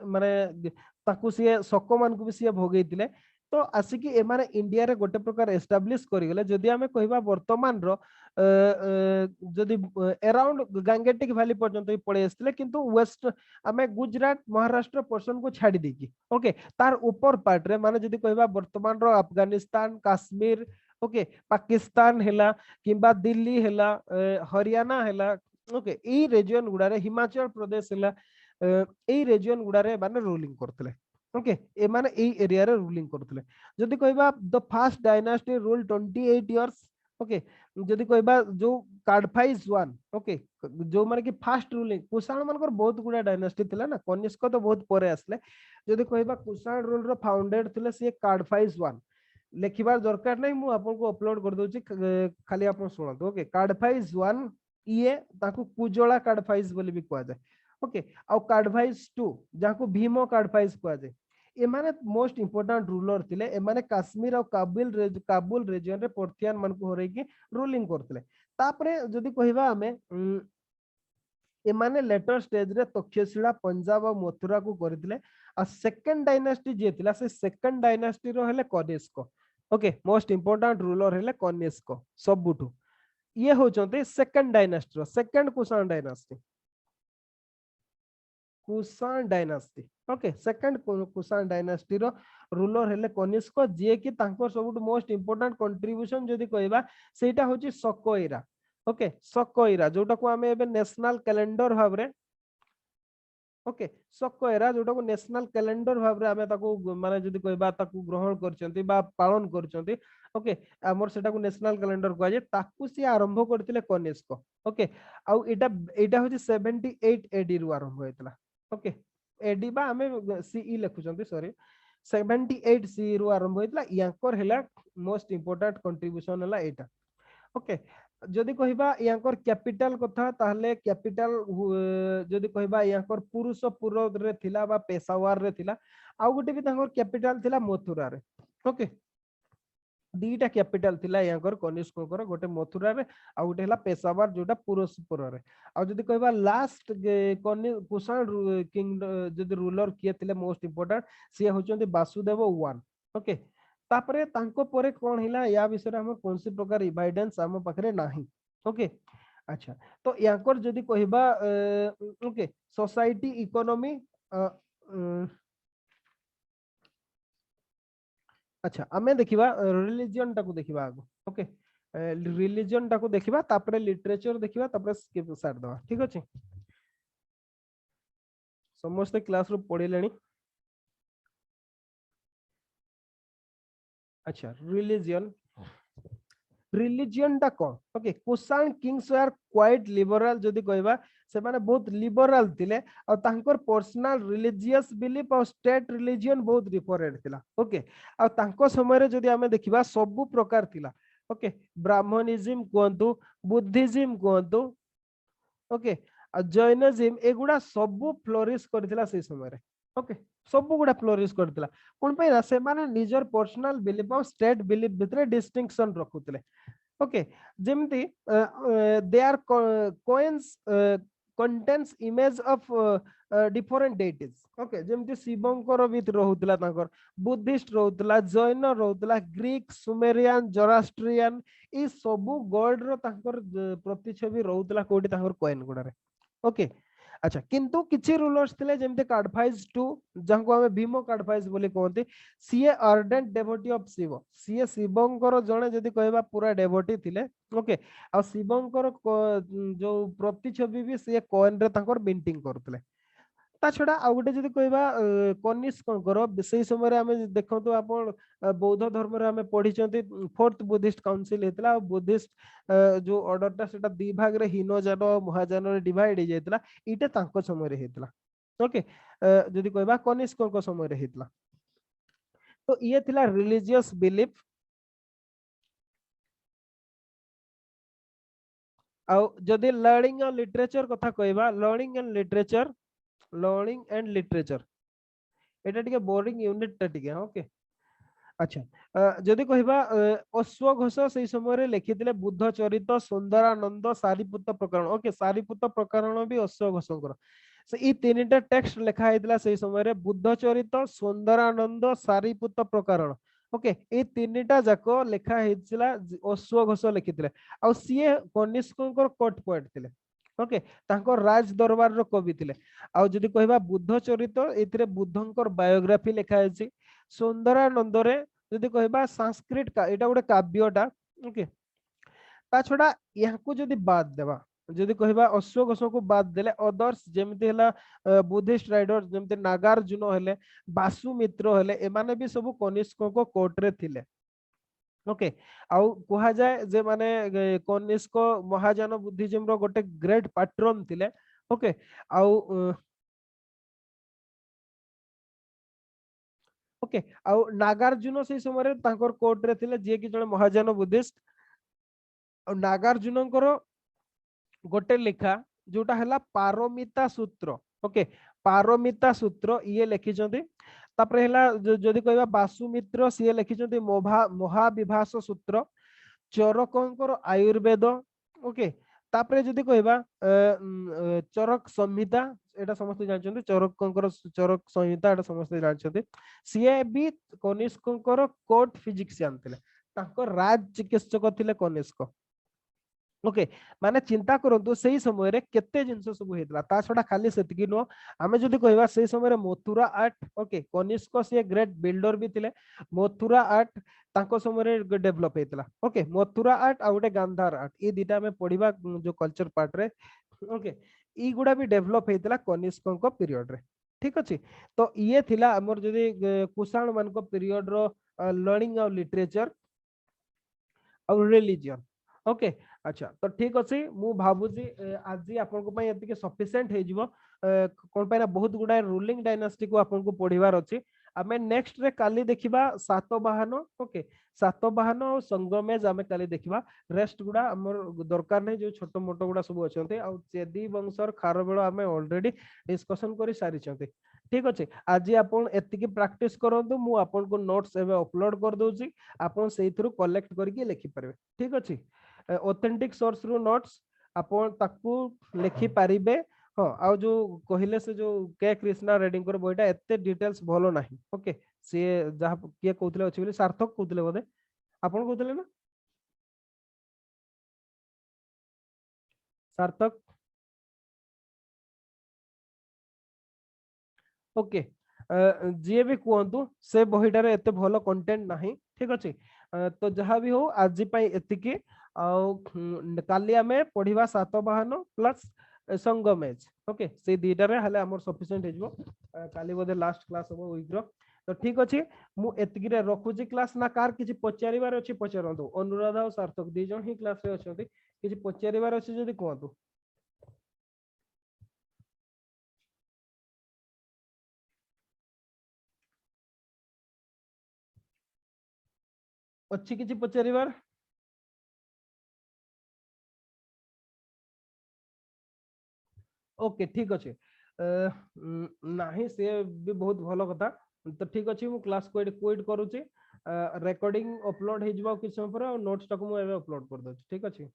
माने ताकू से शक मान को भी से भोगैतिले तो आसिकी ए माने इंडिया रे गोटे प्रकार एस्टाब्लिश करि गेले जदी हमें कहबा वर्तमान रो जदी अराउंड गंगेटिक वैली पर्यंत पळे आस्तिले किंतु वेस्ट हमें गुजरात महाराष्ट्र पर्सन को छाडी देकी ओके तार ऊपर पार्ट रे माने जदी कहबा वर्तमान रो अफगानिस्तान कश्मीर ओके पाकिस्तान हेला किंबा दिल्ली हेला हरियाणा हेला ओके ए रीजन गुडा रे हिमाचल प्रदेश हेला ए रीजन गुडा रे माने रूलिंग करथले ओके ए माने ए एरिया रे रूलिंग करथले जदी कहबा the first dynasty rule 28 years okay जदि कहबा जो काडफाइज 1 ओके जो माने कि फास्ट रूलिंग कुषाण मानकर बहुत गुडा डायनास्टी थिला ना कनिष्क तो बहुत परे आसले जदि कहबा कुषाण रूल रो फाउंडेड थिले से काडफाइज 1 लेखिबार दरकार नहीं मु आपन को अपलोड कर दोची खाली आपन सुनत ओके काडफाइज 1 ये ताकू कुजोला काडफाइज बोली भी कहआ जाय ओके आ काडफाइज 2 जाको भीमो काडफाइज कहआ जाय एमाने मोस्ट इंपोर्टेंट रूलर थिले एमाने काश्मीर और काबुल रीजन रे पर्थियान मन को होरे की रूलिंग करथिले तापरे जदि कहबा हमें एमाने लेटर स्टेज रे तक्षशिला पंजाब और मथुरा को करथिले आ सेकंड डायनास्टी जे थिला से सेकंड डायनास्टी रो हेले Kanishka okay most important ruler हेले कनिष्क सबुठु ये होचंते सेकंड डायनास्टी रो second Kushan dynasty okay second Kushan dynasty रो रूलर हेले कनिष्क जे कि तांको सबुठ मोस्ट इंपोर्टेंट कंट्रीब्यूशन जदि कहबा सेटा होची सकोइरा ओके सकोइरा जोटा को हमें एबे नेशनल कैलेंडर भाबरे ओके सकोइरा जोटा को नेशनल कैलेंडर भाबरे हमें ताको माने जदि कहबा ताको ग्रहण करचंती बा पालन करचंती ओके हमर सेटा को नेशनल कैलेंडर कहआ जे ताकू से आरंभ करथिले कनिष्क ओके आउ एटा एटा होची 78 एडी रु आरंभ होइतला ओके एडी बा हमें सीई लिखुचंती सॉरी 78 सी रु आरंभ होइतला यांकर हेला मोस्ट इंपोर्टेंट कंट्रीब्यूशन हला एटा ओके जदि कहबा यांकर कैपिटल कथा ताहले कैपिटल जदि कहबा यांकर पुरुषपुर रे थिला बा पेशावर रे थिला आ गोटे भी तांकर कैपिटल थिला मथुरा रे ओके दीटा कैपिटल थिला यांकर कनिष्कर गोटे मथुरा रे आ गोटे हला पेशावर जोटा पुरुषपुर रे आ जदि कहबा लास्ट कुषाण किंग जदि रूलर किए थिले मोस्ट इंपोर्टेंट से होचंती वासुदेव 1 ओके तापरे तांको परे कोन हिला या विषय हम कोनसी प्रकार एविडेंस हम पखरे नाही ओके अच्छा तो यांकर जदि कहबा ओके सोसाइटी इकोनॉमी अच्छा हमें देखिबा रिलीजन टाको देखिबा आगो ओके रिलीजन टाको देखिबा तापरे लिटरेचर देखिबा तापरे स्किप सार दवा ठीक अछि समस्त क्लास रो पढिलेनी अच्छा रिलीजन टा कोन okay Kushan kings are quite liberal जदि कहबा से माने बहुत लिबरल थिले और तांकर पर्सनल रिलीजियस बिलीफ और स्टेट रिलीजन बहुत डिफरेंट थिला ओके और तांको समय रे जदि हमें देखिबा सब प्रकार थिला ओके ब्राह्मणिज्म कोंतु बुद्धिज्म कोंतु ओके और जैनिज्म एगुडा सब फ्लोरिश करथिला से समय रे ओके सब गुडा फ्लोरिश करथिला कोन पे ना से माने निजर पर्सनल बिलीफ और स्टेट बिलीफ भितरे डिस्टिंक्शन रखुतले ओके जेमती they are coins contains image of different deities okay जेमती शिवंकर भी रहुतला तांकर बुद्धिस्ट रहुतला जैन रहुतला ग्रीक सुमेरियन जोरास्ट्रियन ई सब गॉड रो तांकर प्रतिछवि रहुतला कोठी तांकर कॉइन गुडारे ओके अच्छा किंतु किछि रूलर्स थिले जेमते काडफाइज 2 जंको हमें भीमो काडफाइज बोली कहते सीए अर्डेंट डेवोटी ऑफ शिव सीए शिवंकर जणे जदी कहबा पूरा डेवोटी थिले ओके आ शिवंकर जो प्रतिछवि भी सीए कॉइन रे तांकर मिंटिंग करथले ता छडा आ गोटे जदी कहबा कनिष्ककर सेही समय रे हमें देखंतु आपण बौद्ध धर्म रे हमें पढिचंती फोर्थ बुद्धिस्ट काउंसिल हेतला बुद्धिस्ट जो ऑर्डर ता सेटा दि भाग रे हीनजान महाजान रे डिवाइड हे जेतला इटे तांको समय रे हेतला ओके जदी कहबा कनिष्ककर समय रे हेतला तो ये थिला रिलीजियस बिलीफ आ जदी लर्निंग एंड लिटरेचर कथा कहबा लर्निंग एंड लिटरेचर एटा टिके बोरिंग यूनिट टा टिके ओके अच्छा जदी कहबा अश्वघोष सेही समय रे लिखिथिले बुद्ध चरित सुंदरानंद सारीपुत्त प्रकरण ओके सारीपुत्त प्रकरण भी अश्वघोषकर से ई तीनटा टेक्स्ट लिखा हैतला सेही समय रे बुद्ध चरित सुंदरानंद सारीपुत्त प्रकरण ओके ए तीनटा जाको लिखा हैतला अश्वघोष लिखिथिले आ सीए कनिष्ककर कोट पॉइंट थिले ओके तांको राज दरबार रो कवि थिले आ जदी कहबा बुद्ध चरित एथिरे बुद्धंकर बायोग्राफी लिखा हैछि सुंदरानंद रे जदी कहबा संस्कृत का एटा गोटे काव्यटा ओके ता छडा याको जदी बाद देबा जदी कहबा अश्वघोष को बाद देले अदर्स जेमते हला बुद्धिस्ट राइडर जेमते नागार्जुन हेले वासुमित्र हेले एमाने भी सब कनिष्क को कोर्ट रे थिले ओके आउ कुहा जाए जे माने कनिष्क महायान बुद्धिज्म रो गोटे ग्रेट पैट्रन थिले ओके आउ ओके आउ नागार्जुन से समय तांकर कोर्ट रे थिले जे कि जने महायान बुद्धिस्ट नागार्जुन गोटे लेखा जोटा हला पारमिता सूत्र ओके पारमिता सूत्र ये लिखिछन्ती तापर हला जदी कहबा वासुमित्र से लिखिछन्ती महाविभास सूत्र चरकंकर आयुर्वेद ओके तापर जदी कहबा चरक संहिता एटा समस्त जानछन्ती चरकंकर चरक संहिता एटा समस्त जानछन्ती सीए भी कनिष्कंकर कोर्ट फिजिशियन थिले तांको राज चिकित्सक थिले कनिष्क ओके माने चिंता करंतु सेही समय रे केते जिंस सब हेतला ता छडा खाली सेतकी नो आमे जदी कहबा सेही समय रे मथुरा आर्ट ओके कनिष्क से ग्रेट बिल्डर भी थिले मथुरा आर्ट तांको समय रे डेवलप हेतला ओके मथुरा आर्ट आ गोटे गांधार आर्ट ए दिटा में पढिबा जो कल्चर पार्ट रे ओके ई गुडा भी डेवलप हेतला कनिष्कन को पीरियड रे ठीक अछि तो ये थिला हमर जदी कुषाण मान को पीरियड रो लर्निंग ऑफ लिटरेचर और रिलीजन ओके अच्छा तो ठीक अछि मु भाबुजी आज आपन को पय एतिके सफिशिएंट हे जिवो कोन पय ना बहुत गुडा रूलिंग डायनास्टी को आपन को पढिबार अछि आमे नेक्स्ट रे काली देखिबा सातवाहन ओके सातवाहन और संगमेज आमे काली देखिबा रेस्ट गुडा हमर दरकार नै जो छोटो मोटो गुडा सब अछंते आ चेदी वंशर खारबेळ आमे ऑलरेडी डिस्कशन करि सारि छंते ठीक अछि आज आपन एतिके प्रैक्टिस करंतु मु आपन को नोट्स एबे अपलोड कर दोछि आपन सेहि थ्रू कलेक्ट करके लिखि परबे ठीक अछि ऑथेंटिक सोर्स रो नोट्स आपन ताकू लिखि पारिबे हाँ आ जो कहले से जो के कृष्णा रेड्डी को बहिटा एते डिटेल्स भलो नाही ओके से जहा के कहतले अछि बोली सार्थक कहतले बोधे आपन कहतले ना सार्थक ओके जी भी कहतु से बहिटार एते भलो कंटेंट नाही ठीक अछि तो जहा भी हो आज पई एतिके काली आमे पढ़िबा सातवाहन प्लस संगमेज ओके से दीटारे हले हमर सफिशिएंट हेजबो काली बोधे लास्ट क्लास हो वीक रो तो ठीक अछि मु एतिकी रे रखुजी क्लास ना कार किछि पचारिबार अछि पचारंतु अनुराधा और सार्थक दी जण ही क्लास रे अछंती किछि पचारिबार अछि जदी कहतु अछि किछि पचारिबार ओके ठीक अच्छे नहीं से भी बहुत भलो कथा तो ठीक अच्छे मु क्लास क्विट करूची रिकॉर्डिंग अपलोड हो किछ समय पर नोट्स टाको मु एबे अपलोड कर दो ठीक अच्छे।